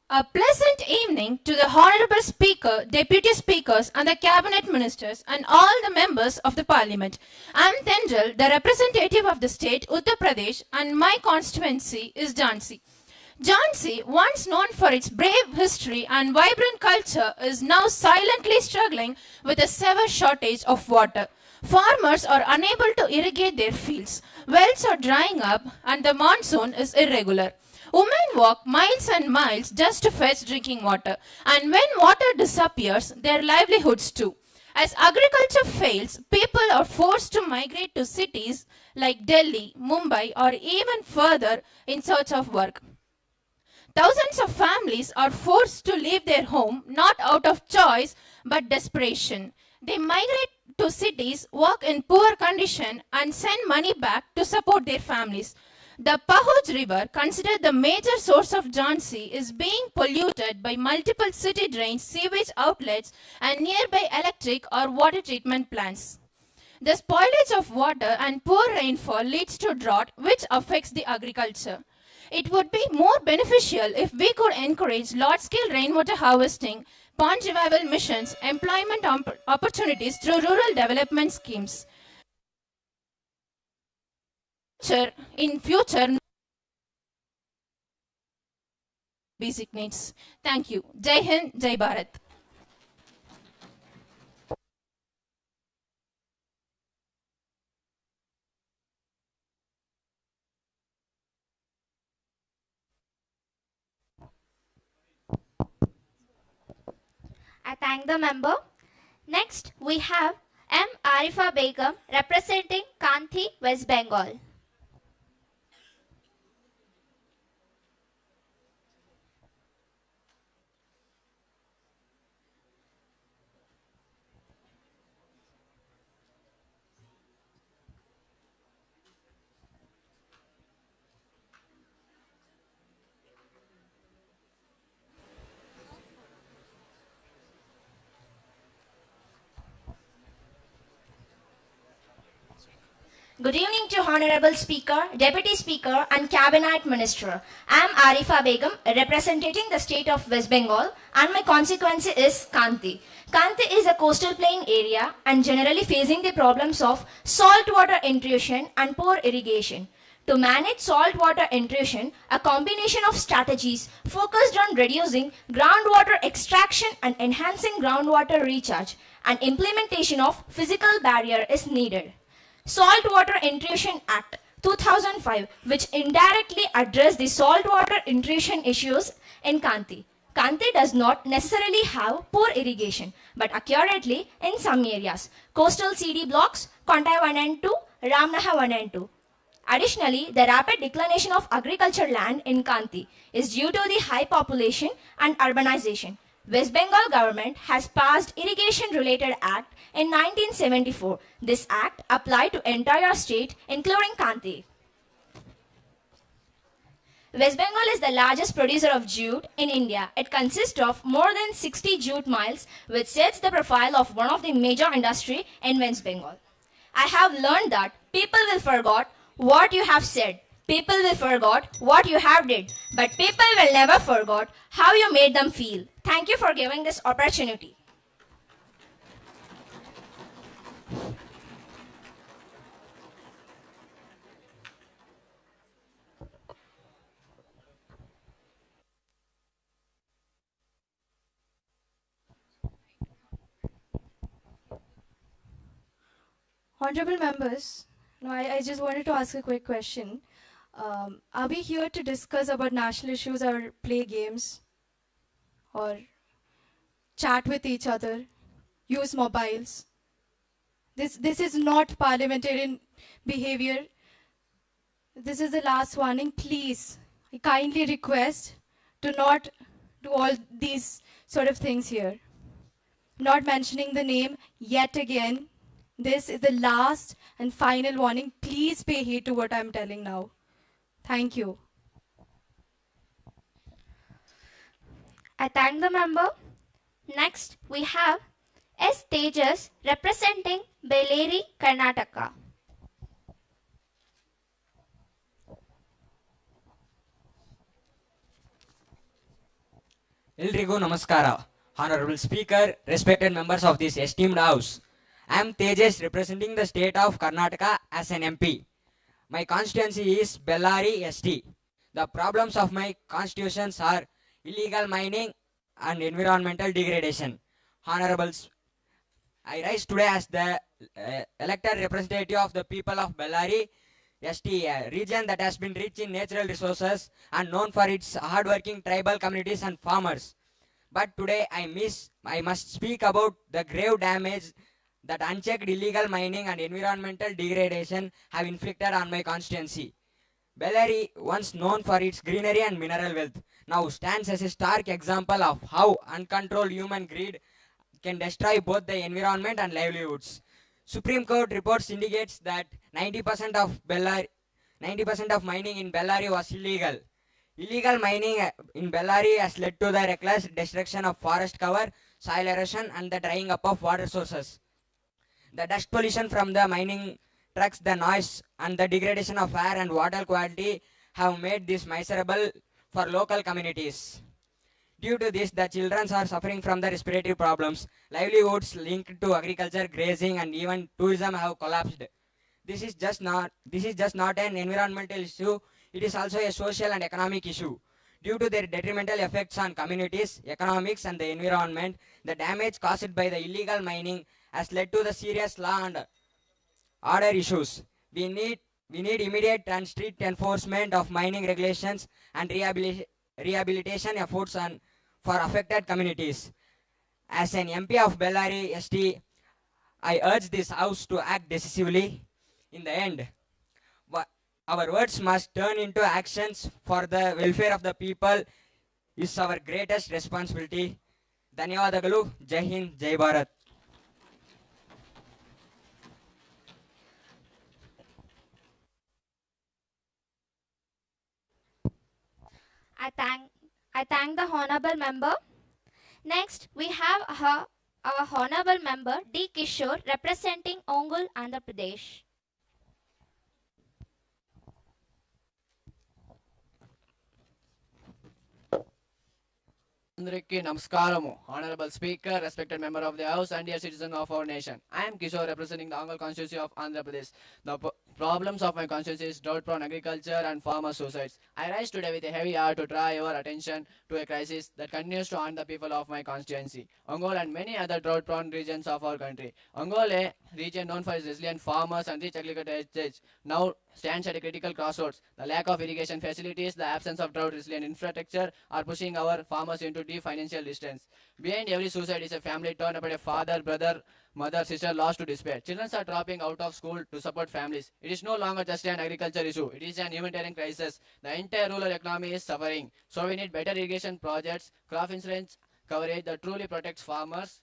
A pleasant evening to the Honorable Speaker, Deputy Speakers and the Cabinet Ministers and all the members of the Parliament. I am Tendril, the representative of the state Uttar Pradesh, and my constituency is Jhansi. Jhansi, once known for its brave history and vibrant culture, is now silently struggling with a severe shortage of water. Farmers are unable to irrigate their fields, wells are drying up and the monsoon is irregular. Women walk miles and miles just to fetch drinking water, and when water disappears, their livelihoods too. As agriculture fails, people are forced to migrate to cities like Delhi, Mumbai, or even further in search of work. Thousands of families are forced to leave their home not out of choice but desperation. They migrate to cities, work in poor condition, and send money back to support their families. The Pahuj River, considered the major source of Jhansi, is being polluted by multiple city drains, sewage outlets, and nearby electric or water treatment plants. The spoilage of water and poor rainfall leads to drought, which affects the agriculture. It would be more beneficial if we could encourage large-scale rainwater harvesting, pond revival missions, employment opportunities through rural development schemes. In future, basic needs. Thank you. Jai Hind, Jai Bharat. I thank the member. Next, we have M. Arifa Begum representing Kanti, West Bengal. Good evening to Honorable Speaker, Deputy Speaker and Cabinet Minister. I am Arifa Begum, representing the state of West Bengal, and my constituency is Kanti. Kanti is a coastal plain area and generally facing the problems of saltwater intrusion and poor irrigation. To manage saltwater intrusion, a combination of strategies focused on reducing groundwater extraction and enhancing groundwater recharge and implementation of physical barrier is needed. Saltwater Intrusion Act 2005, which indirectly addressed the saltwater intrusion issues in Kanti. Kanti does not necessarily have poor irrigation, but accurately in some areas. Coastal CD blocks, Kontai 1 and 2, Ramnaha 1 and 2. Additionally, the rapid declination of agriculture land in Kanti is due to the high population and urbanization. West Bengal government has passed Irrigation Related Act in 1974. This act applied to entire state including Kanti. West Bengal is the largest producer of jute in India. It consists of more than 60 jute mills, which sets the profile of one of the major industry in West Bengal. I have learned that people will forget what you have said. People will forget what you have did, but people will never forget how you made them feel. Thank you for giving this opportunity. Honorable members, I just wanted to ask a quick question. Are we here to discuss about national issues or play games or chat with each other, use mobiles? This is not parliamentarian behavior. This is the last warning. Please, I kindly request to not do all these sort of things here. Not mentioning the name yet again. This is the last and final warning. Please pay heed to what I'm telling now. Thank you. I thank the member. Next, we have S. Tejas representing Bellary, Karnataka. Eldrigo Namaskara, Honorable Speaker, respected members of this esteemed House. I am Tejas representing the state of Karnataka as an MP. My constituency is Bellary ST. The problems of my constitutions are illegal mining and environmental degradation. Honorables, I rise today as the elected representative of the people of Bellary ST, a region that has been rich in natural resources and known for its hardworking tribal communities and farmers. But today I must speak about the grave damage that unchecked illegal mining and environmental degradation have inflicted on my constituency. Bellary, once known for its greenery and mineral wealth, now stands as a stark example of how uncontrolled human greed can destroy both the environment and livelihoods. Supreme Court reports indicates that 90% of 90% of mining in Bellary was illegal. Illegal mining in Bellary has led to the reckless destruction of forest cover, soil erosion, and the drying up of water sources. The dust pollution from the mining trucks, the noise, and the degradation of air and water quality have made this miserable for local communities. Due to this, the children are suffering from the respiratory problems. Livelihoods linked to agriculture, grazing, and even tourism have collapsed. This is just not an environmental issue. It is also a social and economic issue. Due to their detrimental effects on communities, economics, and the environment, the damage caused by the illegal mining has led to the serious law and order issues. We need immediate and strict enforcement of mining regulations and rehabilitation efforts for affected communities. As an MP of Bellary ST, I urge this House to act decisively. In the end, our words must turn into actions for the welfare of the people is our greatest responsibility. Dhanyavadagalu. Jai Hind, Jai Bharat. I thank the honorable member. Next, we have our honorable member D. Kishore representing Ongole, Andhra Pradesh. Andriki Namaskaramu, Honorable Speaker, respected member of the House, and dear citizen of our nation. I am Kishore representing the Ongole constituency of Andhra Pradesh. The problems of my constituency is drought-prone agriculture and farmer suicides. I rise today with a heavy heart to draw your attention to a crisis that continues to haunt the people of my constituency, Ongole and many other drought-prone regions of our country. Ongole, a region known for its resilient farmers and rich agricultural heritage, now stands at a critical crossroads. The lack of irrigation facilities, the absence of drought-resilient infrastructure are pushing our farmers into deep financial distress. Behind every suicide is a family torn apart, a father, brother, mother, sister lost to despair. Children are dropping out of school to support families. It is no longer just an agriculture issue. It is an humanitarian crisis. The entire rural economy is suffering. So we need better irrigation projects, crop insurance coverage that truly protects farmers,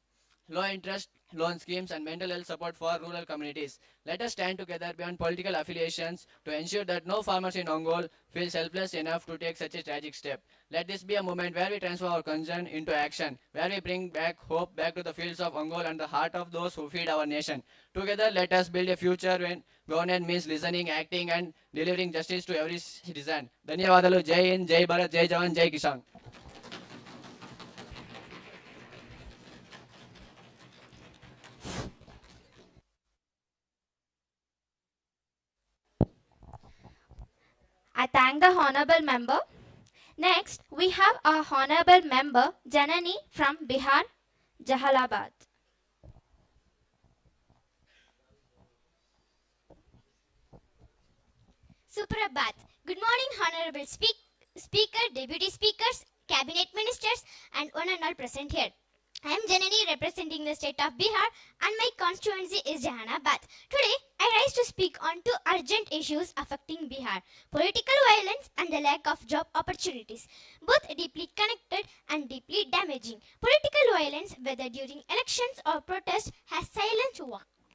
low interest loan schemes, and mental health support for rural communities. Let us stand together beyond political affiliations to ensure that no farmers in Ongole feel helpless enough to take such a tragic step. Let this be a moment where we transform our concern into action, where we bring back hope back to the fields of Ongole and the heart of those who feed our nation. Together, let us build a future when governance means listening, acting, and delivering justice to every citizen. Dhanyavadalu. Jai Hind, Jai Bharat, Jai Jawan, Jai Kisan. I thank the honorable member. Next, we have our honorable member Janani from Bihar, Jahalabad. Suprabhat. Good morning, Honorable Speaker, Deputy Speakers, Cabinet Ministers, and one and all present here. I am Janani representing the state of Bihar, and my constituency is Jahanabad. Today, I rise to speak on two urgent issues affecting Bihar: political violence and the lack of job opportunities, both deeply connected and deeply damaging. Political violence, whether during elections or protests, has silenced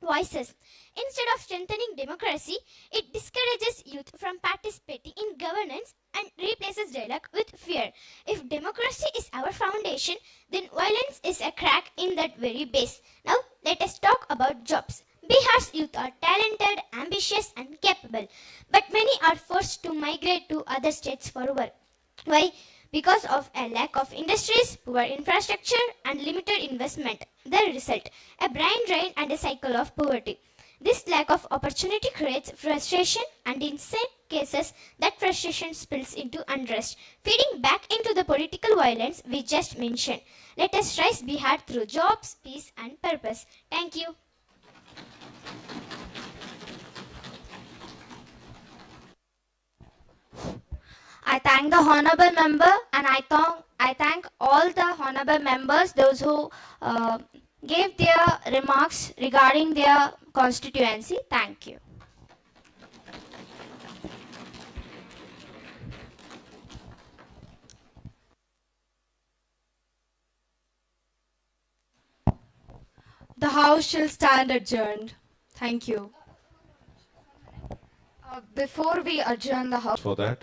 voices. Instead of strengthening democracy, it discourages youth from participating in governance and replaces dialogue with fear. If democracy is our foundation, then violence is a crack in that very base. Now, let us talk about jobs. Bihar's youth are talented, ambitious, and capable, but many are forced to migrate to other states for work. Why? Because of a lack of industries, poor infrastructure, and limited investment. The result, a brain drain and a cycle of poverty. This lack of opportunity creates frustration, and in some cases, that frustration spills into unrest, feeding back into the political violence we just mentioned. Let us rise Bihar through jobs, peace, and purpose. Thank you. I thank the honorable member, and I thank all all the honorable members, those who gave their remarks regarding their constituency. Thank you. The House shall stand adjourned. Thank you. Before we adjourn the House, For that.